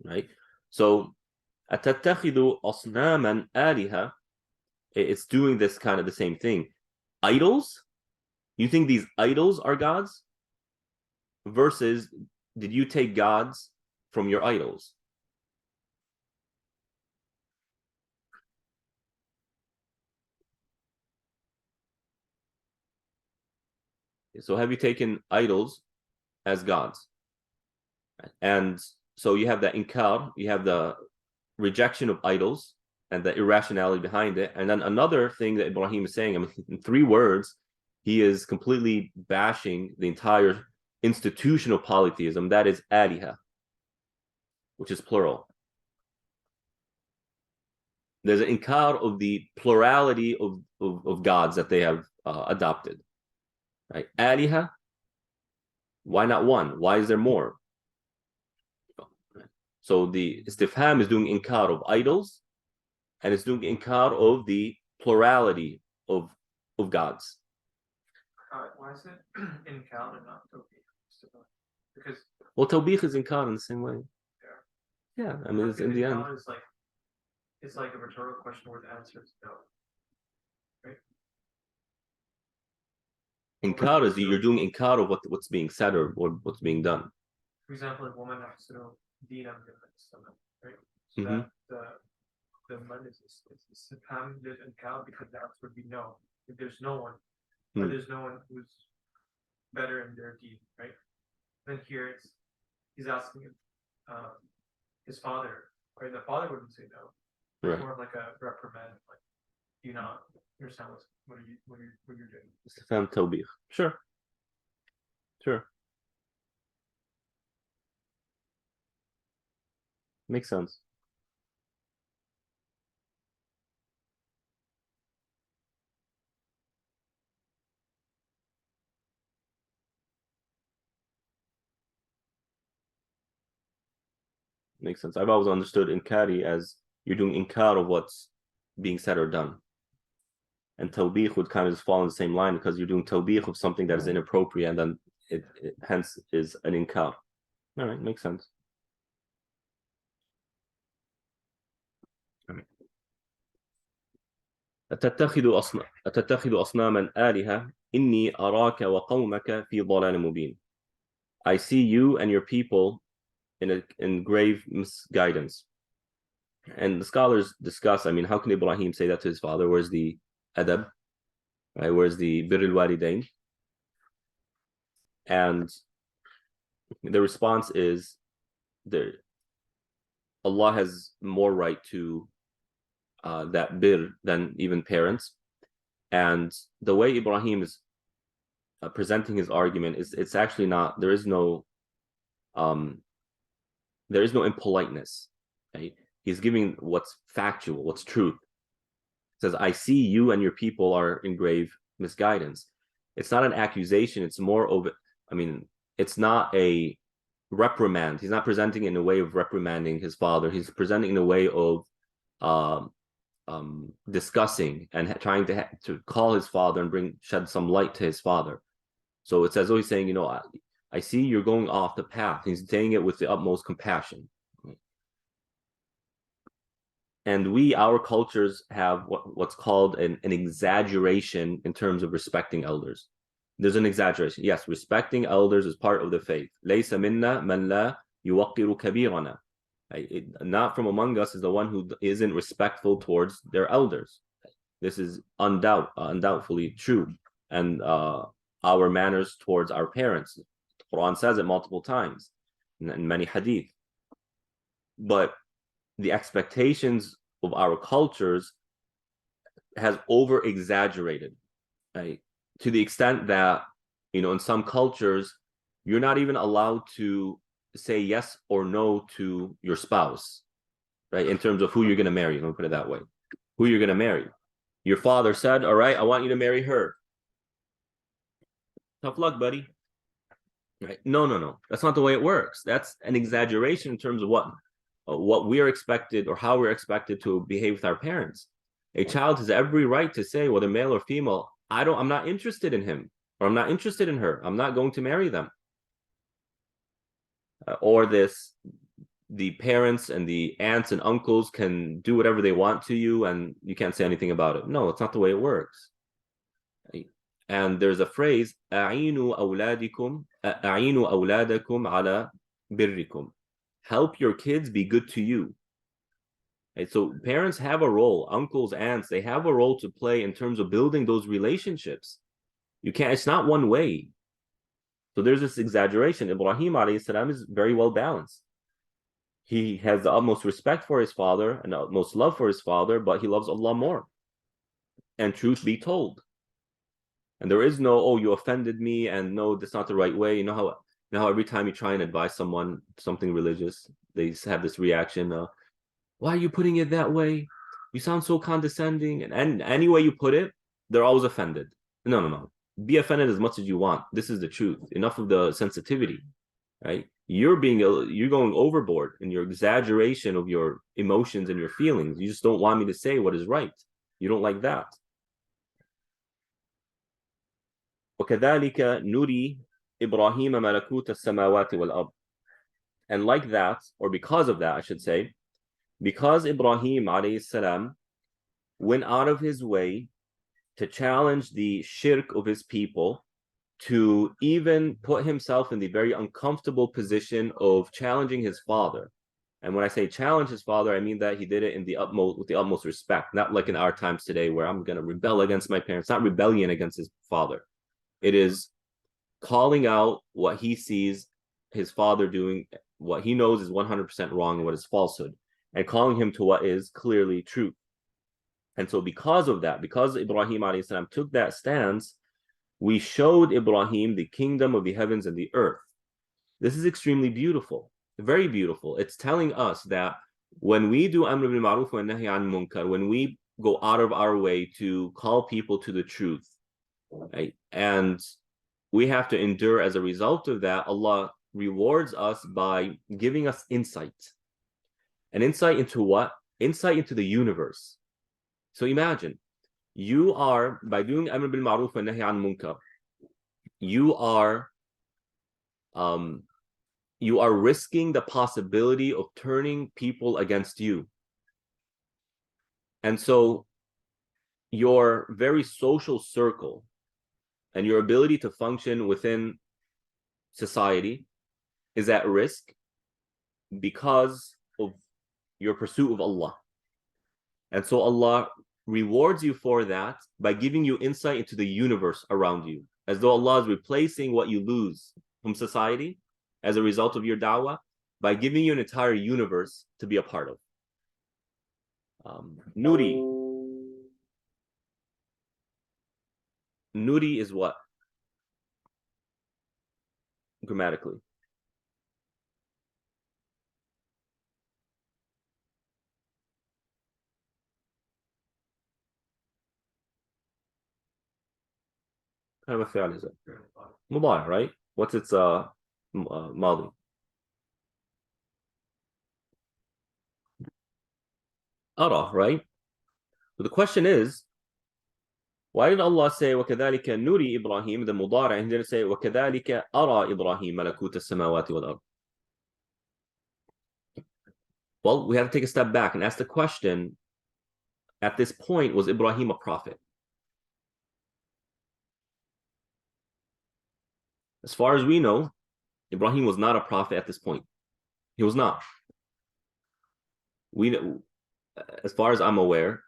Right? So, أَتَتَّخِذُ أَصْنَامًا آلِهَةً, it's doing this kind of the same thing. Idols? You think these idols are gods? Versus, did you take gods from your idols? So have you taken idols as gods? And so you have the inkar, you have the rejection of idols and the irrationality behind it. And then another thing that Ibrahim is saying, I mean, in 3 words, he is completely bashing the entire institution of polytheism, that is aliha, which is plural. There's an inkar of the plurality of gods that they have adopted. Right? Aliha, why not one? Why is there more? So the istifham is doing inkar of idols, and it's doing inkar of the plurality of gods. Why is it inkar and not tawbih? Because Tawbih is inkar in the same way. Yeah, I mean, it's in the end. It's like a rhetorical question where the answer is no. Right? Inkar is you're doing inkar of what's being said or what's being done. For example, if woman has to know dina right? So Mhm. that the man is there's inkar because the answer would be no. If there's no one, or there's no one who's better in their deed, right? Then here he's asking his father, right? The father wouldn't say no. It's Right. more of like a reprimand, like, do you not understand what you're doing? Istifham tawbih. Sure. Makes sense. Makes sense. I've always understood inkari as you're doing inkar of what's being said or done. And tawbih would kind of just fall in the same line because you're doing tawbih of something that is inappropriate and then it hence is an inkar. All right, makes sense. أتتخذ أصناما آلهة إني أراك وقومك في ضلال مبين. I see you and your people in grave misguidance. And the scholars discuss, I mean, how can Ibrahim say that to his father? Where's the adab? Right? Where's the birr al-walidain? And the response is there Allah has more right to that birr than even parents. And the way Ibrahim is presenting his argument is it's actually not, there is no impoliteness. Right? He's giving what's factual, what's truth. It says, I see you and your people are in grave misguidance. It's not an accusation, it's more of, I mean, it's not a reprimand. He's not presenting in a way of reprimanding his father. He's presenting in a way of discussing and trying to call his father and shed some light to his father. So it's as though he's saying, you know, I see you're going off the path. He's saying it with the utmost compassion. And our cultures have what's called an exaggeration in terms of respecting elders. There's an exaggeration. Yes, respecting elders is part of the faith. لَيْسَ مِنَّا مَنْ لَا يُوَقِّرُ كَبِيرَنَا. Not from among us is the one who isn't respectful towards their elders. This is undoubtedly true. And our manners towards our parents. The Quran says it multiple times in many hadith. But the expectations of our cultures has over exaggerated, right? To the extent that, you know, in some cultures, you're not even allowed to say yes or no to your spouse, right? In terms of who you're going to marry, let me put it that way. Who you're going to marry. Your father said, all right, I want you to marry her. Tough luck, buddy. Right? No. That's not the way it works. That's an exaggeration in terms of what we are expected or how we're expected to behave with our parents. A child has every right to say, whether male or female, I'm not interested in him, or I'm not interested in her. I'm not going to marry them. Or the parents and the aunts and uncles can do whatever they want to you and you can't say anything about it. No, it's not the way it works. And there's a phrase, أعينوا أولادكم على بركم. Help your kids be good to you. And so parents have a role, uncles, aunts, they have a role to play in terms of building those relationships. It's not one way. So there's this exaggeration. Ibrahim alayhi salam is very well balanced. He has the utmost respect for his father and the utmost love for his father, but he loves Allah more. And truth be told. And there is no, oh, you offended me, and no, that's not the right way. You know how every time you try and advise someone something religious, they have this reaction, why are you putting it that way? You sound so condescending. And any way you put it, they're always offended. No. Be offended as much as you want. This is the truth. Enough of the sensitivity, right? You're going overboard in your exaggeration of your emotions and your feelings. You just don't want me to say what is right. You don't like that. وكذلك نري إبراهيم ملكوت السماوات والأرض. And like that, or because of that, I should say, because Ibrahim alayhi salam went out of his way to challenge the shirk of his people, to even put himself in the very uncomfortable position of challenging his father. And when I say challenge his father, I mean that he did it in the utmost, with the utmost respect, not like in our times today where I'm going to rebel against my parents. Not rebellion against his father. It is calling out what he sees his father doing, what he knows is 100% wrong and what is falsehood, and calling him to what is clearly true. And so because of that, because Ibrahim alayhi salam took that stance, we showed Ibrahim the kingdom of the heavens and the earth. This is extremely beautiful, very beautiful. It's telling us that when we do amr bil ma'ruf wa nahy an munkar, when we go out of our way to call people to the truth, right, and we have to endure as a result of that, Allah rewards us by giving us insight. An insight into what? Insight into the universe. So imagine, you are, by doing amr bil ma'ruf wa nahy an munkar, you are risking the possibility of turning people against you. And so your very social circle and your ability to function within society is at risk because of your pursuit of Allah. And so Allah rewards you for that by giving you insight into the universe around you, as though Allah is replacing what you lose from society as a result of your da'wah by giving you an entire universe to be a part of. Nuri. Nuri is what? Grammatically. What kind of a fi'al is it? Mudari, right? What's its madi? Ara, right? But the question is, why did Allah say وَكَذَلِكَ نُرِي إِبْرَاهِيم, the mudari, and didn't say وَكَذَلِكَ أَرَى إِبْرَاهِيم مَلَكُوتَ السَّمَاوَاتِ وَالْأَرْضِ? Well, we have to take a step back and ask the question, at this point, was Ibrahim a prophet? As far as we know, Ibrahim was not a prophet at this point. He was not. As far as I'm aware,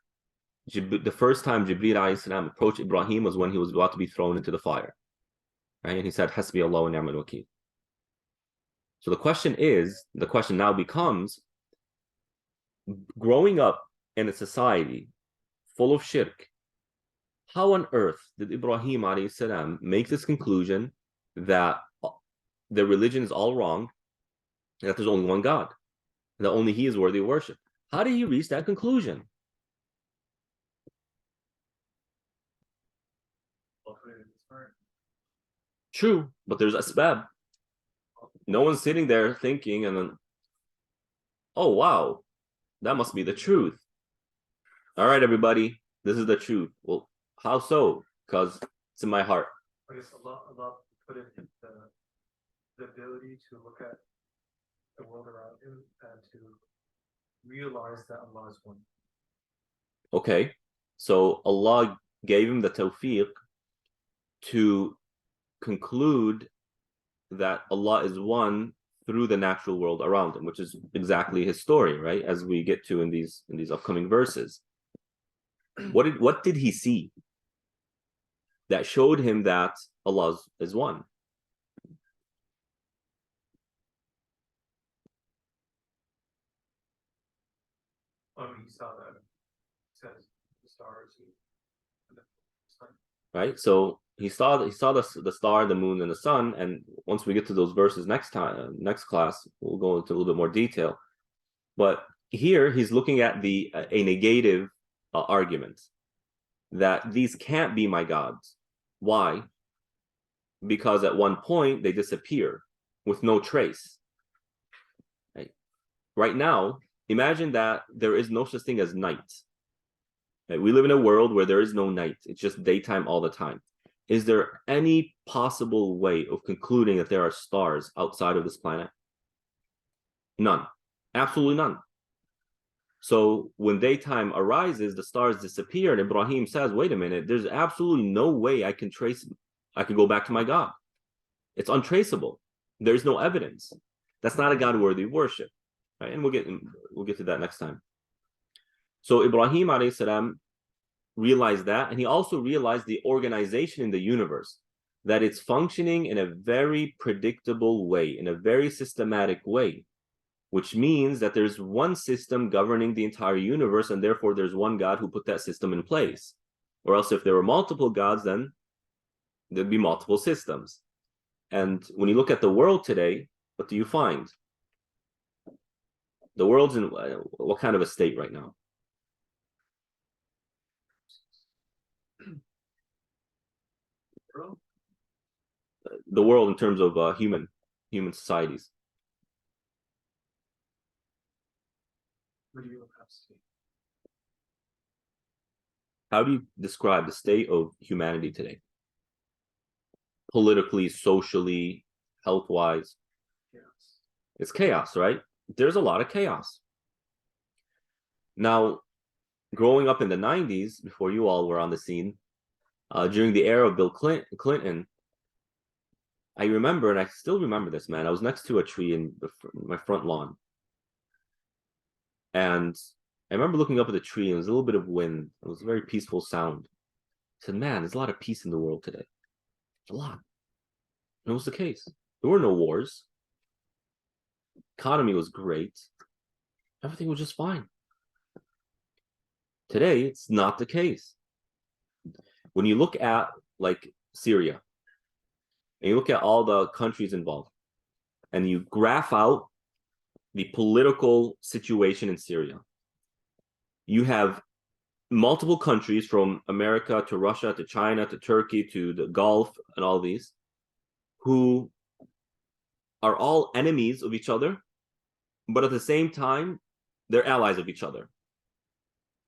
the first time Jibreel alayhi salam approached Ibrahim was when he was about to be thrown into the fire. Right? And he said, Hasbi Allah wa ni'mal wakeel. So the question now becomes, growing up in a society full of shirk, how on earth did Ibrahim alayhi salam make this conclusion that the religion is all wrong, and that there's only one God, and that only He is worthy of worship? How did he reach that conclusion? True, but there's asbab. No one's sitting there thinking and then, oh wow, that must be the truth. All right, everybody, this is the truth. Well, how so? Because it's in my heart. I guess Allah put in the ability to look at the world around him and to realize that Allah is one. Okay, so Allah gave him the tawfiq to conclude that Allah is one through the natural world around him, which is exactly his story, right? As we get to in these upcoming verses. What did he see that showed him that Allah is one? He saw that. It says the stars and the sun. Right? So he saw the star, the moon, and the sun. And once we get to those verses next class, we'll go into a little bit more detail. But here he's looking at a negative argument that these can't be my gods. Why? Because at one point they disappear with no trace. Right now, imagine that there is no such thing as night. Okay? We live in a world where there is no night. It's just daytime all the time. Is there any possible way of concluding that there are stars outside of this planet? None. Absolutely none. So when daytime arises, the stars disappear, and Ibrahim says, wait a minute, there's absolutely no way I can go back to my God. It's untraceable. There's no evidence. That's not a God worthy of worship. Right? And we'll get to that next time. So Ibrahim alayhi salam realized that, and he also realized the organization in the universe, that it's functioning in a very predictable way, in a very systematic way, which means that there's one system governing the entire universe, and therefore there's one God who put that system in place. Or else if there were multiple gods, then there'd be multiple systems. And when you look at the world today, what do you find? The world's in what kind of a state right now? The world in terms of human societies. How do you describe the state of humanity today? Politically, socially, health-wise? It's chaos, right? There's a lot of chaos. Now, growing up in the 90s, before you all were on the scene, during the era of Bill Clinton, I remember, and I still remember this, man, I was next to a tree in my front lawn. And I remember looking up at the tree, and there was a little bit of wind. It was a very peaceful sound. I said, man, there's a lot of peace in the world today. A lot. And it was the case. There were no wars. Economy was great. Everything was just fine. Today, it's not the case. When you look at, like, Syria, and you look at all the countries involved, and you graph out the political situation in Syria, you have multiple countries from America to Russia to China to Turkey to the Gulf and all these, who are all enemies of each other, but at the same time, they're allies of each other,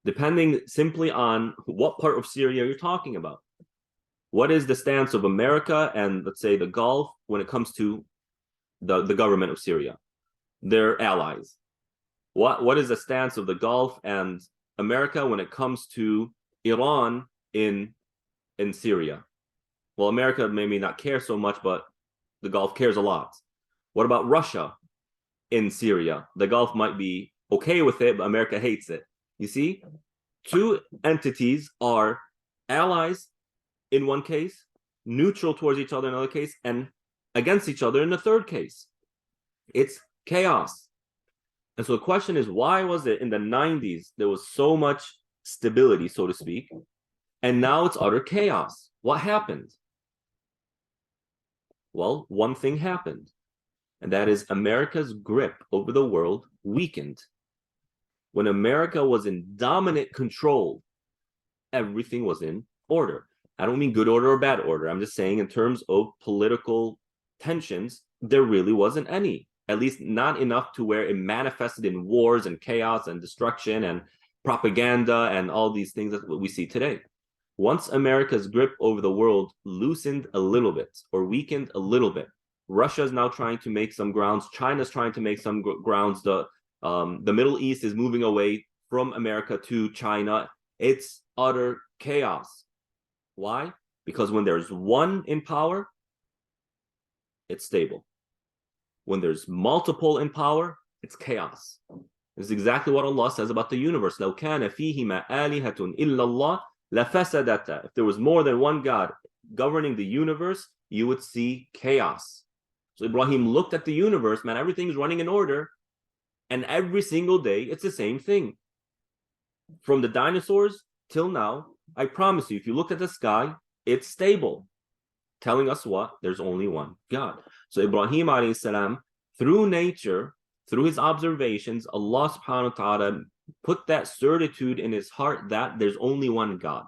depending simply on what part of Syria you're talking about. What is the stance of America and, let's say, the Gulf when it comes to the government of Syria? They're allies. What is the stance of the Gulf and America when it comes to Iran in Syria? Well, America maybe not care so much, but the Gulf cares a lot. What about Russia in Syria? The Gulf might be okay with it, but America hates it. You see, two entities are allies in one case, neutral towards each other in another case, and against each other in the third case. It's chaos. And so the question is, why was it in the 90s there was so much stability, so to speak, and now it's utter chaos? What happened? Well, one thing happened, and that is America's grip over the world weakened. When America was in dominant control, everything was in order. I don't mean good order or bad order. I'm just saying in terms of political tensions, there really wasn't any. At least not enough to where it manifested in wars and chaos and destruction and propaganda and all these things that we see today. Once America's grip over the world loosened a little bit or weakened a little bit, Russia is now trying to make some grounds. China's trying to make some grounds. The Middle East is moving away from America to China. It's utter chaos. Why? Because when there's one in power, it's stable. When there's multiple in power, it's chaos. This is exactly what Allah says about the universe. لو كان فيهما آلهة إلا الله لفسدتا. If there was more than one God governing the universe, you would see chaos. So Ibrahim looked at the universe, man, everything's running in order. And every single day, it's the same thing. From the dinosaurs till now, I promise you, if you look at the sky, it's stable. Telling us what? There's only one God. So Ibrahim alayhi salam, through nature, through his observations, Allah subhanahu wa ta'ala put that certitude in his heart that there's only one God.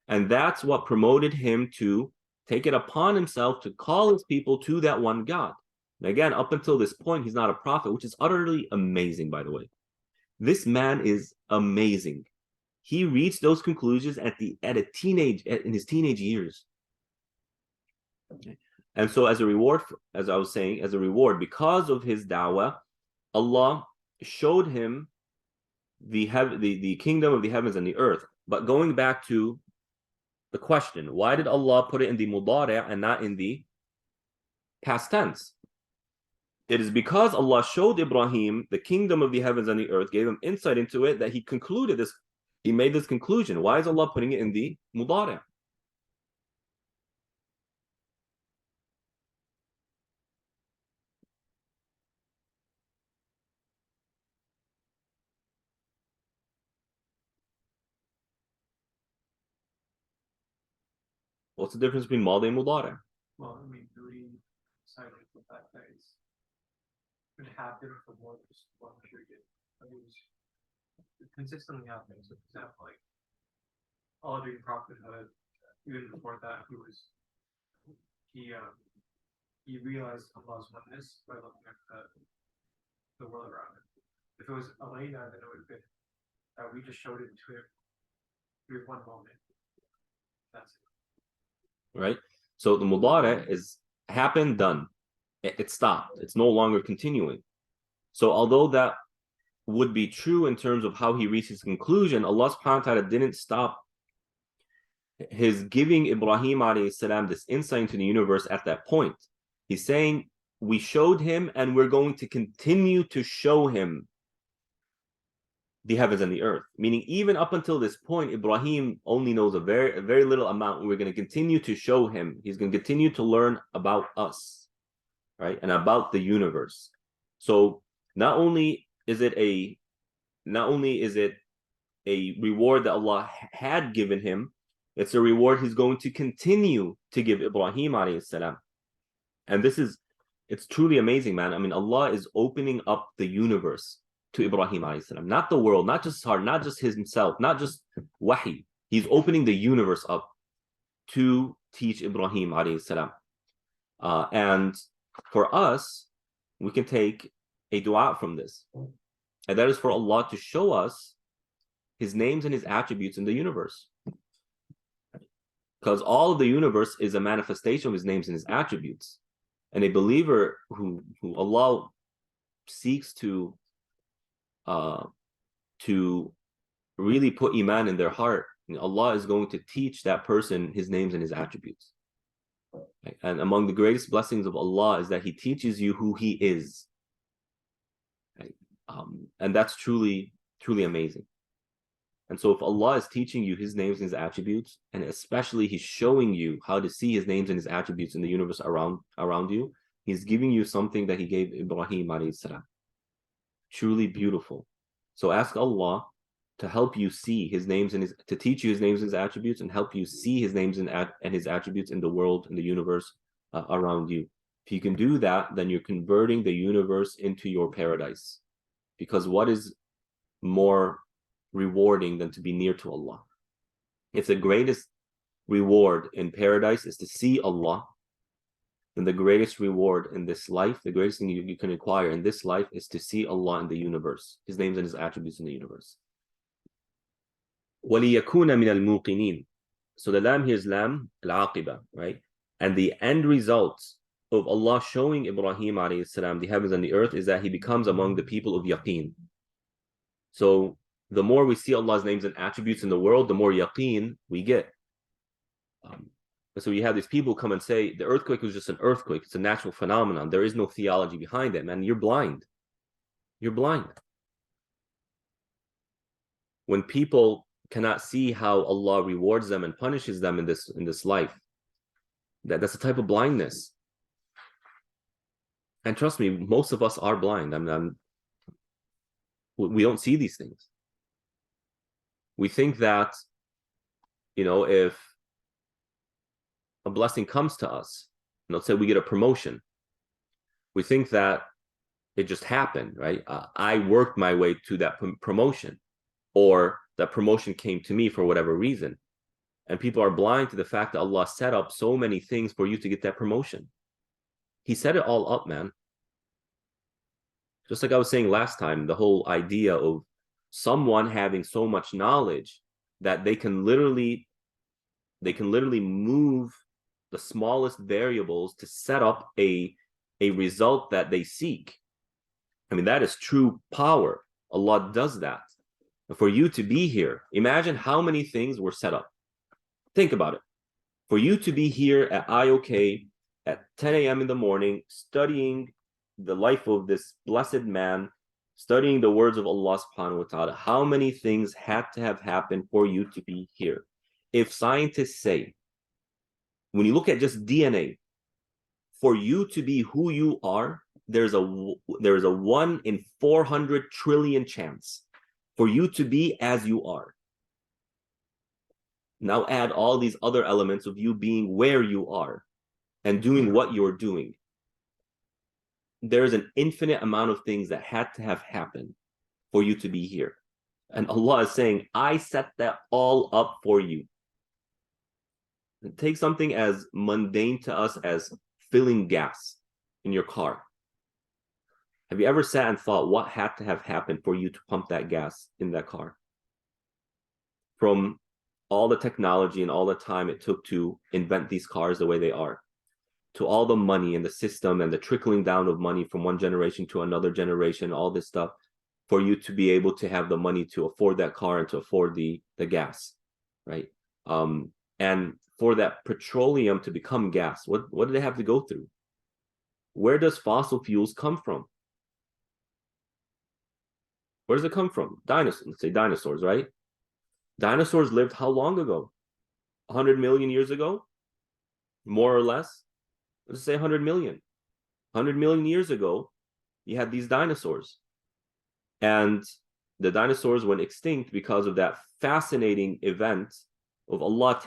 And that's what promoted him to take it upon himself to call his people to that one God. And again, up until this point, he's not a prophet, which is utterly amazing, by the way. This man is amazing. He reached those conclusions in his teenage years. And so as a reward, as I was saying, as a reward, because of his da'wah, Allah showed him the kingdom of the heavens and the earth. But going back to the question, why did Allah put it in the mudari' and not in the past tense? It is because Allah showed Ibrahim the kingdom of the heavens and the earth, gave him insight into it, that he concluded this, he made this conclusion. Why is Allah putting it in the mudari'? What's the difference between Madi and Mudari'? Well, I mean, we decided the fact that it happened for more than just one period. I mean, it consistently happening. So, for example, like all during prophethood, even before that, he realized Allah's oneness by looking at the world around him. If it was Elena, then it would have been that we just showed it to him through one moment. That's it. Right? So the mudari' is happened, done. It stopped. It's no longer continuing. So although that would be true in terms of how he reached his conclusion, Allah subhanahu wa ta'ala didn't stop his giving Ibrahim alayhi salam this insight into the universe at that point. He's saying, we showed him and we're going to continue to show him the heavens and the earth. Meaning, even up until this point, Ibrahim only knows a very little amount. We're going to continue to show him. He's going to continue to learn about us, right? And about the universe. So not only is it a reward that Allah had given him, it's a reward he's going to continue to give Ibrahim alayhi salam. And it's truly amazing, man. I mean, Allah is opening up the universe to Ibrahim alayhi salam, not the world, not just his heart, not just himself, not just wahi. He's opening the universe up to teach Ibrahim alayhi salam. And for us, we can take a dua from this. And that is for Allah to show us his names and his attributes in the universe. Because all of the universe is a manifestation of his names and his attributes. And a believer who Allah seeks to really put iman in their heart, Allah is going to teach that person his names and his attributes. And among the greatest blessings of Allah is that he teaches you who he is. And that's truly amazing. And so if Allah is teaching you his names and his attributes, and especially he's showing you how to see his names and his attributes in the universe around you, he's giving you something that he gave Ibrahim alayhi salam. Truly beautiful. So ask Allah to help you see his names and to teach you his names and his attributes, and help you see his names and his attributes in the world, in the universe around you. If you can do that, then you're converting the universe into your paradise. Because what is more rewarding than to be near to Allah? If the greatest reward in paradise is to see Allah, then the greatest reward in this life, the greatest thing you can acquire in this life, is to see Allah in the universe, his names and his attributes in the universe. وَلِيَكُونَ مِنَ الْمُوقِنِينَ. So the lam here is lam al-aqiba, right? And the end result of Allah showing Ibrahim alayhi salam the heavens and the earth is that he becomes among the people of yaqeen. So the more we see Allah's names and attributes in the world, the more yaqeen we get. So you have these people come and say, the earthquake was just an earthquake. It's a natural phenomenon. There is no theology behind it, man. You're blind. You're blind. When people cannot see how Allah rewards them and punishes them in this life, that's a type of blindness. And trust me, most of us are blind. We don't see these things. We think that, if a blessing comes to us, let's say we get a promotion, we think that it just happened, right? I worked my way to that promotion, or that promotion came to me for whatever reason. And people are blind to the fact that Allah set up so many things for you to get that promotion. He set it all up, man. Just like I was saying last time, the whole idea of someone having so much knowledge that they can literally move the smallest variables to set up a result that they seek. I mean, that is true power. Allah does that. For you to be here, imagine how many things were set up. Think about it. For you to be here at IOK at 10 a.m. in the morning, studying the life of this blessed man, studying the words of Allah subhanahu wa ta'ala, how many things had to have happened for you to be here? If scientists say, when you look at just DNA, for you to be who you are, there's a 1 in 400 trillion chance for you to be as you are. Now add all these other elements of you being where you are and doing what you're doing. There's an infinite amount of things that had to have happened for you to be here. And Allah is saying, I set that all up for you. Take something as mundane to us as filling gas in your car. Have you ever sat and thought what had to have happened for you to pump that gas in that car? From all the technology and all the time it took to invent these cars the way they are, to all the money and the system and the trickling down of money from one generation to another generation, all this stuff, for you to be able to have the money to afford that car and to afford the gas, right? And for that petroleum to become gas, what did they have to go through? Where does fossil fuels come from? Where does it come from? Dinosaurs, let's say dinosaurs, right? Dinosaurs lived how long ago? 100 million years ago? More or less? Let's say 100 million. 100 million years ago, you had these dinosaurs. And the dinosaurs went extinct because of that fascinating event of Allah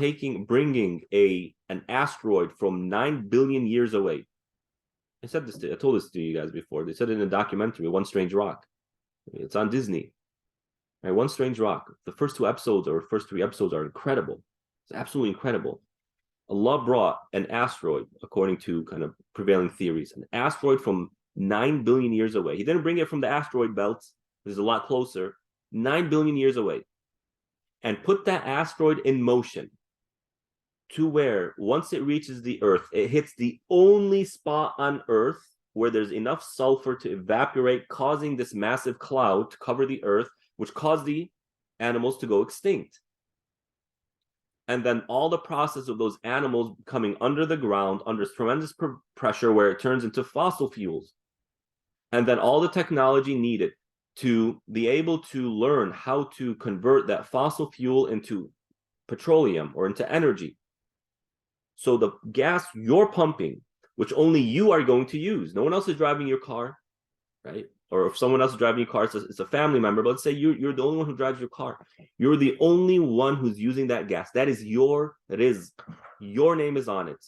bringing an asteroid from 9 billion years away. I told this to you guys before. They said it in a documentary, One Strange Rock. It's on Disney. Right, One Strange Rock. The first 2 episodes or first 3 episodes are incredible. It's absolutely incredible. Allah brought an asteroid, according to kind of prevailing theories, an asteroid from 9 billion years away. He didn't bring it from the asteroid belt, which is a lot closer, 9 billion years away, and put that asteroid in motion to where once it reaches the Earth, it hits the only spot on Earth where there's enough sulfur to evaporate, causing this massive cloud to cover the Earth, which caused the animals to go extinct. And then all the process of those animals coming under the ground under tremendous pressure where it turns into fossil fuels. And then all the technology needed to be able to learn how to convert that fossil fuel into petroleum or into energy. So the gas you're pumping, which only you are going to use, no one else is driving your car, right? Or if someone else is driving your car, it's a family member, but let's say you're the only one who drives your car. You're the only one who's using that gas. That is your rizq. Your name is on it.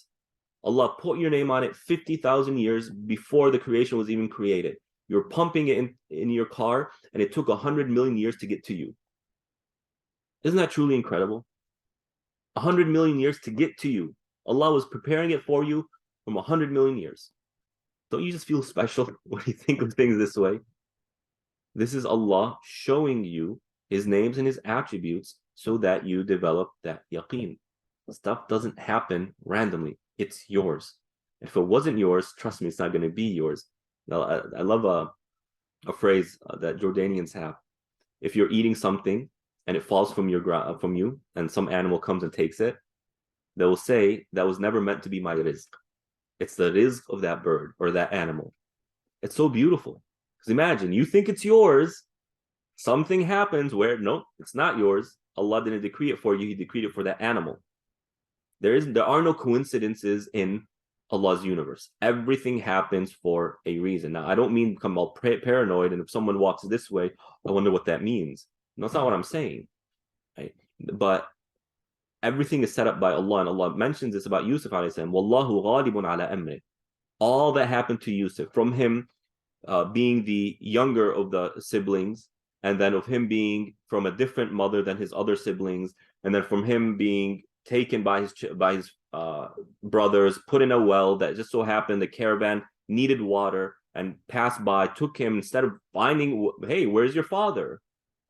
Allah put your name on it 50,000 years before the creation was even created. You're pumping it in your car, and it took 100 million years to get to you. Isn't that truly incredible? 100 million years to get to you. Allah was preparing it for you from 100 million years. Don't you just feel special when you think of things this way? This is Allah showing you His names and His attributes so that you develop that yaqeen. Stuff doesn't happen randomly. It's yours. If it wasn't yours, trust me, it's not going to be yours. Now, I love a phrase that Jordanians have. If you're eating something and it falls from you, and some animal comes and takes it, they will say, that was never meant to be my rizq. It's the rizq of that bird or that animal. It's so beautiful. Because imagine, you think it's yours, something happens where, no, it's not yours. Allah didn't decree it for you, He decreed it for that animal. There are no coincidences in Allah's universe. Everything happens for a reason. Now, I don't mean become all paranoid, and if someone walks this way, I wonder what that means. No, that's not what I'm saying. Right? But everything is set up by Allah, and Allah mentions this about Yusuf alayhi salam. Wallahu ghalibun ala amri. All that happened to Yusuf, from him being the younger of the siblings, and then of him being from a different mother than his other siblings, and then from him being taken by his brothers, put in a well that just so happened the caravan needed water and passed by, took him, instead of finding, hey, where's your father?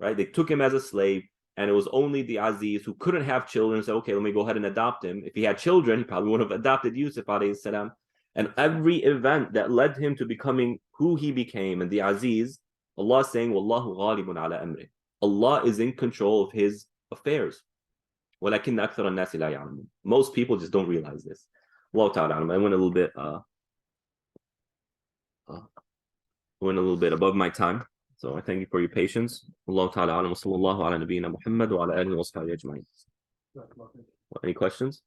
Right? They took him as a slave, And it was only the Aziz who couldn't have children said, okay, let me go ahead and adopt him. If he had children, he probably would have adopted Yusuf alayhi salam. And every event that led him to becoming who he became and the Aziz, Allah is saying, Wallahu ghalibun ala amri. Allah is in control of his affairs. وَلَكِنَّ أَكْثَرَ النَّاسِ لَا يَعْلَمُونَ. Most people just don't realize this. Allah ta'ala, I went a little bit above my time. So I thank you for your patience. Allah ta'ala alam wa sallallahu ala nabiyyina Muhammad wa ala alihi wa sahbihi ajma'in. Any questions?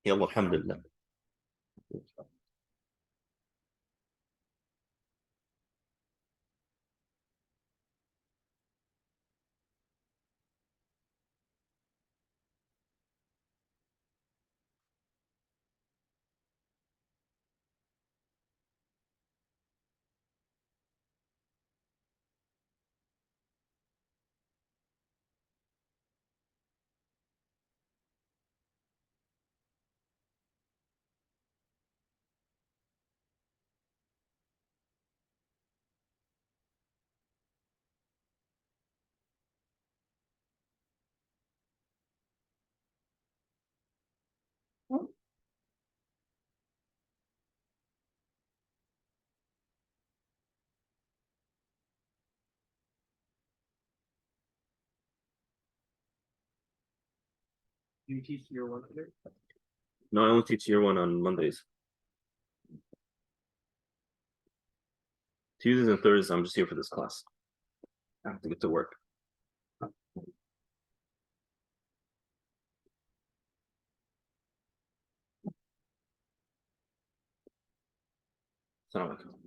يلا الحمد لله. Do you teach year one here? No, I only teach year one on Mondays. Tuesdays and Thursdays, I'm just here for this class. I have to get to work. Assalamu alaikum.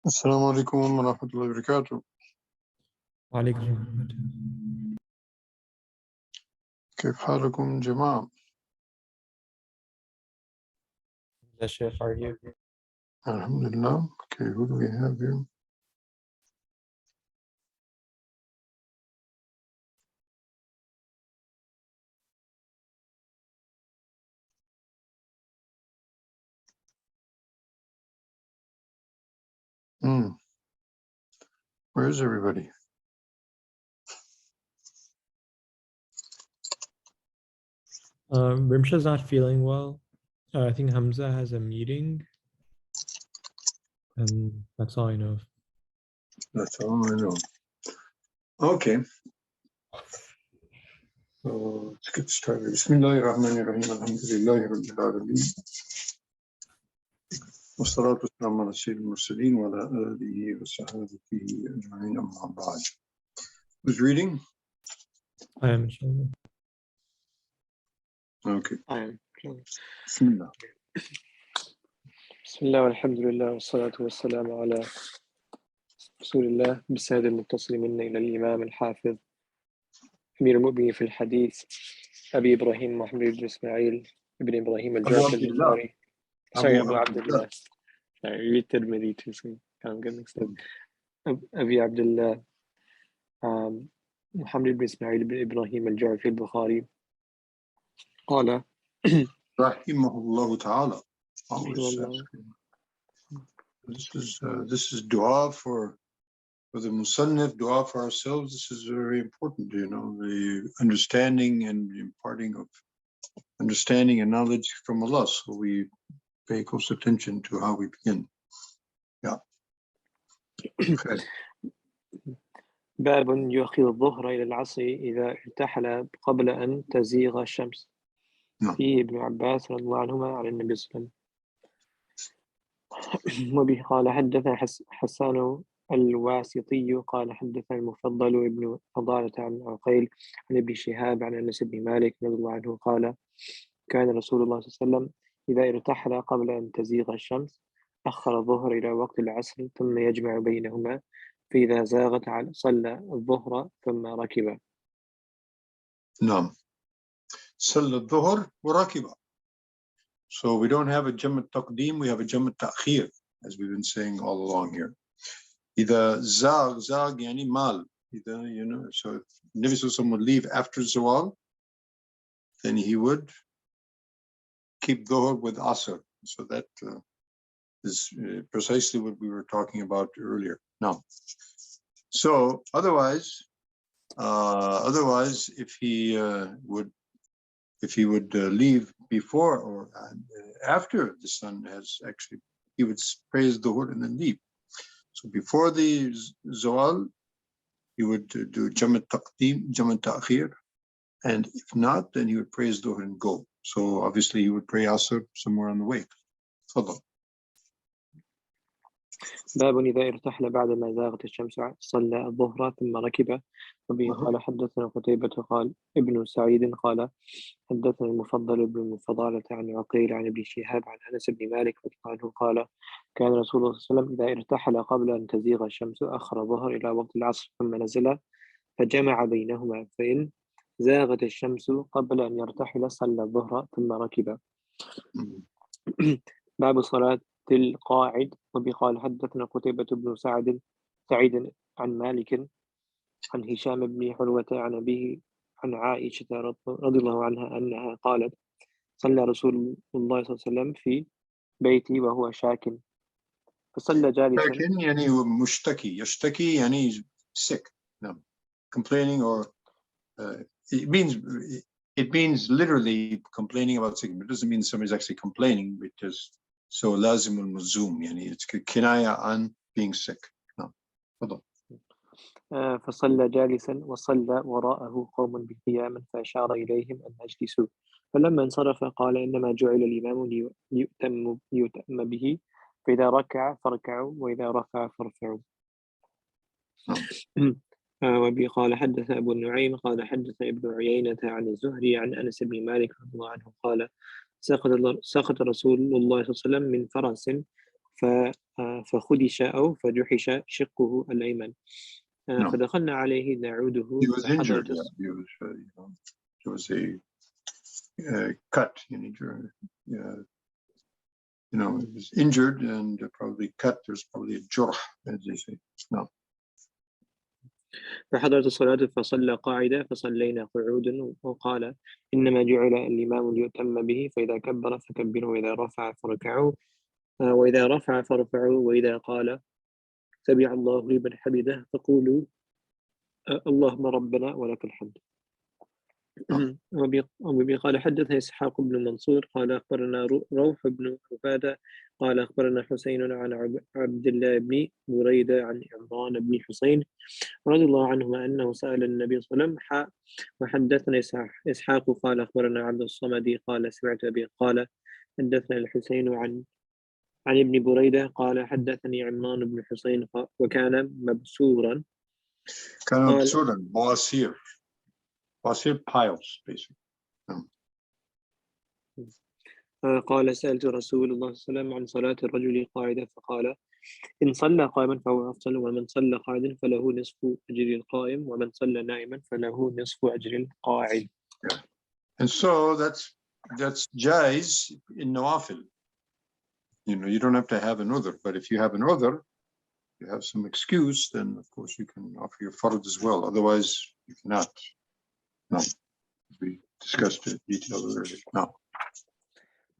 السلام عليكم ورحمة الله وبركاته. وعليكم السلام. كيف حالكم جماعة؟ يا شيخ, how are you? Alhamdulillah. Okay, who do we have here? Where is everybody? Rimsha's not feeling well. I think Hamza has a meeting, and that's all I know. That's all I know. Okay. So let's get started. Bismillahirrahmanirrahim. Alhamdulillahi Rabbil Alameen. والصلاة والسلام على سيد المرسلين وعلى آله وصحبه أجمعين أما بعد. Who's reading? I am inshallah. Okay. I am. Bismillah. بسم الله والحمد لله والصلاة والسلام على رسول الله. بالسند المتصل منا إلى الإمام الحافظ أمير المؤمنين في الحديث أبي إبراهيم محمد بن إسماعيل ابن إبراهيم الجعفي البخاري. Sorry, أبو عبد الله. Sorry, you did me too soon. I'm getting mixed up. أبي عبد الله محمد بن إسماعيل بن إبراهيم الجعفي البخاري قال رحمه الله تعالى. الله. This is dua for the Musannif, dua for ourselves. This is very important, you know, the understanding and the imparting of understanding and knowledge from Allah. So we pay close attention to how we begin. Yeah. Okay. باب يؤخر الظهر إلى العصر إذا ارتحل قبل أن تزيغ الشمس. نعم. فيه ابن عباس رضي الله عنهما عن النبي صلى الله عليه وسلم. وبه قال حدثنا حسان الواسطي قال حدثنا المفضل ابن فضالة عن عقيل عن ابن شهاب عن أنس بن مالك رضي الله عنه قال كان رسول الله صلى الله عليه وسلم إذا ارتحل قبل أن تزيغ الشمس أخر الظهر إلى وقت العصر ثم يجمع بينهما فإذا زاغت صلى الظهر ثم ركب. نعم. صلى الظهر وركب. So we don't have a jam al-taqdeem, we have a jam al-ta'khir, as we've been saying all along here. Either zag yani mal, either, you know, so if Nabi Sallallahu Alaihi Wasallam would leave after zawal, then he would keep dhuhr with asr. So that is precisely what we were talking about earlier. Now, so otherwise, if he would leave before or after the sun has actually, he would praise dhuhr and then leave. So before the zawal, he would do jam al-taqdeem, jam al-ta'khir, and if not, then he would praise dhuhr and go. So obviously he would pray asr somewhere on the way. Tafadhal. باب إذا ارتحل بعد ما زاغت الشمس صلى الظهر ثم ركب. وبه قال حدثنا قتيبة قال ابن سعيد قال حدثنا المفضل بن فضالة عن عقيل عن ابن شهاب عن أنس بن مالك رضي الله عنه قال كان رسول الله صلى الله عليه وسلم إذا ارتحل قبل أن تزيغ الشمس أخر الظهر إلى وقت العصر ثم نزل فجمع بينهما فإن زاغت الشمس قبل أن يرتحل صلى الظهر ثم ركب. باب صلاة القاعد. وبقال حدثنا قتيبة بن سعيد عن مالك عن هشام بن حلوة عن أبيه عن عائشة رضي الله عنها أنها قالت صلى رسول الله صلى الله عليه وسلم في بيتي وهو شاك فصلى جالسا. شاكن يعني مشتكي، يشتكي يعني sick, no, complaining, or it means literally complaining about sickness. It doesn't mean somebody's actually complaining, because so لازم الملزوم يعني it's كناية عن being sick. No. تفضل. فصلى جالسا وصلى وراءه قوم بقياما فأشار إليهم أن أجلسوا فلما انصرف قال إنما جعل الإمام ليؤتم به فإذا ركع فاركعوا وإذا رفع فارفعوا. وبه قال حدث أبو النعيم قال حدث ابن عيينة عن الزهري عن أنس بن مالك رضي الله عنه قال سقط رسول الله صلى الله عليه وسلم من فرس فخدش أو فجحش شقه الأيمن. No. فدخلنا عليه نعوده He was injured. فحضرت Yeah. He was, there was a cut. He was injured and probably cut. There's probably a jurh, as they say. No. فحضرت الصلاة فصلى قاعدة فصلينا قعودا وقال إنما جعل الإمام ليؤتم به فإذا كبر فكبروا وإذا رفع فركعوا وإذا رفع فرفعوا وإذا قال سمع الله لمن حمده فقولوا اللهم ربنا ولك الحمد. وبي قال حدثنا إسحاق بن منصور قال أخبرنا روح بن عبادة قال أخبرنا حسين عن عبد الله بن بريدة عن عمران بن حسين رضي الله عنهما أنه سأل النبي صلى الله عليه وسلم وحدثنا إسحاق قال أخبرنا عبد الصمد قال سمعت أبي قال حدثنا الحسين عن ابن بريدة قال حدثني عمران بن حسين وكان مبسورا كان مبسورا بواسير piles basically. قال سألت رسول الله صلى الله عليه وسلم عن صلاة الرجل قاعدة فقال إن صلى قائما فهو أفضل ومن صلى قاعدا فله نصف أجر القائم ومن صلى نائما فله نصف أجر القاعد. Yeah. And so that's jaiz in nawafil. You don't have to have an udhr, but if you have an udhr, you have some excuse, then of course you can offer your fard as well. Otherwise, you cannot. No, we discussed it details earlier. No.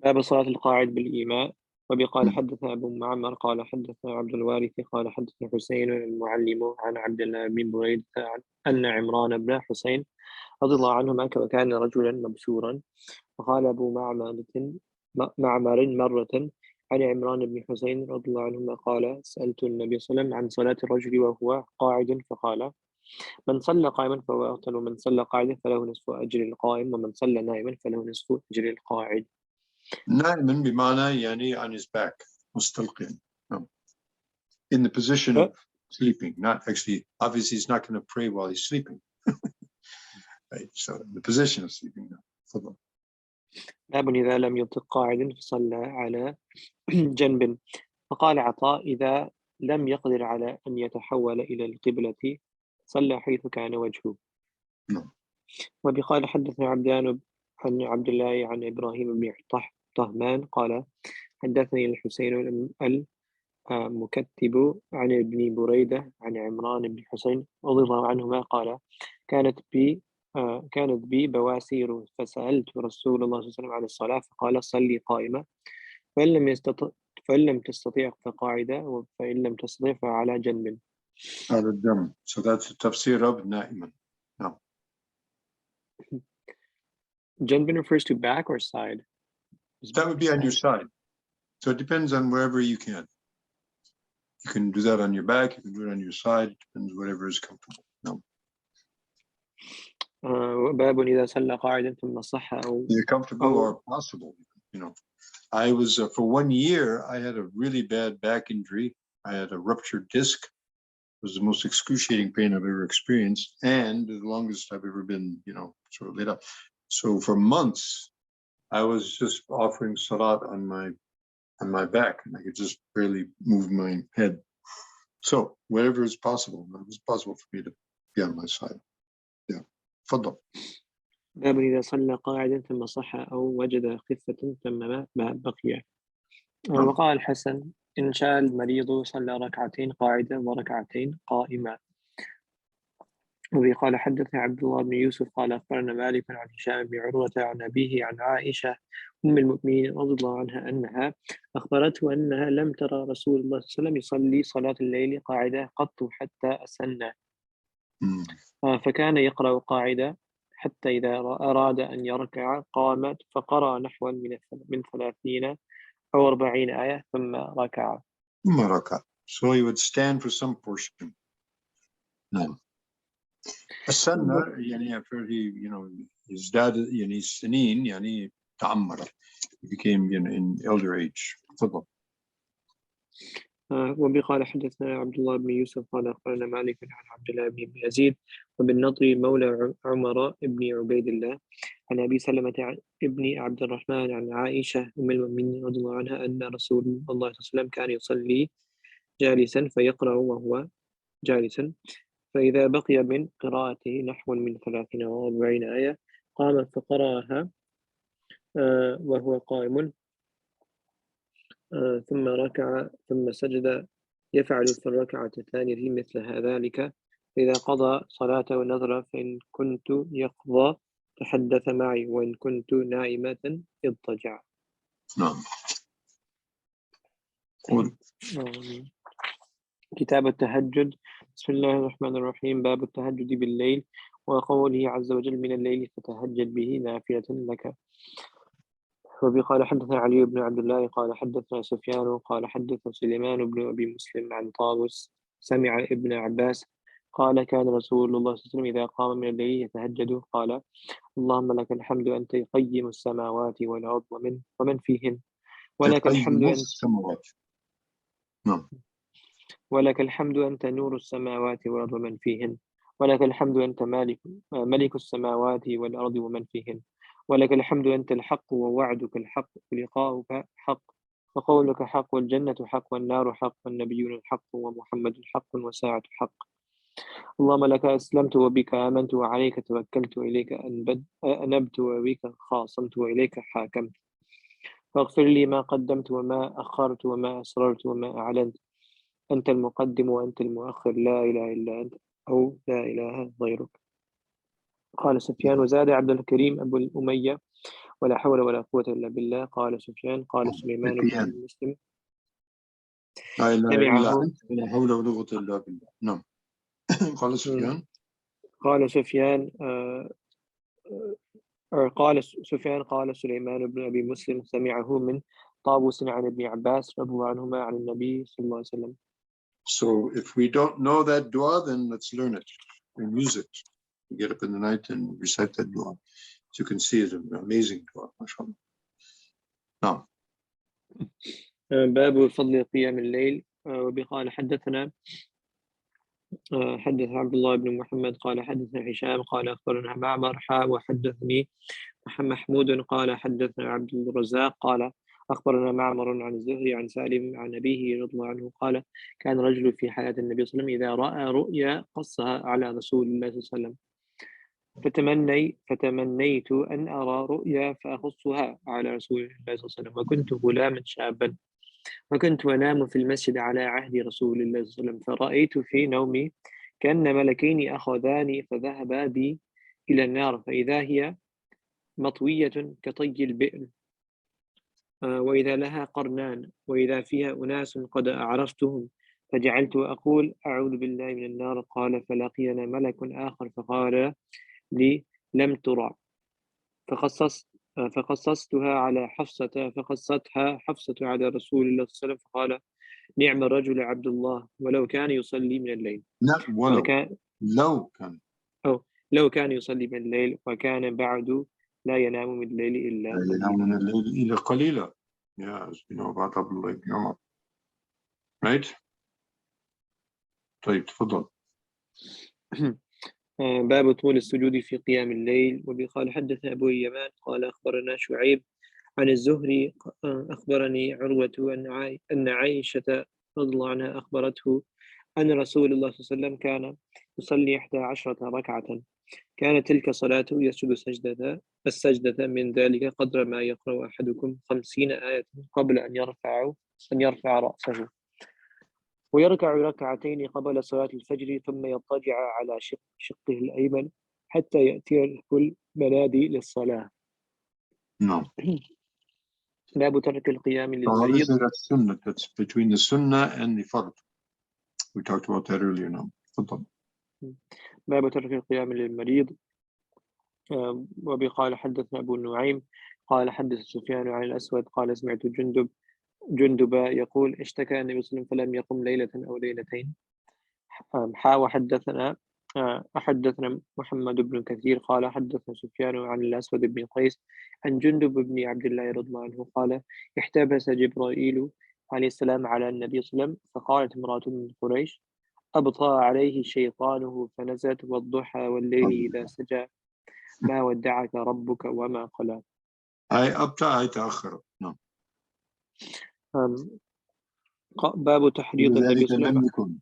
باب صلاة القاعد بالإيماء. وبقال حدثنا أبو معمر قال حدثنا عبد الوارث قال حدثنا حسين المعلم عن عبد الله بن بريد أن عمران بن حسين رضي الله عنهما وكان رجلا مبسورا. وقال أبو معمر مرة عن عمران بن حسين رضي الله عنهما قال سألت النبي صلى الله عليه وسلم عن صلاة الرجل وهو قاعد فقال من صلى قائما فهو أفضل ومن صلى قاعدا فله نصف أجر القائم ومن صلى نائما فله نصف أجر القاعد. نائما بمعنى يعني on his back مستلقيا, in the position of sleeping, not actually, obviously he's not going to pray while he's sleeping. Right, so in the position of sleeping now. تفضل. باب إذا لم يطق قاعدا فصلى على جنب. فقال عطاء إذا لم يقدر على أن يتحول إلى القبلة صلى حيث كان وجهه. وبقال حدثنا عبدان عن عبد الله عن إبراهيم بن طهمان قال حدثني الحسين المكتب عن ابن بريدة عن عمران بن حسين رضي الله عنهما قال كانت بي بواسير فسألت رسول الله صلى الله عليه وسلم عن الصلاة فقال صلي قائمة فإن لم تستطيع فقاعدة فإن لم تستطيع فعلى جنب. على الجنب. So that's the tafsir of نائما. No. Janbin refers to back or side? That would be on your side. So it depends on wherever you can. You can do that on your back, you can do it on your side, it depends whatever is comfortable. No. باب إذا صلى قاعدا ثم صح أو You're comfortable or possible, I was for 1 year I had a really bad back injury. I had a ruptured disc. It was the most excruciating pain I've ever experienced and the longest I've ever been, sort of laid up. So for months I was just offering salat on my back and I could just barely move my head. So whatever is possible, it was possible for me to be on my side. Yeah. تفضل. باب إذا صلى قاعدا ثم صح أو وجد خفة ثم ما بقي. وقال الحسن إن شاء المريض صلى ركعتين قاعدا وركعتين قائما. وقال حدثنا عبد الله بن يوسف قال أخبرنا مالك عن هشام بن عروة عن أبيه عن عائشة أم المؤمنين رضي الله عنها أنها أخبرته أنها لم ترى رسول الله صلى الله عليه وسلم يصلي صلاة الليل قاعدة قط حتى أسنى. فكان يقرأ قاعدة حتى إذا أراد أن يركع قامت فقرأ نحو من 30 أو 40 آية ثم ركع. So he would stand for some portion. No. السنة يعني after his dad يعني سنين يعني تعمر. He became in elder age. تفضل. وبه قال حدثنا عبد الله بن يوسف قال أخبرنا مالك عن عبد الله بن يزيد وبالنضر مولى عمر بن عبيد الله عن أبي سلمة ابن عبد الرحمن عن عائشة أم المؤمنين رضي الله عنها أن رسول الله صلى الله عليه وسلم كان يصلي جالسا فيقرأ وهو جالسا، فإذا بقي من قراءته نحو من 30 أو 40 آية قام فقرأها وهو قائم ثم ركع ثم سجد، يفعل في الركعة الثانية مثل ذلك. فإذا قضى صلاته نظر فإن كنت يقضى تحدث معي وإن كنت نائمة اضطجع. نعم. قول. كتاب التهجد. بسم الله الرحمن الرحيم. باب التهجد بالليل وقوله عز وجل من الليل فتهجد به نافلة لك. وبقال حدثنا علي بن عبد الله قال حدثنا سفيان قال حدثنا سليمان بن أبي مسلم عن طاووس سمع ابن عباس قال كان رسول الله صلى الله عليه وسلم إذا قام من الليل يتهجد قال اللهم لك الحمد أنت قيم السماوات والأرض ومن فيهن ولك الحمد تقيم أنت السماوات. نعم. ولك الحمد أنت نور السماوات والأرض ومن فيهن ولك الحمد أنت ملك السماوات والأرض ومن فيهن ولك الحمد أنت الحق ووعدك الحق ولقاؤك حق وقولك حق والجنة حق والنار حق والنبيون حق ومحمد حق والساعة حق. اللهم لك أسلمت وبك آمنت وعليك توكلت وإليك أنبت وبك خاصمت وإليك حاكمت. فاغفر لي ما قدمت وما أخرت وما أسررت وما أعلنت. أنت المقدم وأنت المؤخر لا إله إلا أنت أو لا إله غيرك. قال سفيان وزاد عبد الكريم أبو الأمية ولا حول ولا قوة إلا بالله. قال سفيان قال سليمان بن سفيان. أبي مسلم لا إله إلا سمعه. أنت ولا حول ولا قوة إلا بالله. نعم. قال سفيان. قال سفيان قال سليمان بن أبي مسلم سمعه من طاووس عن ابن عباس رضي الله عنهما عن النبي صلى الله عليه وسلم. So if we don't know that dua, then let's learn it and use it. We get up in the night and recite that dua. So you can see it's an amazing dua, mashallah. Now. باب فضل قيام الليل. وبقال حدث عبد الله بن محمد قال حدثنا هشام قال أخبرنا معمر وحدثني محمود قال حدثنا عبد الرزاق قال أخبرنا معمر عن الزهري عن سالم عن أبيه رضي الله عنه قال كان رجل في حياة النبي صلى الله عليه وسلم إذا رأى رؤيا قصها على رسول الله صلى الله عليه وسلم فتمنيت أن أرى رؤيا فأقصها على رسول الله صلى الله عليه وسلم وكنت غلاما شابا وكنت أنام في المسجد على عهد رسول الله صلى الله عليه وسلم فرأيت في نومي كأن ملكين أخذاني فذهبا بي إلى النار فإذا هي مطوية كطي البئر وإذا لها قرنان وإذا فيها أناس قد أعرفتهم فجعلت أقول أعوذ بالله من النار. قال فلقينا ملك آخر فقال لي لم ترى فقصصتها على حفصة فقصتها حفصة على رسول الله صلى الله عليه وسلم فقال نعم الرجل عبد الله ولو كان يصلي من الليل. لا ولو لو كان يصلي من الليل وكان بعد لا ينام من الليل إلا لا ينام من الليل إلا قليلا. Yeah, as we know about Abdullah ibn Umar. Right? طيب تفضل. باب طول السجود في قيام الليل. وبقال حدث أبو اليمان قال أخبرنا شعيب عن الزهري أخبرني عروة أن عائشة رضي الله عنها أخبرته أن رسول الله صلى الله عليه وسلم كان يصلي 11 ركعة كانت تلك صلاته يسجد السجدة من ذلك قدر ما يقرأ أحدكم 50 آية قبل أن يرفع رأسه ويركع ركعتين قبل صلاة الفجر ثم يضطجع على شقه الأيمن حتى يأتي المنادي للصلاة. No. باب ترك القيام So للمريض. obviously that's sunnah. That's between the sunnah and the fard. We talked about that earlier now. تفضل. باب ترك القيام للمريض. وبقال حدثنا أبو النعيم قال حدث سفيان عن الأسود قال سمعت جندب يقول اشتكى النبي صلى الله عليه وسلم فلم يقم ليلة أو ليلتين. حدثنا محمد بن كثير قال حدثنا سفيان عن الأسود بن قيس عن جندب بن عبد الله رضي الله عنه قال احتبس جبرائيل عليه السلام على النبي صلى الله عليه وسلم، فقالت امرأة من قريش: أبطأ عليه شيطانه فنزلت والضحى والليل إذا سجى ما ودعك ربك وما قلى. هاي أبطأ هاي تأخر. نعم. باب تحريض النبي لذلك صلى الله عليه لم وسلم. يكن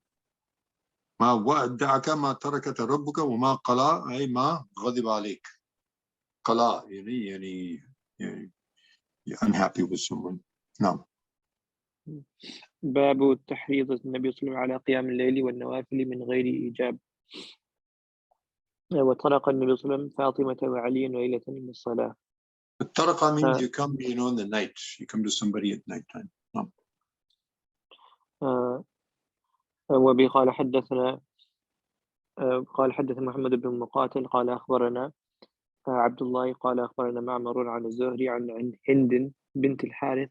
ما ودعك ما تركك ربك وما قلى أي ما غضب عليك. قلى يعني you're unhappy with someone. نعم. باب تحريض النبي صلى الله عليه وسلم على قيام الليل والنوافل من غير إيجاب. وطرق النبي صلى الله عليه وسلم فاطمة وعلي ليلة للصلاة. الطرقة means you come, in the night. You come to somebody at night time. نعم. وبه قال حدثنا محمد بن المقاتل قال أخبرنا عبد الله قال أخبرنا معمر عن الزهري عن هند بنت الحارث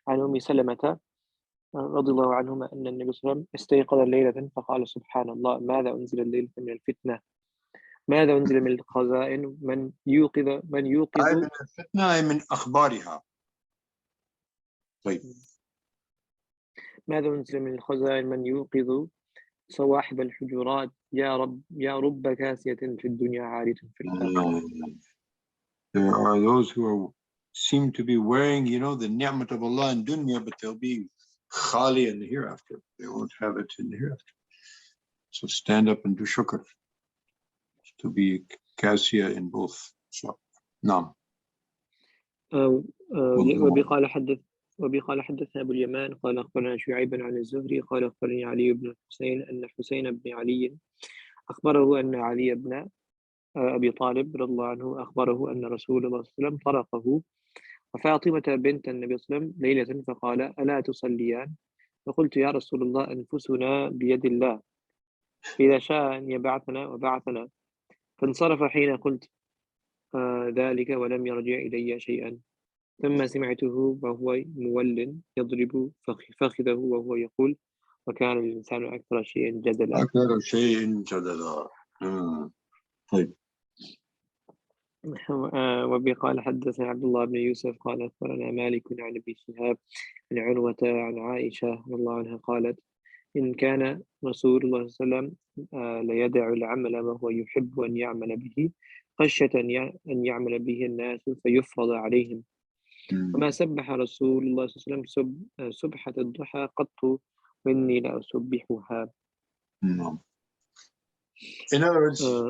عن أم سلمة رضي الله عنهما أن النبي صلى الله عليه وسلم استيقظ ليلة فقال: سبحان الله، ماذا أنزل الليلة من الفتنة؟ ماذا أنزل من الخزائن؟ من يوقظ أي من الفتنة أي من أخبارها. طيب. ماذا أنزل من الخزائن من يوقظ صواحب الحجرات؟ يا رب كاسية في الدنيا عارية في الآخرة. There are those who seem to be wearing, the ni'mat of Allah in dunya, but they'll be khali in the hereafter. They won't have it in the hereafter. So stand up and do shukr. To be kasiyah in both. So, نعم. وبي قال حدثنا أبو اليمان قال أخبرنا شعيب عن الزهري قال أخبرني علي بن الحسين أن حسين بن علي أخبره أن علي بن أبي طالب رضي الله عنه أخبره أن رسول الله صلى الله عليه وسلم طرقه وفاطمة بنت النبي صلى الله عليه وسلم ليلة فقال: ألا تصليان؟ فقلت: يا رسول الله، أنفسنا بيد الله، إذا شاء أن يبعثنا وبعثنا. فانصرف حين قلت ذلك ولم يرجع إلي شيئا. ثم سمعته وهو مول يضرب فخذه وهو يقول: وكان الإنسان أكثر شيء جدلا. أكثر شيء جدلا. طيب. وبي قال حدثنا عبد الله بن يوسف قال أخبرنا مالك عن ابن شهاب عن عروة عن عائشة رضي الله عنها قالت: إن كان رسول الله صلى الله عليه وسلم ليدع العمل وهو يحب أن يعمل به خشية أن يعمل به الناس فيفرض عليهم. وما سبح رسول الله صلى الله عليه وسلم سبحة الضحى قط وإني لأسبحها. No. In other words, so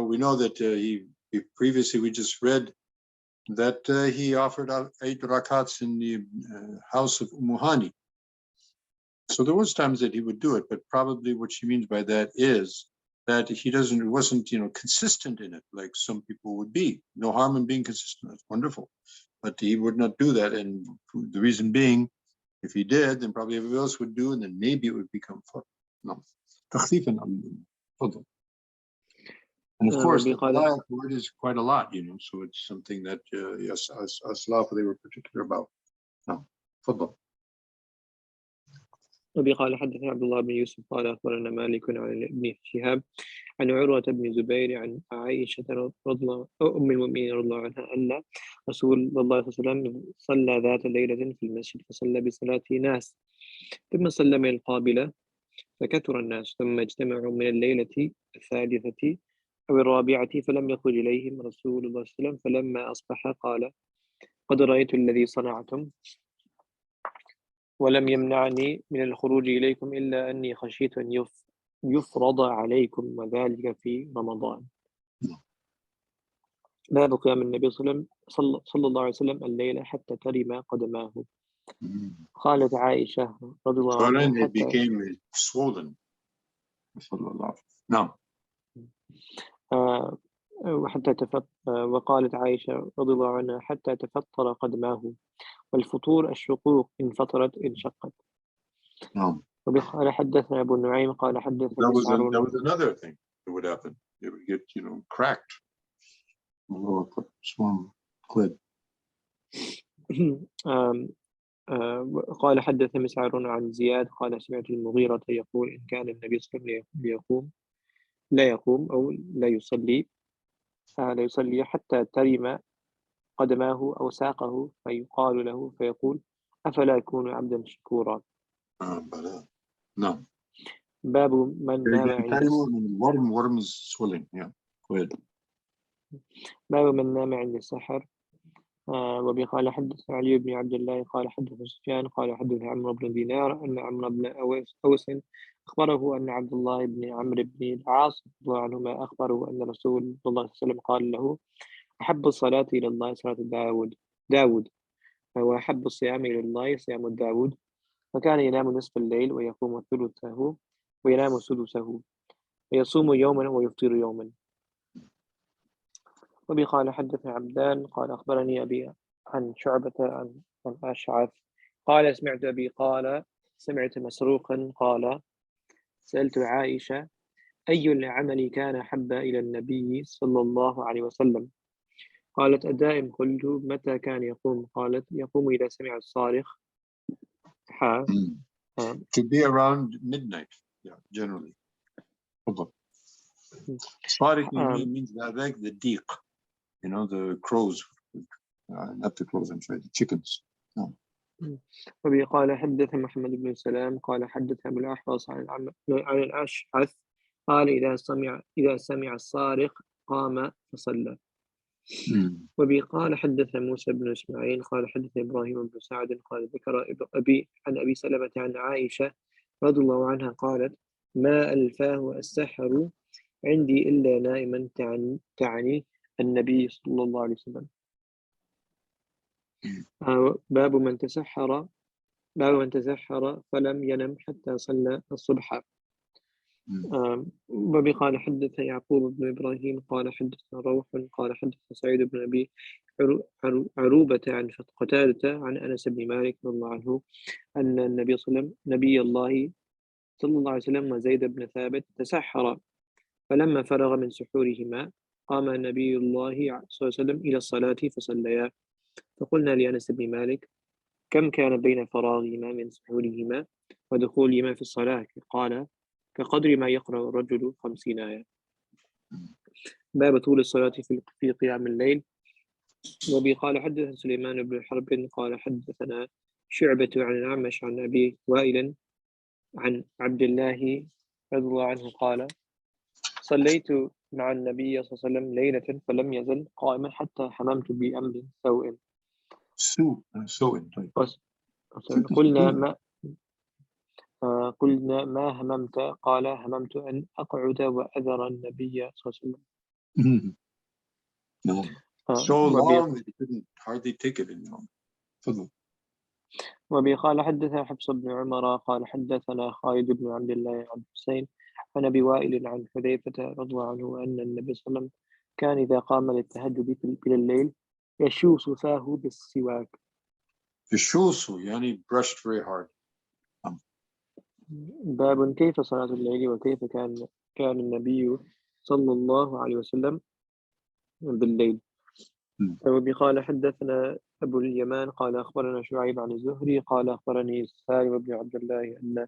we know that previously we just read that he offered out 8 rakats in the house of Umuhani. So there was times that he would do it, but probably what she means by that is that he wasn't consistent in it like some people would be. No harm in being consistent. That's wonderful. But he would not do that. And the reason being, if he did, then probably everybody else would do, and then maybe it would become fun. No. And of course, the Talayaq word is quite a lot, so it's something that, yes, as-Salaf, they were particular about. No. Fadl. وبي قال حدثنا عبد الله بن يوسف قال أخبرنا مالك عن ابن شهاب عن عروة بن زبير عن عائشة أم المؤمنين رضي الله عنها أن رسول الله صلى الله عليه وسلم صلى ذات ليلة في المسجد فصلى بصلاة ناس ثم سلم القابلة فكثر الناس ثم اجتمعوا من الليلة الثالثة أو الرابعة فلم يخرج إليهم رسول الله صلى الله عليه وسلم فلما أصبح قال: قد رأيت الذي صنعتم ولم يمنعني من الخروج إليكم إلا أني خشيت أن يفرض عليكم وذلك في رمضان. باب قيام النبي صلى الله عليه وسلم الليل حتى ترم قدماه. قالت عائشة رضي الله عنها it became swollen. نعم. وقالت عائشة رضي الله عنها حتى تفطر قدماه، والفطور الشقوق إن فطرت انشقت. نعم. وقال حدثنا أبو النعيم قال حدثنا that was another thing that would happen. It would get cracked. قال حدثنا مسعر عن زياد قال سمعت المغيرة يقول: إن كان النبي صلى الله عليه وسلم لا يقوم أو لا يصلي حتى ترم قدماه أو ساقه فيقال له فيقول: أفلا أكون عبدا شكورا. بلى. نعم. باب من نام عند worm is swelling. Yeah. Go ahead. باب من نام عند السحر. وبي قال حدث علي بن عبد الله قال حدث سفيان قال حدث عمرو بن دينار أن عمرو بن أوس أخبره أن عبد الله بن عمرو بن العاص رضي الله عنهما أخبره أن رسول الله صلى الله عليه وسلم قال له: أحب الصلاة إلى الله صلاة داود وأحب الصيام إلى الله صيام داود، فكان ينام نصف الليل ويقوم ثلثه وينام سدسه ويصوم يوما ويفطر يوما. وبي قال حدثنا عبدان قال أخبرني أبي عن شعبة عن أشعث قال سمعت أبي قال سمعت مسروقا قال سألت عائشة أي العمل كان أحب إلى النبي صلى الله عليه وسلم؟ قالت أدائم. قلت متى كان يقوم؟ قالت يقوم إذا سمع الصارخ. To be around midnight. Yeah, generally. صارخ means the deek. You know, the crows. Not the crows, I'm sorry, the chickens. No. وبي قال حدث محمد بن سلام قال حدث أبو الأحوص عن الأشعث قال إذا سمع الصارخ قام فصلى. وبي قال حدث موسى بن إسماعيل قال حدث إبراهيم بن سعد قال ذكر أبي عن أبي سلمة عن عائشة رضي الله عنها قالت: ما ألفاه السحر عندي إلا نائما، تعني النبي صلى الله عليه وسلم. باب من تسحر فلم ينم حتى صلى الصبح. وبي قال حدث يعقوب بن إبراهيم قال حدثنا روح قال حدث سعيد بن أبي عروبة عن قتادة عن أنس بن مالك رضي الله عنه أن نبي الله صلى الله عليه وسلم وزيد بن ثابت تسحر، فلما فرغ من سحورهما قام نبي الله صلى الله عليه وسلم إلى الصلاة فصليا. فقلنا لأنس بن مالك: كم كان بين فراغهما من سحورهما ودخولهما في الصلاة؟ قال: كقدر ما يقرأ الرجل 50 آية. باب طول الصلاة في قيام الليل. وبي قال حدث سليمان بن حرب قال حدثنا شعبة عن الأعمش عن أبي وائل عن عبد الله رضي الله عنه قال: صليت مع النبي صلى الله عليه وسلم ليلة فلم يزل قائما حتى حممت بأمر سوء. قلنا ما هممت؟ قال: هممت أن أقعد وأذر النبي صلى الله عليه وسلم. So long that he couldn't hardly take it anymore. وبي قال حدثنا حفص بن عمر قال حدثنا خالد بن عبد الله عن حسين عن أبي وائل عن حذيفة رضي الله عنه أن النبي صلى الله عليه وسلم كان إذا قام للتهجد في الليل يشوس فاه بالسواك. يشوس يعني brushed very hard. باب كيف صلاة الليل وكيف كان النبي صلى الله عليه وسلم بالليل. وبي قال حدثنا أبو اليمان قال أخبرنا شعيب عن الزهري قال أخبرني سالم بن عبد الله أن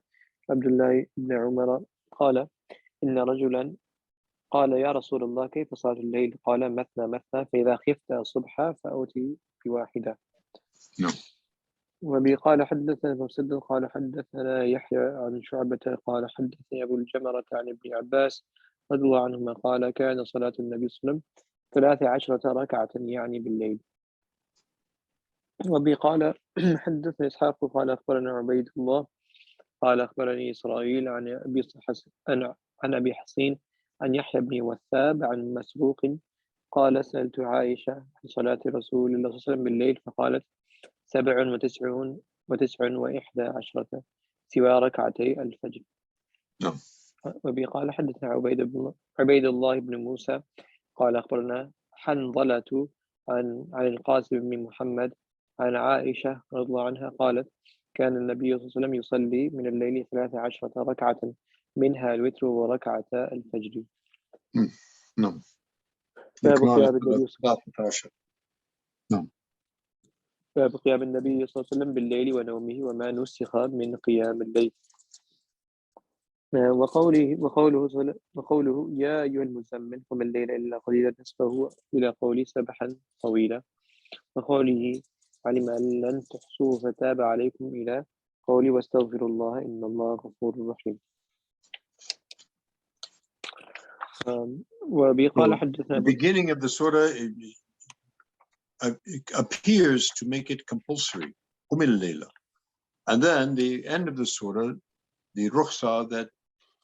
عبد الله بن عمر قال: إن رجلا قال: يا رسول الله كيف صلاة الليل؟ قال: مثنى مثنى، فإذا خفت الصبح فأوتي بواحدة. وبي قال حدثنا مسدد قال حدثنا يحيى عن شعبة قال حدثني أبو الجمرة عن ابن عباس رضي الله عنهما قال: كان صلاة النبي صلى الله عليه وسلم 13 ركعة يعني بالليل. وبي قال حدثني إسحاق قال أخبرنا عبيد الله قال أخبرني إسرائيل عن أبي حسين عن يحيى بن وثاب عن مسروق قال: سألت عائشة عن صلاة رسول الله صلى الله عليه وسلم بالليل فقالت: 97 و11 سوى ركعتي الفجر. وبي قال حدثنا عبيد الله بن موسى قال أخبرنا حنظلة عن القاسم بن محمد عن عائشة رضي الله عنها قالت: كان النبي صلى الله عليه وسلم يصلي من الليل 13 ركعة منها الوتر وركعتا الفجر. نعم. باب قيام النبي باب قيام النبي صلى الله عليه وسلم بالليل ونومه وما نسخ من قيام الليل. وقوله يا أيها المزمل قم الليل إلا قليلا نصفه إلى قوله سبحا طويلا. وقوله علم أن لن تحصوه فتاب عليكم إلى قولي واستغفروا الله إن الله غفور رحيم. وبي قال حدثنا The beginning of the surah it appears to make it compulsory. And then the end of the surah, the rukhsa, that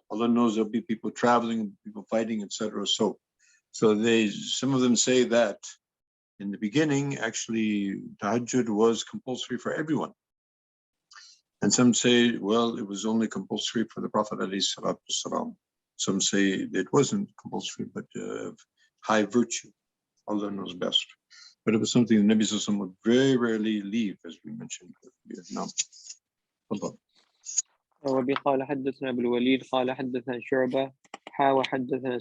Allah knows there'll be people traveling, people fighting, etc. So some of them say that in the beginning, actually, tahajjud was compulsory for everyone. And some say, well, it was only compulsory for the Prophet ﷺ. Some say it wasn't compulsory, but high virtue. Allah knows best. But it was something the Nabi ﷺ would very rarely leave, as we mentioned. Vietnam. وبي قال حدثنا أبو الوليد قال حدثنا شعبة وحدثنا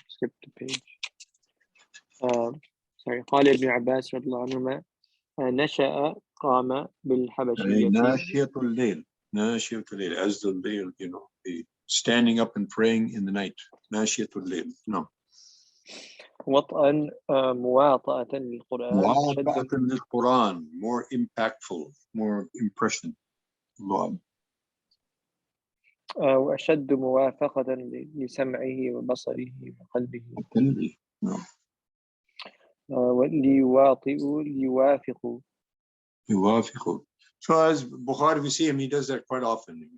skip the page. قال ابن عباس رضي الله عنهما نشأ قام بالحبشية. ناشية الليل, as the layl, the standing up and praying in the night. ناشية الليل. No. وطئا مواطأة للقرآن. More impactful, more impression. Allah. وأشد موافقة لسمعه وبصره وقلبه. No. ليوافق. So as Bukhari, we see him, he does that quite often.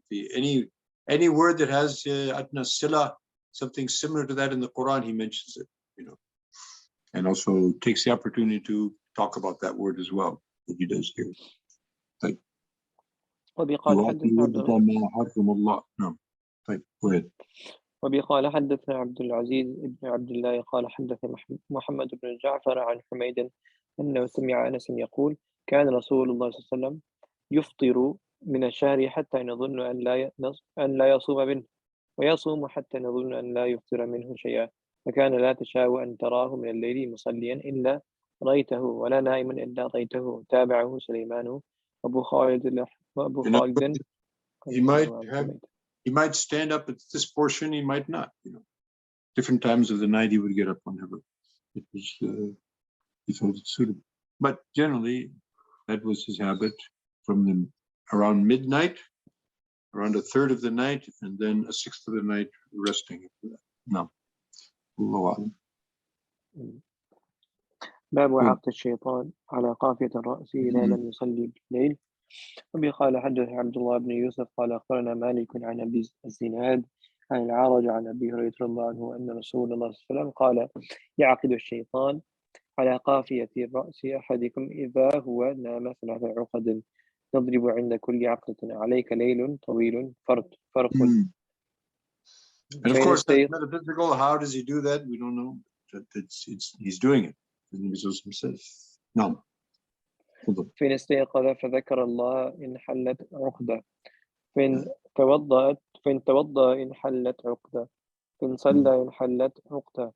Any word that has adna sila, something similar to that in the Quran, he mentions it, and also takes the opportunity to talk about that word as well, that he does here. Like, وبي قال حدثنا عبد العزيز بن عبد الله قال حدثنا محمد بن جعفر عن حميد أنه سمع أنس يقول كان رسول الله صلى الله عليه وسلم يفطر من الشهر حتى نظن أن لا يصوم منه ويصوم حتى نظن أن لا يفطر منه شيئا فكان لا تشاء أن تراه من الليل مصليا إلا رأيته ولا نائما إلا رأيته تابعه سليمان أبو خالد. He might stand up at this portion, he might not, Different times of the night he would get up whenever it was he felt it suitable. But generally, that was his habit from around midnight, around a third of the night, and then a sixth of the night resting after that. No. Allah. باب عقد الشيطان على قافية الرأس إذا لم يصلي بالليل. وبي قال حدث عبد الله بن يوسف قال أخبرنا مالك عن أبي الزناد عن العرج عن أبي هريرة رضي الله عنه أن رسول الله صلى الله عليه وسلم قال يعقد الشيطان على قافية رأس أحدكم إذا هو نام 3 عقد تضرب عند كل عقدة عليك ليل طويل فرق. And of course, that's metaphysical. How does he do that? We don't know. He's doing it. And he says, no. فإن استيقظ فذكر الله إن حلت عقدة فإن توضأ إن حلت عقدة فإن صلى إن حلت عقدة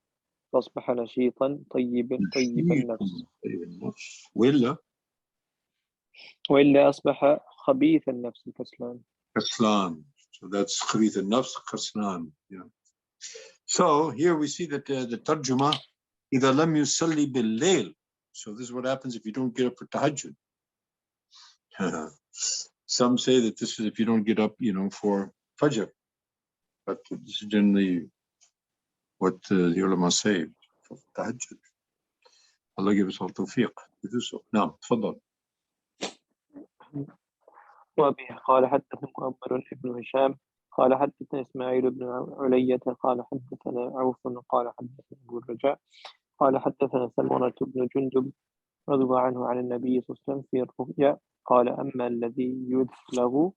فأصبح نشيطا طيب النفس وإلا أصبح خبيث النفس كسلان. So that's خبيث النفس كسلان. So here we see that the tarjuma إذا لم يصلي بالليل. So this is what happens if you don't get up for tahajjud. Some say that this is if you don't get up, for fajr. But this is generally what the ulama say for tahajjud. Allah give us all tawfiq to do so. Now, تفضل. وبه قال حدثنا مؤمل بن هشام قال حدثنا إسماعيل بن علية قال حدثنا عوف قال حدثنا أبو الرجاء قال حدثنا سمرة بن جندب رضي الله عنه عن النبي صلى الله عليه وسلم في الرؤيا قال أما الذي يدلغ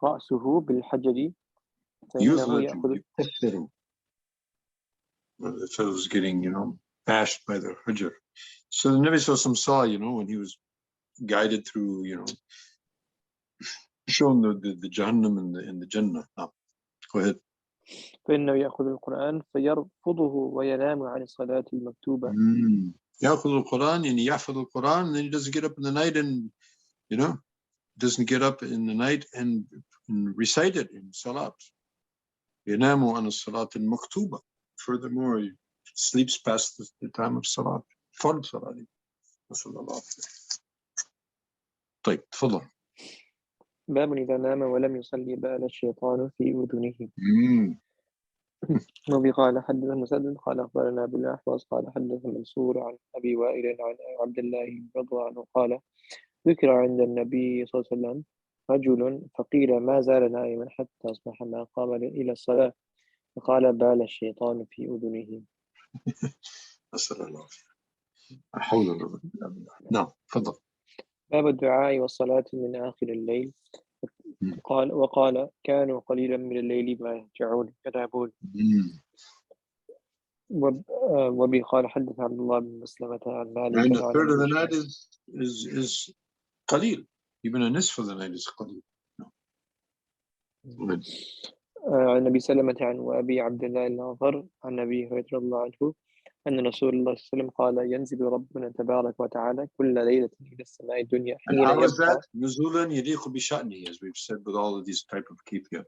رأسه بالحجر فإنه يأخذ. The fellow's getting, bashed by the hujr. So the Nabi saw, when he was guided through, shown the Jahannam and the Jannah. Go ahead. فإنه يأخذ القرآن فيرفضه وينام عن الصلاة المكتوبة. يأخذ القرآن يعني يحفظ القرآن, and then he doesn't get up in the night and doesn't get up in the night and recite it in salat. ينام عن الصلاة المكتوبة. Furthermore, he sleeps past the time of salat. Fard salat. طيب تفضل. باب إذا نام ولم يصلي بال الشيطان في أذنه. وبه قال حدثنا مسدد قال أخبرنا أبو الأحوص قال حدثنا منصور عن أبي وائل عن عبد الله رضي الله عنه قال ذكر عند النبي صلى الله عليه وسلم رجل فقيل ما زال نائما حتى أصبح ما قام إلى الصلاة فقال بال الشيطان في أذنه. نسأل الله العافية. لا حول ولا قوة إلا بالله. نعم تفضل. باب الدعاء والصلاة من آخر الليل. وقال كانوا قليلا من الليل ما ينامون. وبه قال حدث عبد الله بن مسلمة عن مالك And a عن third of the أبي night is قليل. Even a nisf of the night is قليل. No. عن أبي سلمة عن وأبي عبد الله الأغر عن أبي هريرة رضي الله عنه أن رسول الله صلى الله عليه وسلم قال ينزل ربنا تبارك وتعالى كل ليلة إلى السماء الدنيا And حين how is يبقى. that? نزولا يليق بشأنه, as we've said with all of these type of kayfiyat.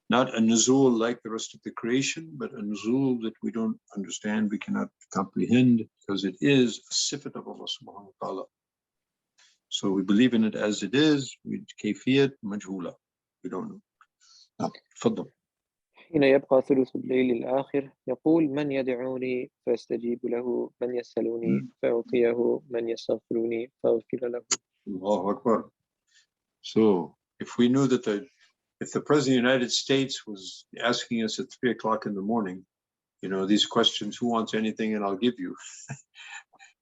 Not a nuzul like the rest of the creation, but a nuzul that we don't understand, we cannot comprehend, because it is a sifat of Allah subhanahu wa ta'ala. So we believe in it as it is, we kayfiyat majhula. We don't know. Now, تفضل. حين يبقى ثلث الليل الآخر يقول من يدعوني فاستجيب له من يسألني فأعطيه من يستغفرني فأغفر له. Allahu Akbar. So if we knew that if the President of the United States was asking us at 3 o'clock in the morning, you know, these questions, who wants anything and I'll give you,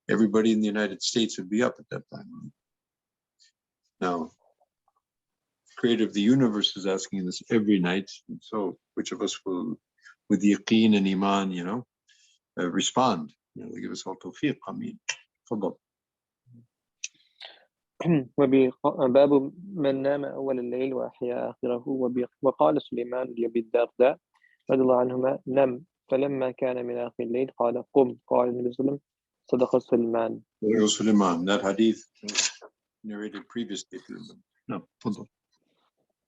everybody in the United States would be up at that time. Now, the creator of the universe is asking this every night. And so which of us will, with yaqeen and iman, you know, respond? You know, they give us all tawfiq. I mean, تفضل. باب من نام أول الليل وأحيا آخره. وقال سليمان لأبي الدرداء رضي الله عنهما نم فلما كان من آخر الليل قال قم. قال النبي صلى الله عليه وسلم صدق سليمان. Suleiman, that hadith narrated previously. No, تفضل.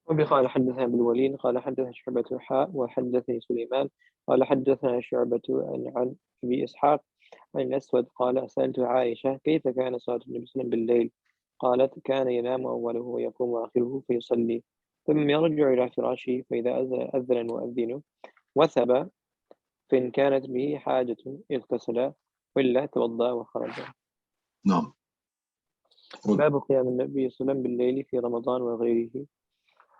وبقال حدثنا بالوليد قال حدثنا شعبة حاء وحدثني سليمان قال حدثنا شعبة عن أبي إسحاق عن الأسود قال سألت عائشة كيف كان صلاة النبي صلى الله عليه وسلم بالليل قالت كان ينام أوله ويقوم آخره فيصلي ثم يرجع إلى فراشه فإذا أذن المؤذن وثب فإن كانت به حاجة اغتسل وإلا توضأ وخرج. نعم. باب قيام النبي صلى الله عليه وسلم بالليل في رمضان وغيره.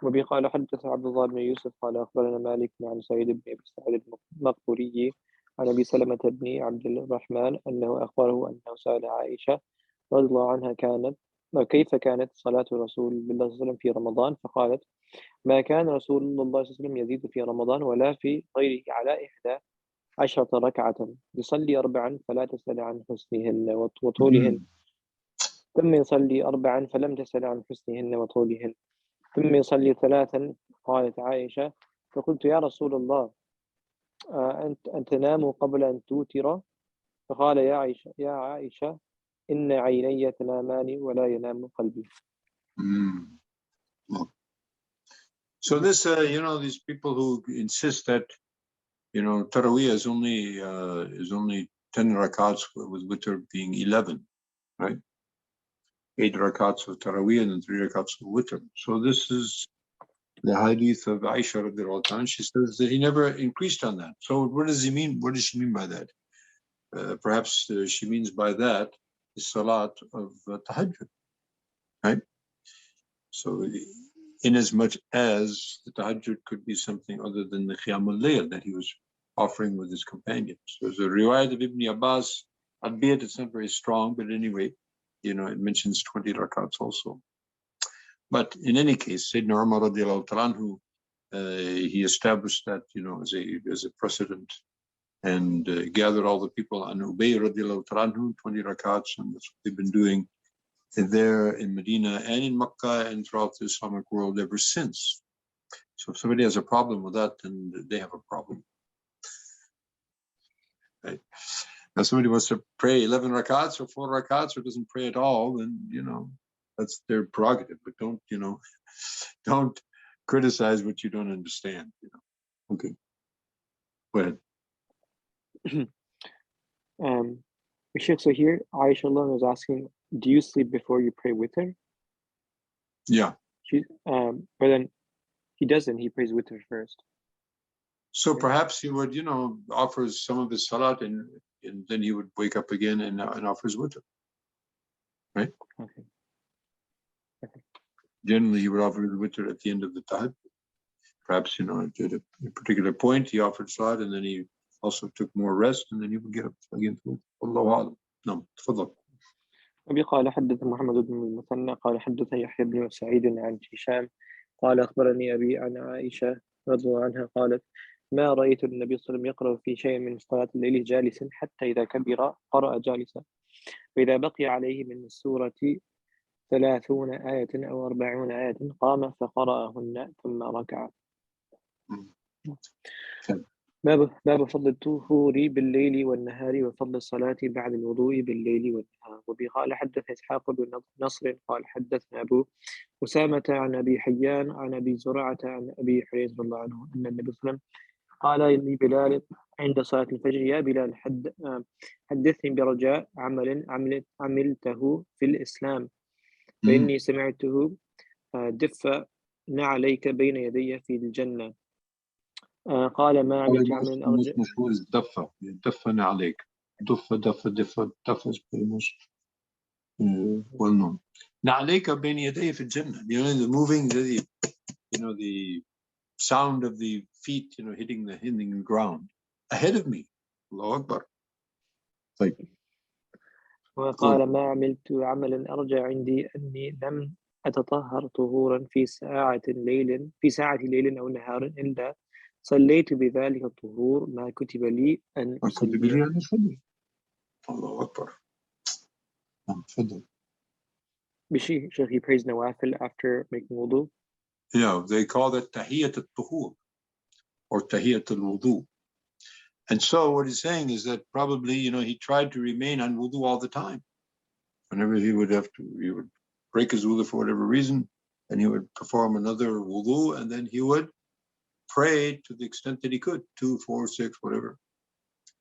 وبه قال حدث عبد الله بن يوسف قال أخبرنا مالك عن سعيد بن أبي سعيد المقبوري عن أبي سلمة بن عبد الرحمن أنه أخبره أنه سأل عائشة رضي الله عنها كيف كانت صلاة رسول الله صلى الله عليه وسلم في رمضان فقالت ما كان رسول الله صلى الله عليه وسلم يزيد في رمضان ولا في غيره على 11 ركعة يصلي 4 فلا تسأل عن حسنهن وطولهن ثم يصلي 4 فلم تسأل عن حسنهن وطولهن ثم يصلي 3. قالت عائشة فقلت يا رسول الله أن تنام قبل أن توتر فقال يا عائشة إن عيني تنامان ولا ينام قلبي. So this, you know, these people who insist that, you know, Taraweeh is only 10 rakats with witr being 11, right? 8 rakats of Taraweeh and then 3 rakats of witr. So this is the hadith of Aisha radiallahu anha. She says that he never increased on that. So what does he mean? What does she mean by that? Perhaps she means by that the salat of tahajjud, right? So in as much as the tahajjud could be something other than the qiyamul layl that he was offering with his companions. There's a riwayat of Ibn Abbas, albeit it's not very strong, but anyway, you know, it mentions 20 rakats also. But in any case, Sayyidina Umar radiallahu anhu, he established that, you know, as a precedent, and gathered all the people on Ubay radiallahu anhu, 20 rakats, and that's what they've been doing there in Medina and in Makkah and throughout the Islamic world ever since. So if somebody has a problem with that, then they have a problem. Right? Now somebody wants to pray 11 rakats or 4 rakats or doesn't pray at all, then, you know, that's their prerogative. But don't, you know, don't criticize what you don't understand. You know. Okay. Go ahead. So here, Aisha was asking, do you sleep before you pray with her? Yeah. But then he doesn't. He prays witr first. So perhaps he would, offer some of his salat and then he would wake up again and offers witr. Right? Okay. Generally, he would offer the witr at the end of the tahajjud. Perhaps, at a particular point, he offered salat and then he also took more rest and then he would get up again to it. Allahu A'lam. No, تفضل. وبي قال حدث محمد بن المثنى قال حدث يحيى بن سعيد عن هشام قال أخبرني أبي عن عائشة رضي الله عنها قالت ما رأيت النبي صلى الله عليه وسلم يقرأ في شيء من صلاة الليل جالسا حتى إذا كبر قرأ جالسا فإذا بقي عليه من السورة 30 آية أو 40 آية قام فقرأهن ثم ركع. باب فضل الطهور بالليل والنهار وفضل الصلاة بعد الوضوء بالليل والنهار. وبه قال حدث إسحاق بن نصر قال حدثنا أبو أسامة عن أبي حيان عن أبي زرعة عن أبي حريرة رضي الله عنه أن النبي صلى الله عليه وسلم قال إني بلال عند صلاة الفجر يا بلال حدثني برجاء عملته في الإسلام فإني سمعته دف عليك بين يدي في الجنة. قال ما عملت عمل أرجع. مشهور الدفة دفن عليك دفة is pretty much well known. عليك بين يدي في الجنة. The moving, the sound of the feet, hitting the ground ahead of me. Allahu Akbar. طيب. وقال ما عملت عملا أرجع عندي أني لم أتطهر طهورا في ساعة ليل أو نهار إلا صليت بذلك الطهور ما كتب لي أن أصلي. الله أكبر. تفضل. بشي, so he prays nawafil after making wudu. Yeah, they call that tahiyyat al-tuhur or tahiyyat al-wudu. And so what he's saying is that probably, he tried to remain on wudu all the time. Whenever he would break his wudu for whatever reason, and he would perform another wudu, and then he would pray to the extent that he could, 2, 4, 6, whatever.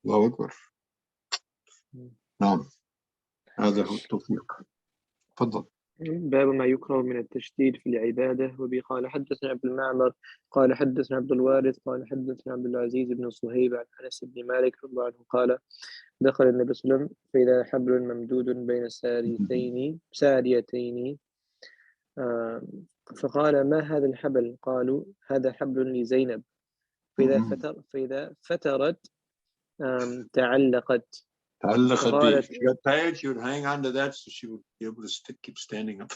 Allahu Akbar. نعم. هذا هو التوفيق. تفضل. باب ما يكره من التشديد في العبادة. وبه قال حدثنا عبد المعمر قال حدثنا عبد الوارث قال حدثنا عبد العزيز بن صهيب عن أنس بن مالك رضي الله عنه قال دخل النبي صلى الله عليه وسلم فإذا حبل ممدود بين ساريتين فقال ما هذا الحبل؟ قالوا هذا حبل لزينب فإذا فترت تعلقت. If she got tired, she would hang on to that so she would be able to keep standing up.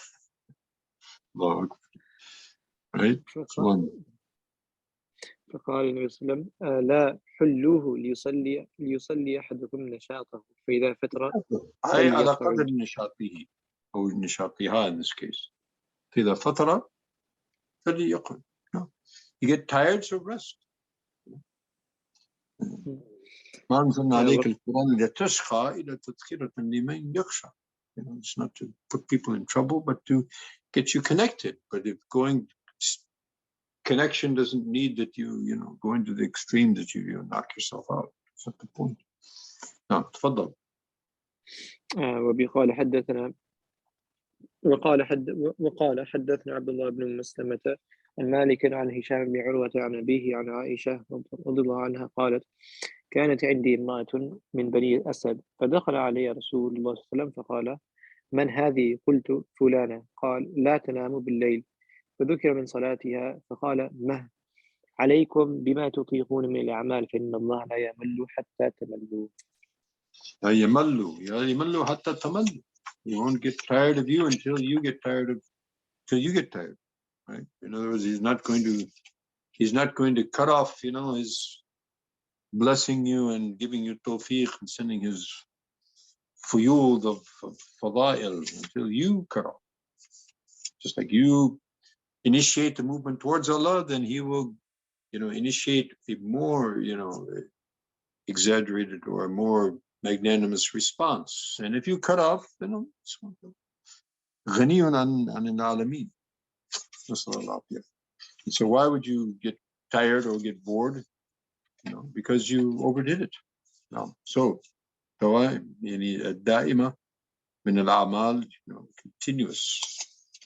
Right? فقال النبي صلى الله عليه وسلم لا حلوه ليصلي أحدكم نشاطه فإذا فتر على قدر نشاطه أو نشاطها in this case. فإذا فتر فليقل. You get tired, so rest. ما أنزلنا عليك القرآن لتشقى إلى تذكرة لمن يخشى. It's not to put people in trouble, but to get you connected. But if connection doesn't need that you go into the extreme that you knock yourself out. That's not the point. نعم تفضل. وبقال حدثنا وقال حدثنا عبد الله بن مسلمة عن مالك عن هشام بن عروة عن أبيه عن عائشة رضي الله عنها قالت كانت عندي امرأة من بني الأسد فدخل علي رسول الله صلى الله عليه وسلم فقال من هذه؟ قلت فلانة. قال لا تنام بالليل. فذكر من صلاتها فقال مه عليكم بما تطيقون من الأعمال فإن الله لا يمل حتى تملوا. لا يملوا حتى تملوا. He won't get tired of you until you get tired right? In other words, he's not going to cut off his blessing you and giving you tawfiq and sending his fuyud of fada'il until you cut off. Just like you initiate the movement towards Allah, then he will initiate a more exaggerated or a more magnanimous response. And if you cut off, ghaniyun an al-alamin. And so why would you get tired or get bored? Because you overdid it. So الدائمة من الأعمال, continuous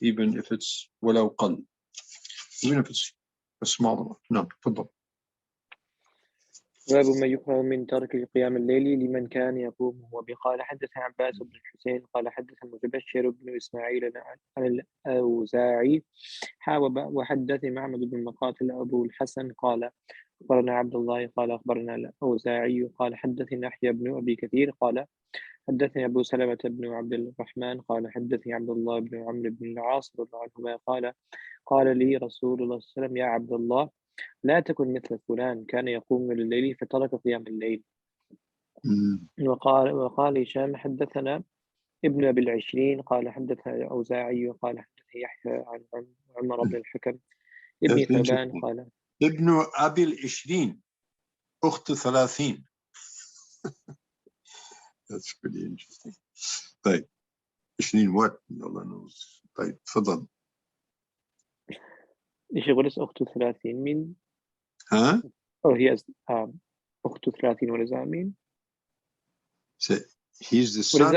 even if it's ولو قل, even if it's a small amount. No, تفضل. باب ما يكره من ترك قيام الليل لمن كان يقوم. وبقال حدثنا عباس بن الحسين قال حدثنا متبشر بن إسماعيل عن الأوزاعي وحدثني معمد بن مقاتل أبو الحسن قال أخبرنا عبد الله قال أخبرنا الأوزاعي قال حدثني يحيى بن أبي كثير قال حدثني أبو سلمة بن عبد الرحمن قال حدثني عبد الله بن عمرو بن العاص رضي الله عنهما قال لي رسول الله صلى الله عليه وسلم يا عبد الله لا تكن مثل فلان كان يقوم من الليل فترك قيام الليل. وقال هشام حدثنا ابن أبي العشرين قال حدثنا الأوزاعي قال حدثني يحيى عن عمر بن الحكم ابن ثوبان قال ابن أبي العشرين أخت 30. That's pretty interesting. طيب 20 what? Allah knows. طيب تفضل. إيش يقول أخت 30 من؟ ها؟ أو هي أخت 30 ولزا مين؟ So he's the son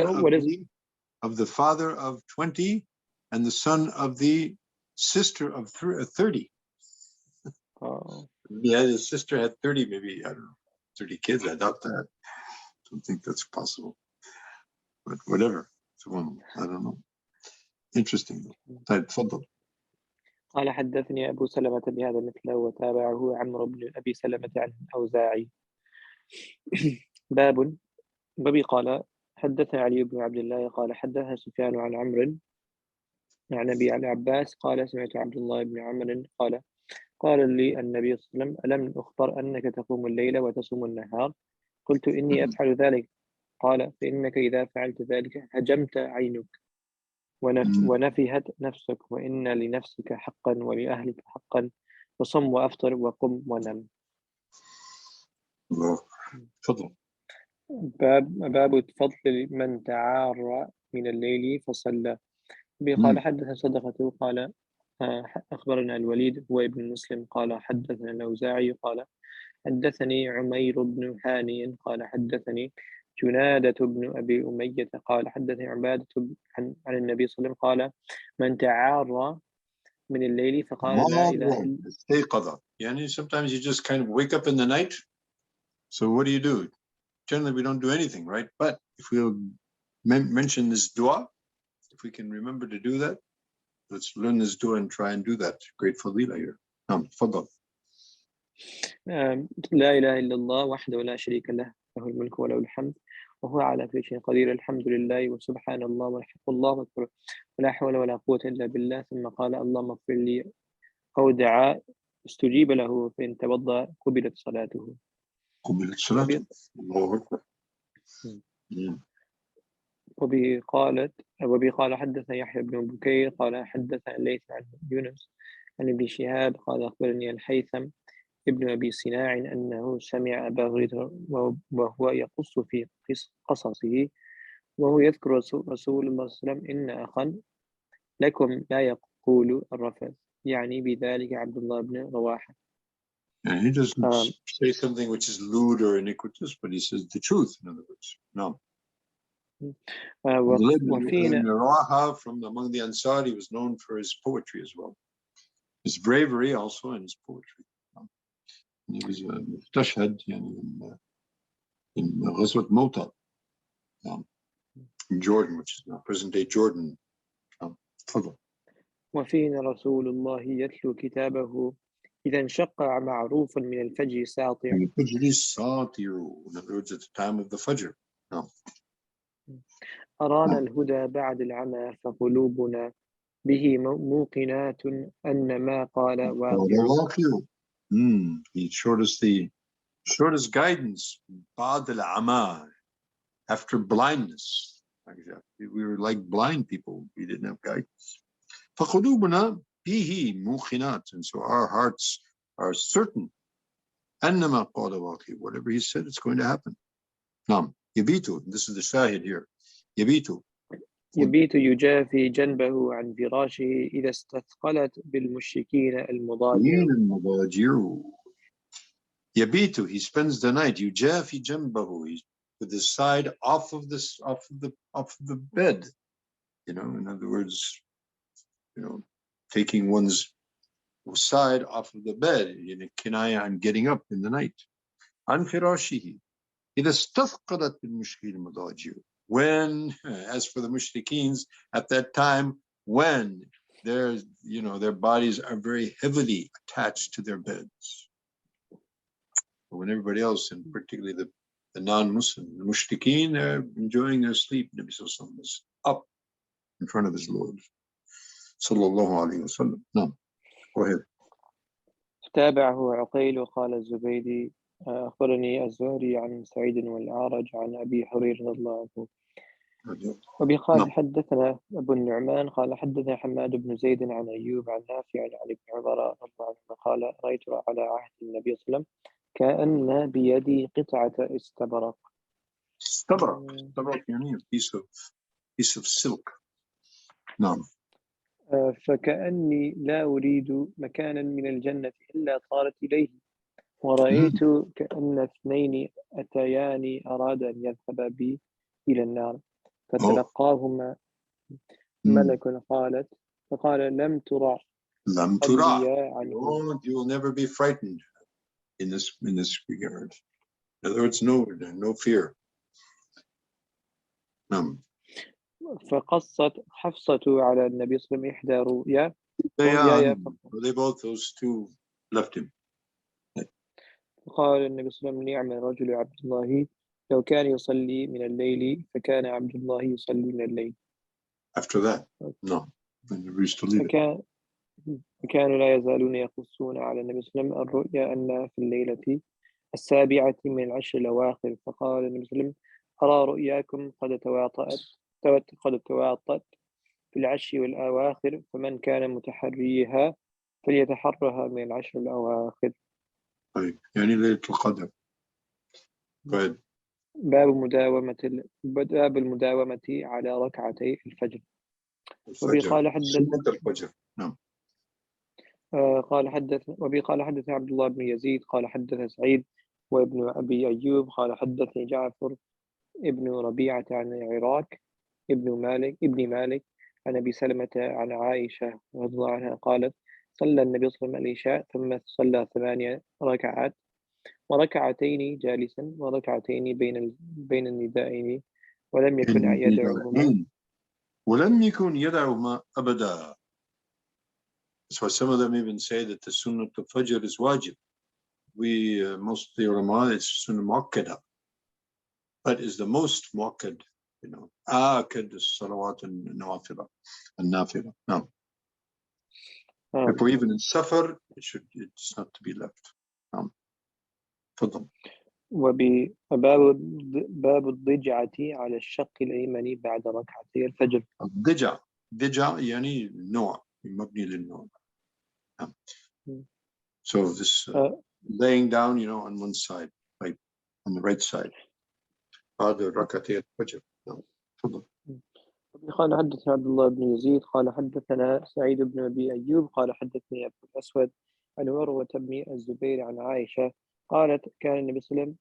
of the father of 20 and the son of the sister of 30. Yeah, his sister had 30, maybe, I don't know, 30 kids. I doubt that. I don't think that's possible. But whatever. It's one, I don't know. Interesting. طيب تفضل. قال حدثني أبو سلمة بهذا مثله وتابعه عمرو بن أبي سلمة عن الأوزاعي. باب قال حدثنا علي بن عبد الله قال حدثنا سفيان عن عمرو عن أبي العباس قال سمعت عبد الله بن عمرو قال لي النبي صلى الله عليه وسلم ألم أخبر أنك تقوم الليل وتصوم النهار؟ قلت إني أفعل ذلك. قال فإنك إذا فعلت ذلك هجمت عينك ونفهت نفسك وإن لنفسك حقا ولأهلك حقا فصم وأفطر وقم ونم. تفضل. باب فضل من تعار من الليل فصلى. قال حدث صدقة قال أخبرنا الوليد هو ابن مسلم قال حدثنا الأوزاعي قال حدثني عمير بن هاني قال حدثني جنادة بن أبي أمية قال حدثني عبادة عن النبي صلى الله عليه وسلم قال من تعار من الليل فقال لا إله إلا استيقظ. يعني sometimes you just kind of wake up in the night. So what do? Generally we don't do anything, right? But if we'll mention this dua, if we can remember to do that, let's learn this dua and try and do that. Great fadila here. تفضل. لا إله إلا الله وحده لا شريك له له الملك وله الحمد وهو على كل شيء قدير الحمد لله وسبحان الله والحق الله أكبر ولا حول ولا قوة إلا بالله. ثم قال اللهم اغفر لي أو دعا استجيب له فإن توضأ قبلت صلاته. قبلت صلاته. الله أكبر. وبه قال حدثنا يحيى بن بكير قال حدثنا الليث عن يونس عن ابن شهاب قال أخبرني الهيثم ابن أبي صناع أنه سمع أبا هريرة وهو يقص في قصصه وهو يذكر رسول الله صلى الله عليه وسلم إن أخا لكم لا يقول الرفث يعني بذلك عبد الله بن رواحة. And he doesn't say something which is lewd or iniquitous, but he says the truth, in other words. No. وفينا Rawaha from among the Ansar, he was known for his poetry as well. His bravery also and his poetry. He was mustashhad in Ghazwat Mawta in Jordan, which is now present-day Jordan. تفضل. وفينا رسول الله يتلو كتابه إذا انشق معروفا من الفجر ساطع. الفجر ساطع. In other words, at the time of the Fajr. No. أرانا الهدى بعد العمى فقلوبنا به موقنات أن ما قال واقع. He showed us guidance بعد العمى, after blindness. We were like blind people. We didn't have guidance. فقلوبنا به موقنات, and so our hearts are certain أن ما قال واقع. Whatever he said, it's going to happen. نعم. يبيت. This is the shahid here. يبيت يجافي جنبه عن فراشه إذا استثقلت بالمشركين المضاجع. يبيت, he spends the night. يجافي جنبه, he's with his side off of the bed. In other words, taking one's side off of the bed, kinaya and getting up in the night. عن فراشه إذا استثقلت بالمشركين المضاجع. When, as for the mushrikeens, at that time when their bodies are very heavily attached to their beds. But when everybody else, and particularly the non-Muslim, the mushrikeen, they're enjoying their sleep. Nabi Sallallahu Alaihi Wasallam was up in front of his Lord. Sallallahu Alaihi Wasallam. No, go ahead. تابعه عقيل وقال الزبيدي أخبرني الزهري عن سعيد والأعرج عن أبي هريرة رضي الله عنه. وبه قال حدثنا أبو النعمان قال حدثنا حماد بن زيد عن أيوب عن نافع عن ابن عمر رضي الله عنه قال رأيت على عهد النبي صلى الله عليه وسلم كأن بيدي قطعة استبرق. استبرق يعني piece of silk. نعم. فكأني لا أريد مكانا من الجنة إلا طارت إليه، ورأيت كأن اثنين أتياني أراد أن يذهبا بي إلى النار فتلقاهما ملك فقال لم ترى عنه. You will never be frightened in this regard. In other words, no fear. فقصت حفصة على النبي صلى الله عليه وسلم إحدى رؤيا. They both, those two left him. قال النبي صلى الله عليه وسلم نعم الرجل عبد الله لو كان يصلي من الليل فكان عبد الله يصلي من الليل. After that, no. فكانوا لا يزالون يقصون على النبي صلى الله عليه وسلم الرؤيا أن في الليلة السابعة من العشر الأواخر. فقال النبي صلى الله عليه وسلم أرى رؤياكم قد تواطأت في العشر والأواخر فمن كان متحريها فليتحرها من العشر الأواخر. طيب يعني ليلة القدر. طيب. باب المداومة على ركعتي الفجر. وبقال الفجر. نعم. قال حدث عبد الله بن يزيد قال حدث سعيد وابن أبي أيوب قال حدثني جعفر ابن ربيعة عن عراك ابن مالك عن أبي سلمة عن عائشة رضي الله عنها قالت صلى النبي صلى الله عليه وسلم العشاء ثم صلى 8 ركعات وركعتين جالسا وركعتين بين الندائين ولم يكن يدعوهما أبدا. So some of them even say that the Sunnah of Fajr is wajib. We, most of the ulama, it's Sunnah Muakkada. But is the most muakkad, akad as-salawat and nafila. No. If we're even in safar, it's not to be left. تفضل. باب الضجعة على الشق الأيمن بعد ركعتي الفجر. الضجع يعني نوع مبني للنوع. So this laying down, on one side, like on the right side. بعد ركعتي الفجر. تفضل. قال حدثنا عبد الله بن يزيد قال حدثنا سعيد بن أبي أيوب قال حدثني أبو الأسود عن عروة بن الزبير عن عائشة قالت كان النبي صلى الله عليه وسلم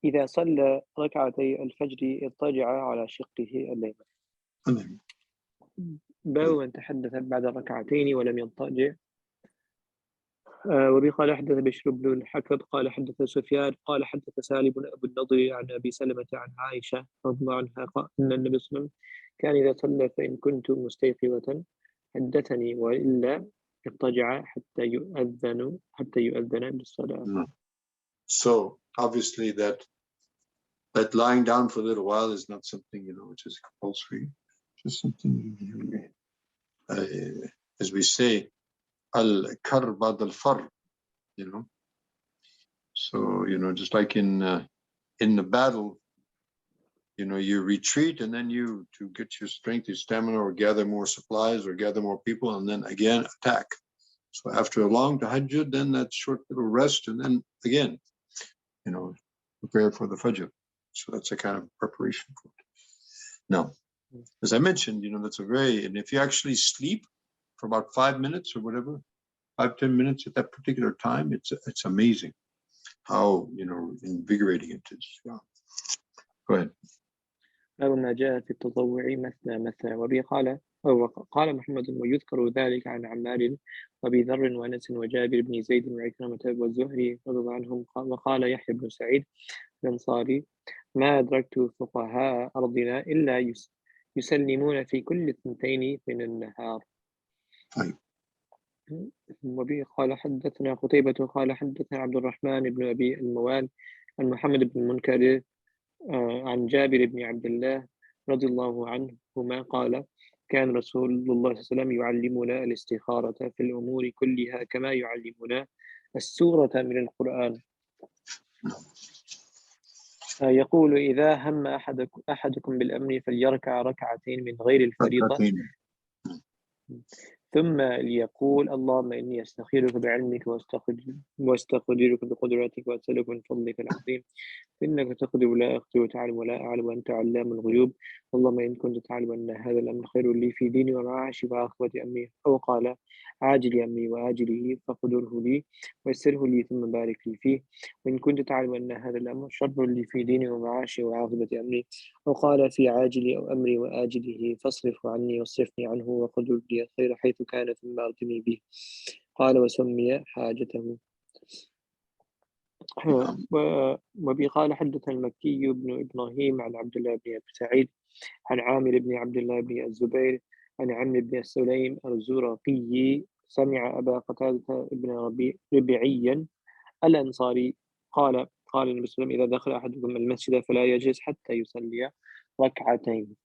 إذا صلى ركعتي الفجر اضطجع على شقه الأيمن. باب من تحدث بعد ركعتين ولم يضطجع. وبه قال حدث بشر بن الحكم قال حدث سفيان قال حدث سالم بن أبو النضر عن أبي سلمة عن عائشة رضي الله عنها قال أن النبي صلى الله عليه وسلم كان إذا صلى فإن كنت مستيقظة حدثني وإلا اضطجع حتى يؤذن بالصلاة. So obviously that lying down for a little while is not something which is compulsory. Just something as we say al-kar ba'd al-far, So just like in the battle, you retreat and then to get your strength, your stamina, or gather more supplies or gather more people, and then again attack. So after a long tahajjud, then that short little rest, and then again, prepare for the fajr. So that's a kind of preparation for it. Now, as I mentioned, that's and if you actually sleep for about 5 minutes or whatever, 5-10 minutes at that particular time, it's amazing how invigorating it is. Yeah. Go ahead. باب ما جاء في التطوع مثنى مثنى. وبه قال محمد ويذكر ذلك عن عمار وأبي ذر وأنس وجابر بن زيد وعكرمة والزهري رضي الله عنهم. وقال يحيى بن سعيد الأنصاري ما أدركت فقهاء أرضنا إلا يسلمون في كل اثنتين من النهار. طيب. وبه قال حدثنا قتيبة قال حدثنا عبد الرحمن بن أبي الموال عن محمد بن المنكدر عن جابر بن عبد الله رضي الله عنهما قال كان رسول الله صلى الله عليه وسلم يعلمنا الاستخارة في الأمور كلها كما يعلمنا السورة من القرآن. يقول إذا هم أحدكم بالأمر فليركع ركعتين من غير الفريضة ركعتين. ثم ليقول اللهم إني أستخيرك بعلمك وأستقدرك بقدرتك وأسألك من فضلك العظيم إنك تقدر ولا أقدر وتعلم ولا أعلم وأنت علام الغيوب اللهم إن كنت تعلم أن هذا الأمر خير لي في ديني ومعاشي وعاقبة أمري. أو قال عاجل أمري وآجله فقدره لي ويسره لي ثم بارك لي فيه وإن كنت تعلم أن هذا الأمر شر لي في ديني ومعاشي وعاقبة أمري. أو قال في عاجل أو أمري وآجله فاصرفه عني واصرفني عنه وقدر لي الخير حيث كان ثم أرضني به. قال وسمي حاجته. وبي قال حدثنا المكي بن إبراهيم عن عبد الله بن أبي سعيد عن عامر بن عبد الله بن الزبير عن عمرو بن السليم الزرقي سمع أبا قتادة بن ربيعيا الأنصاري قال النبي صلى الله عليه وسلم إذا دخل أحدكم المسجد فلا يجلس حتى يصلي ركعتين.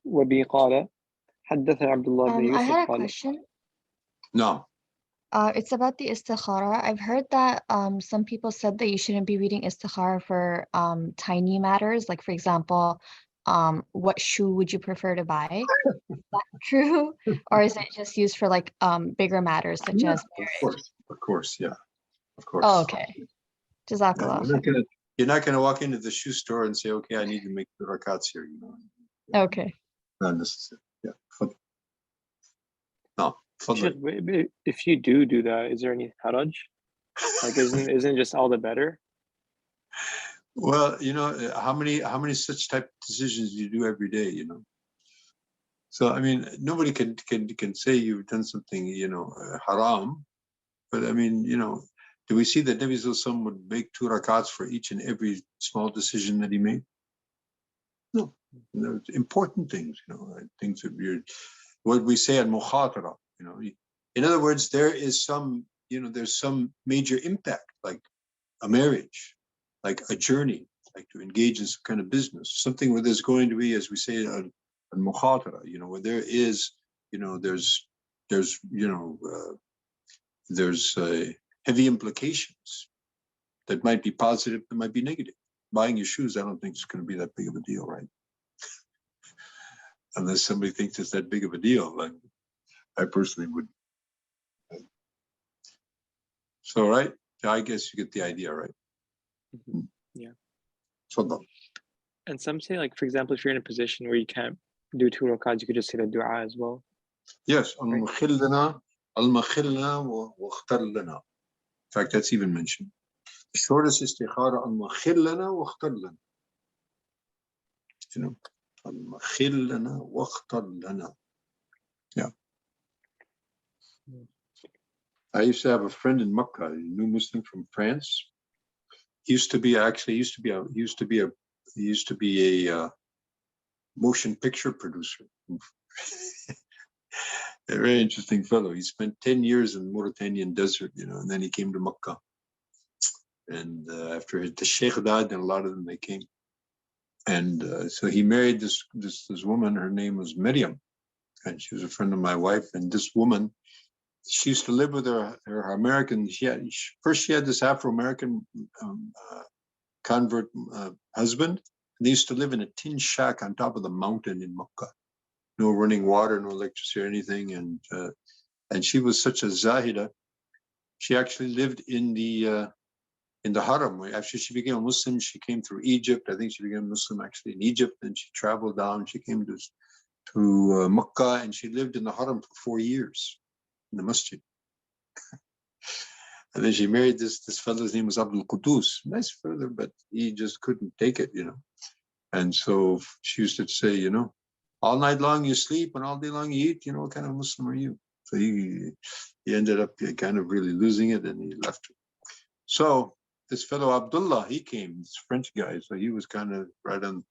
وبي قال حدثنا عبد الله بن I يوسف had a قال question. No. It's about the istikhara. I've heard that some people said that you shouldn't be reading istikhara for tiny matters, like for example, what shoe would you prefer to buy? Is that true? Or is it just used for like bigger matters such Yeah, as marriage? of course, yeah, of course. Oh, okay. Yeah, Jazakallah. you're not gonna walk into the shoe store and say, okay, I need to make the rakats here, you know. Okay. Not necessary. Yeah. No. if you do that, is there any haraj? Like isn't it just all the better? Well, you know, how many such type of decisions do you do every day, you know? So I mean, nobody can say you've done something, you know, haram. But I mean, you know, do we see that Nabi Sallallahu Alaihi Wasallam would make 2 rakats for each and every small decision that he made? No, important things, you know, things that we're, what we say at mukhatara, you know. In other words, there is some, you know, there's some major impact, like a marriage, like a journey, like to engage in some kind of business, something where there's going to be, as we say, a mukhatara, you know, where there is, you know, there's you know, there's heavy implications that might be positive, that might be negative. Buying your shoes, I don't think it's going to be that big of a deal, right? Unless somebody thinks it's that big of a deal, then I personally would. So, right? I guess you get the idea, right? Yeah. So, and some say, like, for example, if you're in a position where you can't do 2 rakats, you could just say the dua as well. Yes. Right? In fact, that's even mentioned. The shortest istikhara al-makhil lana wa akhtar lana. You know, al-makhil lana wa akhtar lana. Yeah. I used to have a friend in Makkah, a new Muslim from France. He used to be a motion picture producer. A very interesting fellow. He spent 10 years in the Mauritanian desert, you know, and then he came to Makkah. And after the Sheikh died, and a lot of them, they came. And so he married this woman. Her name was Miriam, and she was a friend of my wife. And this woman, she used to live with her American. She had this Afro-American convert husband. And they used to live in a tin shack on top of the mountain in Makkah. No running water, no electricity or anything. And she was such a zahida. She actually lived in the Haram. After she became a Muslim, she came through Egypt. I think she became a Muslim actually in Egypt. And she traveled down. She came to Makkah, and she lived in the Haram for 4 years in the masjid. And then she married this fellow's name was Abdul Qudus. Nice fellow, but he just couldn't take it, you know. And so she used to say, you know, all night long you sleep and all day long you eat, you know, what kind of Muslim are you? So he ended up kind of really losing it and he left her. So this fellow Abdullah, he came, this French guy, so he was kind of right on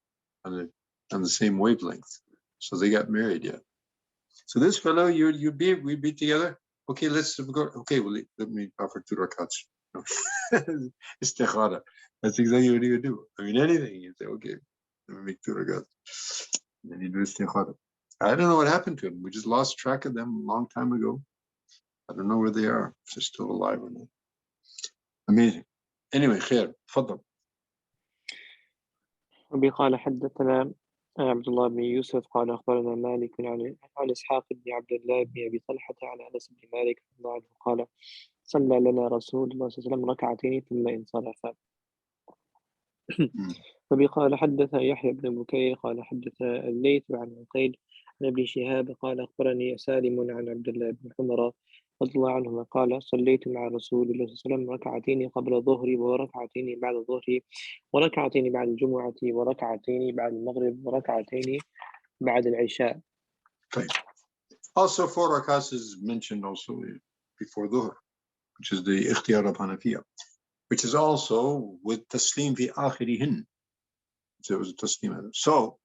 the same wavelength. So they got married, yeah. So this fellow, we'd be together. Okay, let's go. Okay, well, let me offer 2 rakats. Istikhara. That's exactly what he would do. I mean, anything. He'd say, okay, let me make 2 rakats. And then he'd do istikhara. I don't know what happened to him. We just lost track of them a long time ago. I don't know where they are. If they're still alive or not. Amazing. Anyway, khair. Fadl. وبه قال حدثنا عبد الله بن يوسف قال أخبرنا مالك عن إسحاق بن عبد الله بن أبي طلحة عن أنس بن مالك رضي الله عنه قال صلى لنا رسول الله صلى الله عليه وسلم ركعتين ثم انصرف. وبه قال حدث يحيى بن بكير قال حدث الليث عن عقيل عن ابن شهاب قال أخبرني سالم عن عبد الله بن عمر رضي الله عنهما قال صليت مع رسول الله صلى الله عليه وسلم ركعتين قبل الظهر وركعتين بعد الظهر وركعتين بعد الجمعة وركعتين بعد المغرب وركعتين بعد العشاء. Also 4 rakats is mentioned also before Dhuhr, which is the ikhtiyar of Hanafiya, which is also with taslim fi akhirihin. So it was a taslim. So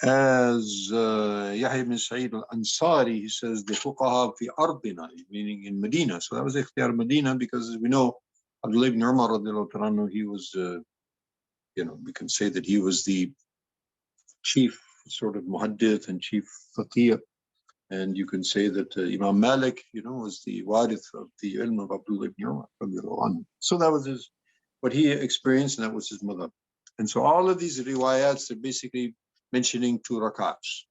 as Yahya ibn Sa'id al-Ansari, he says the fuqaha fi ardina, meaning in Medina. So that was ikhtiyar Medina because, as we know, Abdullah ibn Umar radiallahu anhu, he was, you know, we can say that he was the chief sort of muhaddith and chief faqih. And you can say that Imam Malik, you know, was the warith of the ilm of Abdullah ibn Umar radiallahu anhu. So that was what he experienced, and that was his mother. And so all of these riwayats are basically mentioning 2 rakats.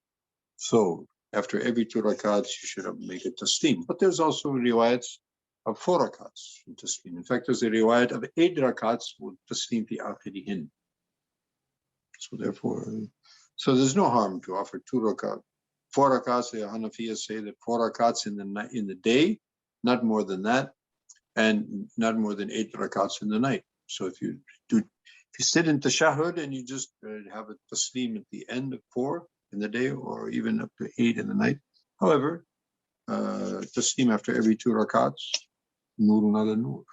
So after every 2 rakats, you should make a taslim. But there's also riwayats of 4 rakats in taslim. In fact, there's a riwayat of 8 rakats with taslim fi akhirihin. So therefore, so there's no harm to offer 2 rakats. 4 rakats, the Hanafiyas say that 4 rakats in the day, not more than that, and not more than 8 rakats in the night. So if you sit in tashahhud and you just have a taslim at the end of 4 in the day, or even up to 8 in the night. However, taslim after every 2 rakats, nurun ala nur,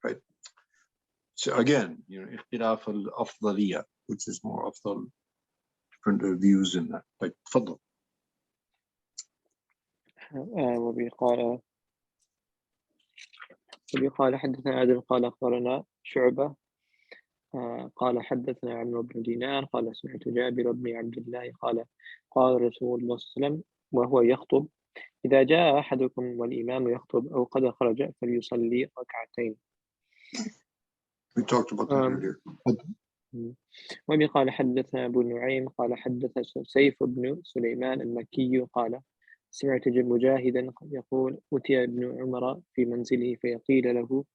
right? So again, you know, ikhtilaf al-afdaliyah, which is more afdal, different views in that. Like, tfaddal. وبه قال حدثنا آدم قال أخبرنا شعبة قال حدثنا عمرو بن دينار قال سمعت جابر بن عبد الله قال قال رسول الله صلى الله عليه وسلم وهو يخطب إذا جاء أحدكم والإمام يخطب أو قد خرج فليصلي ركعتين. We talked about that earlier. وبه قال حدثنا أبو نعيم قال حدث سيف بن سليمان المكي قال سمعت مجاهدا يقول أتي ابن عمر في منزله فيقيل له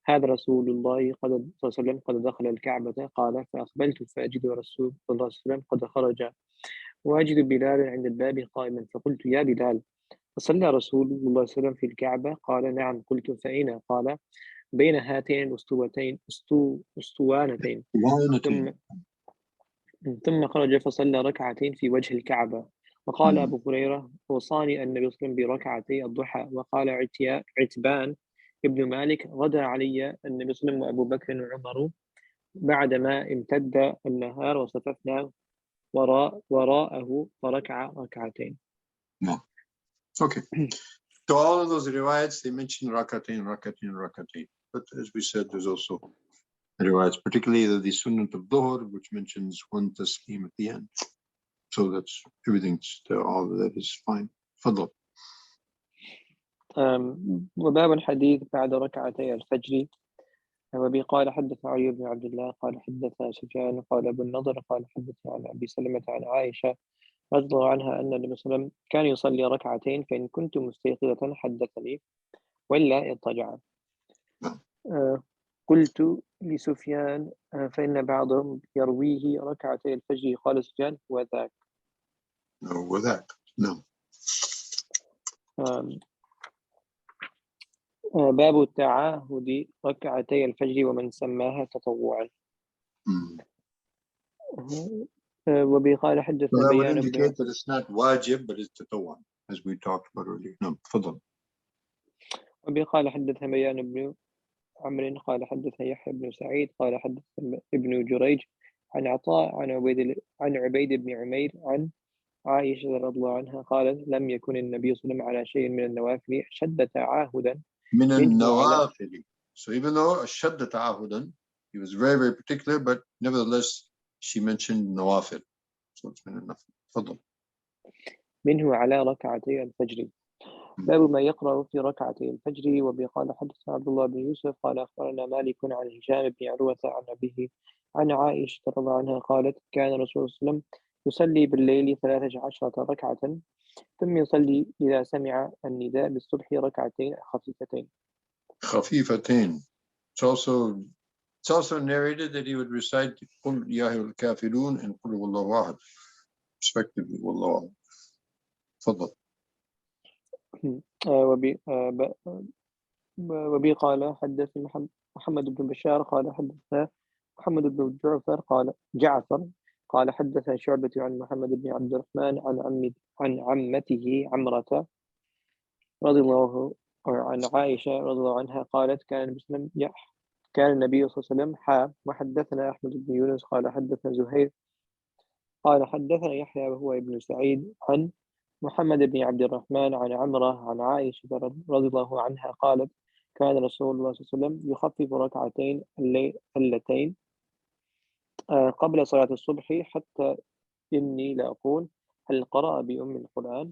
هذا رسول الله صلى الله عليه وسلم قد دخل الكعبة قال فأقبلت فأجد رسول الله صلى الله عليه وسلم قد خرج وأجد بلالا عند الباب قائما فقلت يا بلال فصلى رسول الله صلى الله عليه وسلم في الكعبة قال نعم قلت فأين قال بين هاتين الأسطوانتين ثم خرج فصلى ركعتين في وجه الكعبة وقال أبو هريرة أوصاني النبي صلى الله عليه وسلم بركعتي الضحى وقال عتبان ابن مالك غدا علي النبي صلى الله عليه وسلم وأبو بكر وعمر بعدما امتد النهار وصففنا وراءه فركع ركعتين. No. Okay. So all of those riwayats, they mention rakatain. But as we said, there's also riwayats, particularly the Sunnat of Dhuhr, which mentions 1 taslim at the end. So that's everything's all of that is fine. Fadl. وباب الحديث بعد ركعتي الفجر وبه قال حدث علي بن عبد الله قال حدث سفيان قال أبو النضر قال حدث عن أبي سلمة عن عائشة رضي الله عنها أن النبي صلى الله عليه وسلم كان يصلي ركعتين فإن كنت مستيقظة حدثني وإلا اضطجع. قلت لسفيان فإن بعضهم يرويه ركعتي الفجر قال سفيان وذاك. No, وذاك. No. باب التعاهد ركعتي الفجر ومن سماها تطوعا. وبه قال So حدثنا that would بيان بن indicate that it's not wajib, but it's tatawwan, as we talked about earlier. No, تفضل. وبه قال حدثنا بيان بن عمرو قال حدثنا يحيى بن سعيد قال حدثنا ابن جريج عن عطاء عن عبيد بن عمير عن عائشة رضي الله عنها قالت لم يكن النبي صلى الله عليه وسلم على شيء من النوافل أشد تعاهدا من منه على النوافل. So even though الشد تعاهدا, he was very, very particular, but nevertheless, she mentioned nawafil. So it's من النفل. تفضل. منه على ركعتي الفجر. باب ما يقرأ في ركعتي الفجر. وبقال حدثنا عبد الله بن يوسف قال أخبرنا مالك عن هشام بن عروة عن أبيه عن عائشة رضي الله عنها قالت كان رسول الله صلى الله عليه وسلم يصلي بالليل 13 ركعة ثم يصلي إذا سمع النداء بالصبح ركعتين خفيفتين. خفيفتين. It's also narrated that he would recite قل يا أيها الكافرون and قل هو الله أحد respectively. والله أعلم. تفضل. وبي قال حدثني محمد بن بشار قال حدثنا محمد بن جعفر قال حدثنا شعبة عن محمد بن عبد الرحمن عن عمته عمرة رضي الله عن عائشة رضي الله عنها قالت كان النبي صلى الله عليه وسلم وحدثنا أحمد بن يونس قال حدثنا زهير قال حدثنا يحيى وهو ابن سعيد عن محمد بن عبد الرحمن عن عمرة عن عائشة رضي الله عنها قالت كان رسول الله صلى الله عليه وسلم يخفف ركعتين اللتين قبل صلاة الصبح حتى إني لأقول هل قرأ بأم القرآن.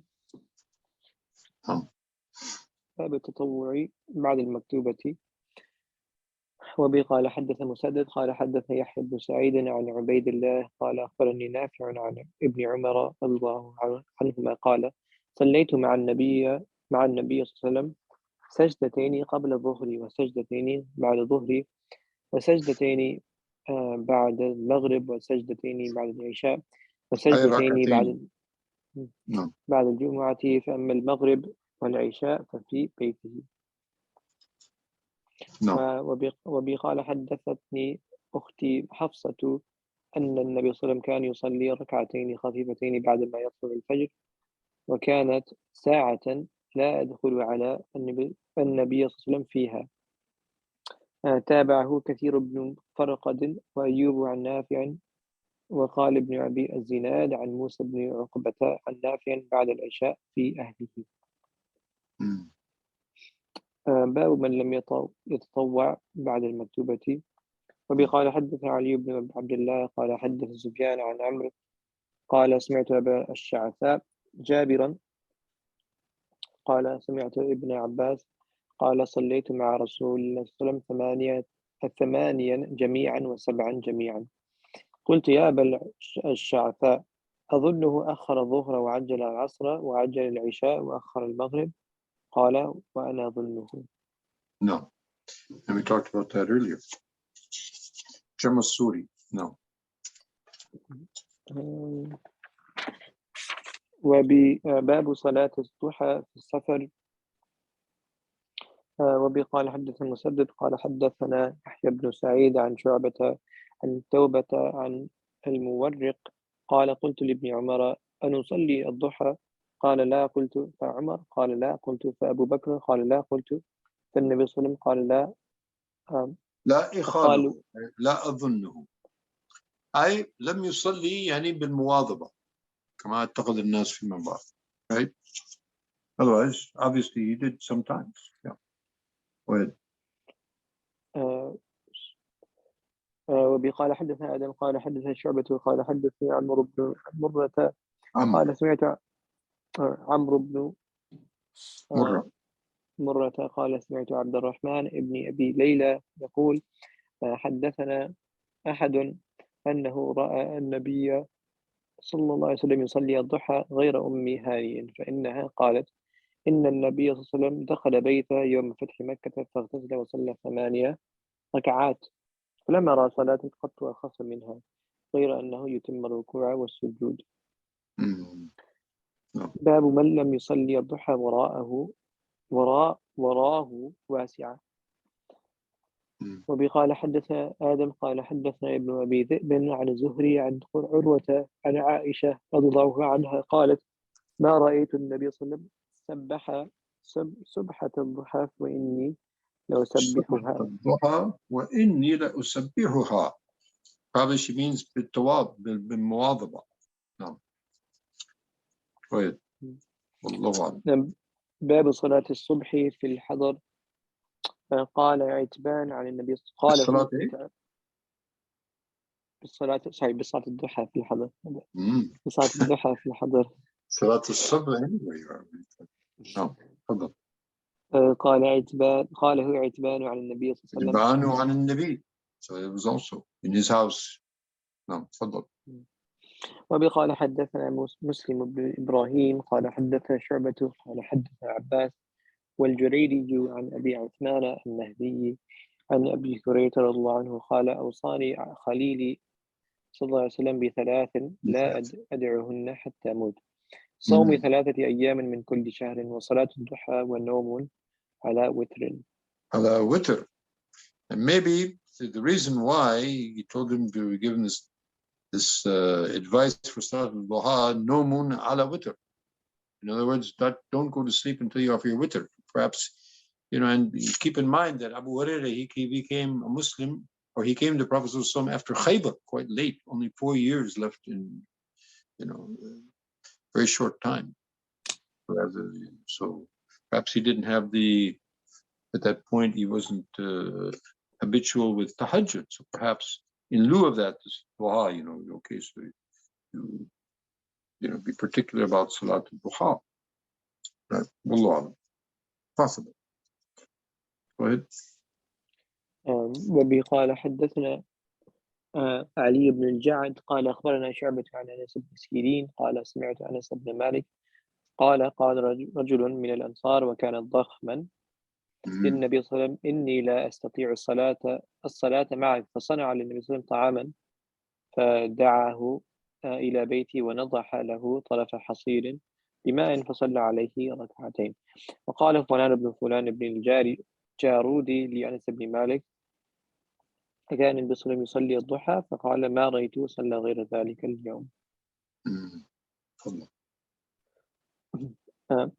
باب التطوع بعد المكتوبة. وبي قال حدث مسدد قال حدث يحيى بن سعيد عن عبيد الله قال أخبرني نافع عن ابن عمر رضي الله عنهما قال صليت مع النبي صلى الله عليه وسلم سجدتين قبل الظهر وسجدتين بعد الظهر وسجدتين بعد المغرب وسجدتين بعد العشاء وسجدتين بعد الجمعة. فأما المغرب والعشاء ففي بيته. وبي قال حدثتني أختي حفصة أن النبي صلى الله عليه وسلم كان يصلي ركعتين خفيفتين بعد ما يطلع الفجر وكانت ساعة لا أدخل على النبي صلى الله عليه وسلم فيها. تابعه كثير بن فرقد وأيوب عن نافع وقال ابن أبي الزناد عن موسى بن عقبة عن نافع بعد العشاء في أهله. باب من لم يتطوع بعد المكتوبة. وبقال حدثنا علي بن عبد الله قال حدث سفيان عن عمرو قال سمعت أبا الشعثاء جابرا قال سمعت ابن عباس قال صليت مع رسول الله صلى الله عليه وسلم ثمانيا جميعا وسبعا جميعا. قلت يا أبا الشعثاء أظنه أخر الظهر وعجل العصر وعجل العشاء وأخر المغرب. قال وأنا أظنه. No, and we talked about that earlier. Jama Suri. No. وباب صلاة الضحى في السفر. وبقال حدثنا مسدد قال حدثنا يحيى بن سعيد عن شعبة عن توبة عن المورق قال قلت لابن عمر أنصلي الضحى قال لا قلت فعمر قال لا قلت فأبو بكر قال لا قلت فالنبي صلى الله عليه وسلم قال لا لا إخاله لا أظنه أي لم يصلي يعني بالمواظبة كما اعتقد الناس فيما بعد. Right? Otherwise, obviously he did sometimes. Yeah. Go ahead. وبقال حدثنا آدم قال حدثنا شعبة قال حدثني عمرو بن مرة قال سمعت عمرو بن مرة قال سمعت عبد الرحمن ابن أبي ليلى يقول حدثنا أحد أنه رأى النبي صلى الله عليه وسلم يصلي الضحى غير أم هاني فإنها قالت إن النبي صلى الله عليه وسلم دخل بيته يوم فتح مكة فاغتسل وصلى 8 ركعات فلم أرى صلاة قط أخف منها غير أنه يتم الركوع والسجود. باب من لم يصلي الضحى وراءه وراه واسعة. مم. وبي قال حدث آدم قال حدثنا ابن أبي ذئب عن الزهري عن عروة عن عائشة رضي الله عنها قالت ما رأيت النبي صلى الله عليه وسلم سبح سبحة الضحى وإني سبحة لأسبحها. الضحى وإني لأسبحها. Probably she means بالمواظبة. نعم. طيب. والله أعلم. باب صلاة الصبح في الحضر. قال عتبان عن النبي قال الصلاة إيه؟ بالصلاة الضحى في الحضر. مم. بصلاة الضحى في الحضر. صلاة الصبح anyway. نعم تفضل. قاله عتبان عن النبي صلى الله عليه وسلم. عنه عن النبي. So it was also in his house. نعم تفضل. وبقال حدثنا مسلم بن إبراهيم قال حدثنا شعبة قال حدثنا عباس والجريري عن أبي عثمان النهدي عن أبي هريرة رضي الله عنه قال أوصاني خليلي صلى الله عليه وسلم بثلاث لا أدعهن حتى أموت: صوم 3 أيام من كل شهر، وصلاة الضحى، ونوم على وتر. على وتر. And maybe the reason why he told him to give him this advice for Salat al-Duha, no moon ala witr. In other words, don't go to sleep until you're off your witr. Perhaps, and keep in mind that Abu Hurairah, he became a Muslim, or he came to Prophet ﷺ after Khaybar, quite late, only 4 years left in, very short time. So perhaps he didn't have at that point, he wasn't habitual with tahajjud. So perhaps in lieu of that, this duha, okay, so you be particular about salat al-duha. Right? Wallahu possible. Go ahead. وبه قال حدثنا علي بن الجعد قال أخبرنا شعبة عن أنس بن سيرين قال سمعت أنس بن مالك قال رجل من الأنصار وكان ضخما للنبي صلى الله عليه وسلم: إني لا أستطيع الصلاة معك، فصنع للنبي صلى الله عليه وسلم طعاما فدعاه إلى بيتي ونضح له طرف حصير بماء فصلى عليه ركعتين. وقال فلان بن فلان بن الجارودي لأنس بن مالك: كان النبي صلى الله عليه وسلم يصلي الضحى، فقال ما رأيته صلى غير ذلك اليوم.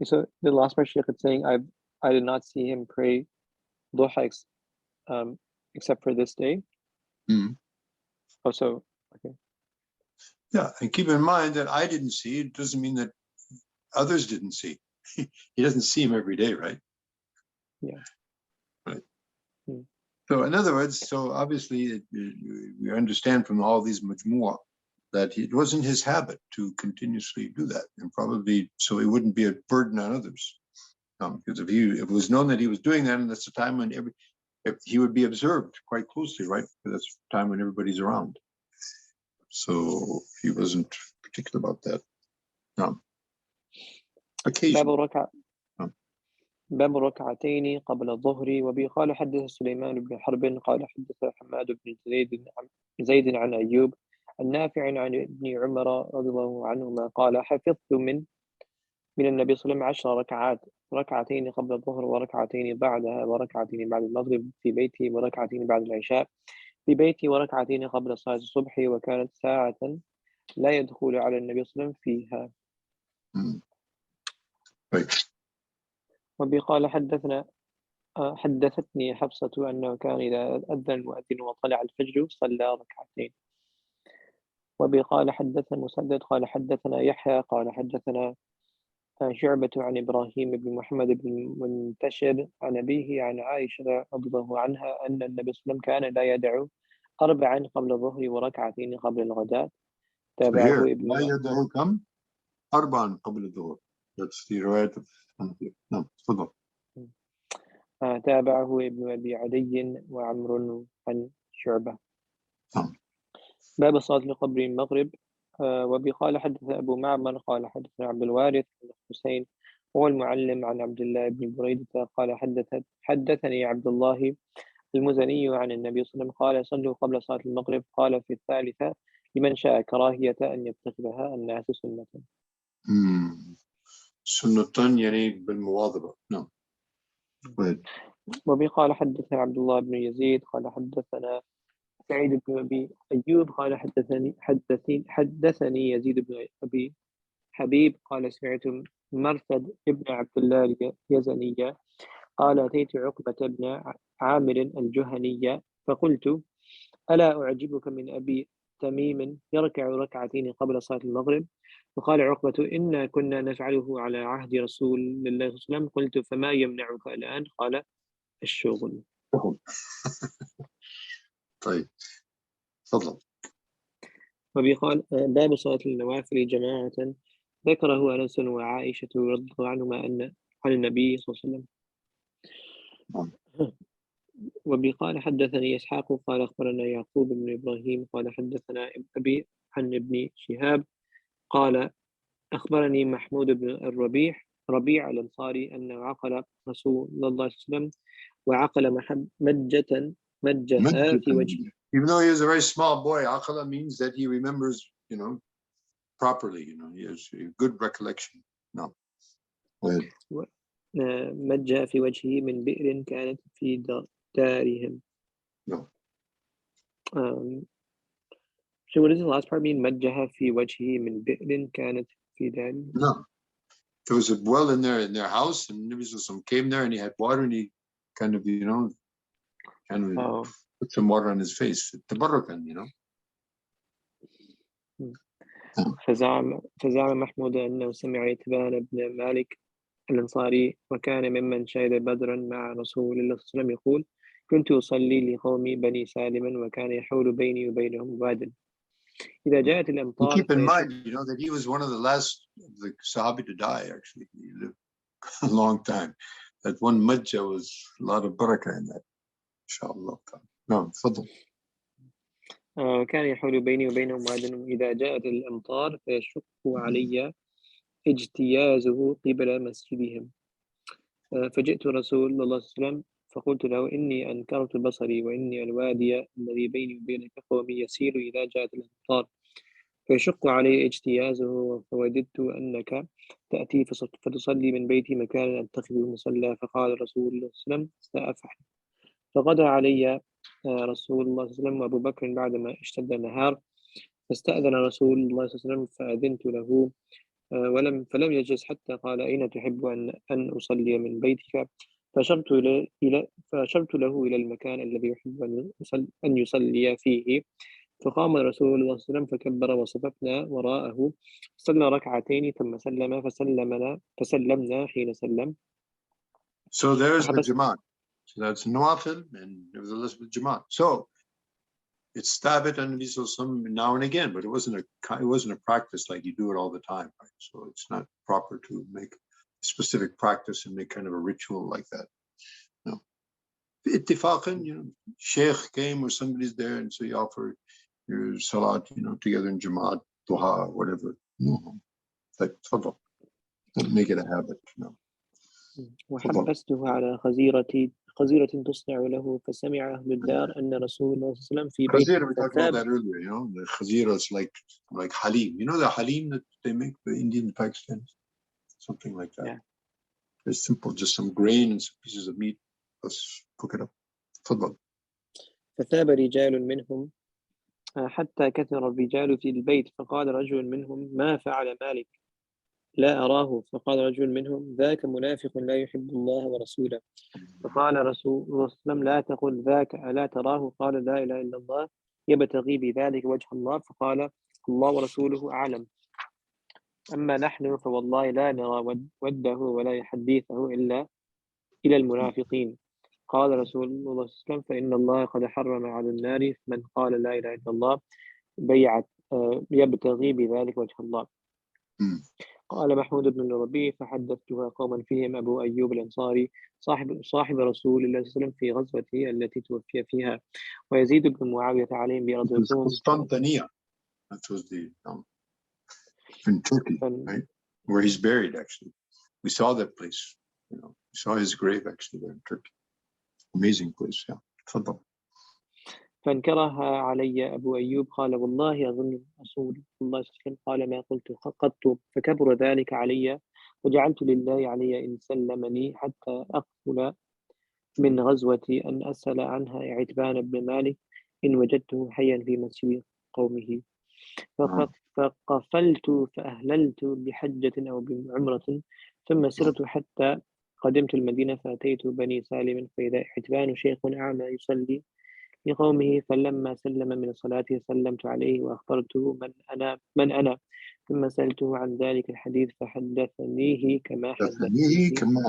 So the last part Sheikh is saying, I did not see him pray Duha except for this day. Oh, so okay. Yeah, and keep in mind that I didn't see it doesn't mean that others didn't see. He doesn't see him every day, right? Yeah. Right. So in other words, so obviously we understand from all these majmu'ah that it wasn't his habit to continuously do that, and probably so it wouldn't be a burden on others. Because if it was known that he was doing that, and that's the time when he would be observed quite closely, right? Because that's the time when everybody's around. So he wasn't particular about that. No. Occasion. باب ركعتين قبل الظهر. وبه قال حدث سليمان بن حرب قال حدث حماد بن زيد عن أيوب النافع عن ابن عمر رضي الله عنهما قال حفظت من النبي صلى الله عليه وسلم 10 ركعات: ركعتين قبل الظهر، وركعتين بعدها، وركعتين بعد المغرب في بيتي، وركعتين بعد العشاء في بيتي، وركعتين قبل صلاة الصبح، وكانت ساعة لا يدخل على النبي صلى الله عليه وسلم فيها. وبه قال حدثتني حفصة أنه كان إذا أذن المؤذن وطلع الفجر صلى ركعتين. وبه قال حدثنا مسدد قال حدثنا يحيى قال حدثنا شعبة عن إبراهيم بن محمد بن منتشر عن أبيه عن عائشة رضي الله عنها أن النبي صلى الله عليه وسلم كان لا يدع 4 قبل الظهر وركعتين قبل الغداء. تابعه ابن لا يدع كم؟ 4 قبل الظهر. That's the رواية. نعم تفضل. تابعه ابن أبي عدي وعمر عن شعبة. باب صلاة لقبر المغرب. وبه قال حدث أبو معمر قال حدثنا عبد الوارث بن حسين هو المعلم عن عبد الله بن بريدة قال حدثني عبد الله المزني عن النبي صلى الله عليه وسلم قال صلوا قبل صلاة المغرب. قال في الثالثة لمن شاء كراهية أن يتخذها الناس سنة. سنة يعني بالمواظبة. نعم. وبي قال حدثنا عبد الله بن يزيد قال حدثنا سعيد بن أبي أيوب قال حدثني يزيد بن أبي حبيب قال سمعت مرثد ابن عبد الله اليزني قال أتيت عقبة بن عامر الجهني فقلت ألا أعجبك من أبي تميم يركع ركعتين قبل صلاة المغرب؟ فقال عقبة إنا كنا نفعله على عهد رسول الله صلى الله عليه وسلم. قلت فما يمنعك الآن؟ قال الشغل. طيب تفضل. وبيقال باب صلاة النوافل جماعة ذكره أنس وعائشة رضي الله عنهما أن عن النبي صلى الله عليه وسلم. وبقال حدثني إسحاق قال أخبرنا يعقوب بن إبراهيم قال حدثنا أبي عن ابن شهاب قال أخبرني محمود بن ربيع الأنصاري أنه عقل رسول الله صلى الله عليه وسلم وعقل مجها في وجهه. Even though he was a very small boy, aqala means that he remembers, properly. He has a good recollection. No. Go ahead. مجها في وجهه من بئر كانت في دارهم. No. So what does the last part mean? مجها في وجهه من بئر كانت في دارهم. No. There was a well in their house, and Nabi Sallallahu came there and he had water, and he kind of, put some water on his face. Tabarrukan, فزعم محمود أنه سمع إتبان بن مالك الأنصاري وكان ممن شهد بدرا مع رسول الله صلى الله عليه وسلم يقول كنت أصلي لقومي بني سالم وكان يحول بيني وبينهم واد إذا جاءت الأمطار. Keep in mind, that he was one of the last of the Sahabi to die, actually. He lived a long time. That one majja was a lot of barakah in that. Inshallah. No, تفضل. كان يحول بيني وبينهم واد إذا جاءت الأمطار فيشق علي اجتيازه قبل مسجدهم. فجئت رسول الله صلى الله عليه وسلم فقلت له إني أنكرت بصري وإني الوادي الذي بيني وبينك قومي يسير إذا جاءت الأمطار فيشق علي اجتيازه فوددت أنك تأتي فتصلي من بيتي مكانا أتخذه مصلى. فقال رسول الله صلى الله عليه وسلم سأفعل. فغدا علي رسول الله صلى الله عليه وسلم وأبو بكر بعدما اشتد النهار فاستأذن رسول الله صلى الله عليه وسلم فأذنت له فلم يجلس حتى قال أين تحب أن أصلي من بيتك؟ فأشرت له إلى المكان الذي يحب أن يصلي فيه. فقام رسول الله صلى الله عليه وسلم فكبر وصففنا وراءه صلى ركعتين ثم سلم فسلمنا حين سلم. So there's the Jamaat. So that's Nawafil and nevertheless with Jamaat. So it's Thabit and Nabi now and again, but it wasn't a practice like you do it all the time, right? So it's not proper to make a specific practice and make kind of a ritual like that. No. Ittifaqan, Sheikh came or somebody's there and so you offer your salat, together in Jamaat, Duha, whatever. No. Like, tafadal. Don't make it a habit, وحبسته على خزيرة تصنع له فسمع أهل الدار أن رسول الله صلى الله عليه وسلم في بيته. Khazira, we talked about that earlier, the khazira is like halim. The halim that they make, the Indian and Pakistani? Something like that. Yeah. It's simple, just some grain and some pieces of meat. Let's cook it up. تفضل. فثاب رجال منهم حتى كثر الرجال في البيت فقال رجل منهم ما فعل مالك لا أراه. فقال رجل منهم ذاك منافق لا يحب الله ورسوله. فقال رسول الله صلى الله عليه وسلم لا تقل ذاك ألا تراه؟ قال لا إله إلا الله يبتغي بذلك وجه الله. فقال الله ورسوله أعلم. أما نحن فوالله لا نرى وده ولا يحديثه إلا إلى المنافقين. قال رسول الله صلى الله عليه وسلم فإن الله قد حرم على النار من قال لا إله إلا الله يبتغي بذلك وجه الله. قال محمود بن ربيع فحدثتها قوما فيهم أبو أيوب الأنصاري صاحب رسول الله صلى الله عليه وسلم في غزوته التي توفي فيها ويزيد بن معاوية عليهم برضي Constantinople. That was in Turkey, right? Where he's buried, actually. We saw that place. We saw his grave actually there in Turkey. Amazing place, yeah. تفضل. فانكرها علي أبو أيوب قال والله أظن رسول الله صلى الله عليه وسلم قال ما قلت قط فكبر ذلك علي وجعلت لله علي إن سلمني حتى من غزوة أن أسأل عنها عتبان بن مالك إن وجدته حيا في مسجد قومه فقفلت فأهللت بحجة أو بعمرة ثم سرت حتى قدمت المدينة فأتيت بني سالم فإذا عتبان شيخ أعمى يصلي لقومه فلما سلم من صلاته سلمت عليه وأخبرته من أنا ثم سألته عن ذلك الحديث فحدثنيه كما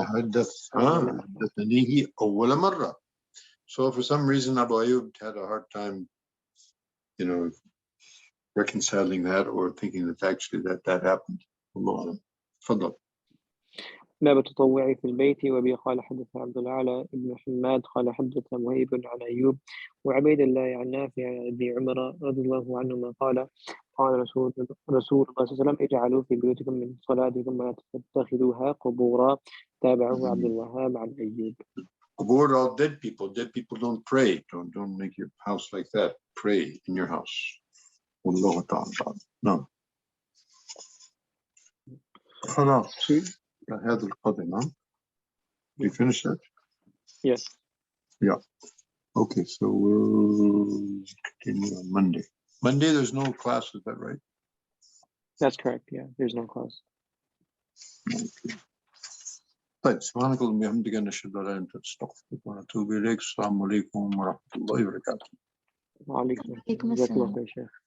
حدثنيه أول مرة. So for some reason Abu Ayyub had a hard time, reconciling that or thinking that actually that happened. Allah. تفضل. باب التطوع في البيت. وبه قال حدثنا عبد الأعلى بن حماد قال حدثنا مهيب عن أيوب وعبيد الله عن نافع عن ابن عمر رضي الله عنهما قال رسول الله صلى الله عليه وسلم اجعلوا في بيوتكم من صلاتكم ولا تتخذوها قبورا. تابعه عبد الوهاب عن أيوب. Qubur all dead people. Dead people don't pray. Don't make your house like that. Pray in your house. Wallahu ta'ala. No. خلاص. هذا القدر. نعم. You finished that? Yes. Yeah. Okay, so we'll continue on Monday. Monday, there's no class, is that right? That's correct. Yeah, there's no class. Okay. طيب سبحانك اللهم وبحمدك نشهد أن لا إله إلا أنت نستغفرك ونتوب إليك. السلام عليكم ورحمة الله وبركاته. وعليكم عليكم السلام. السلام. شيخ.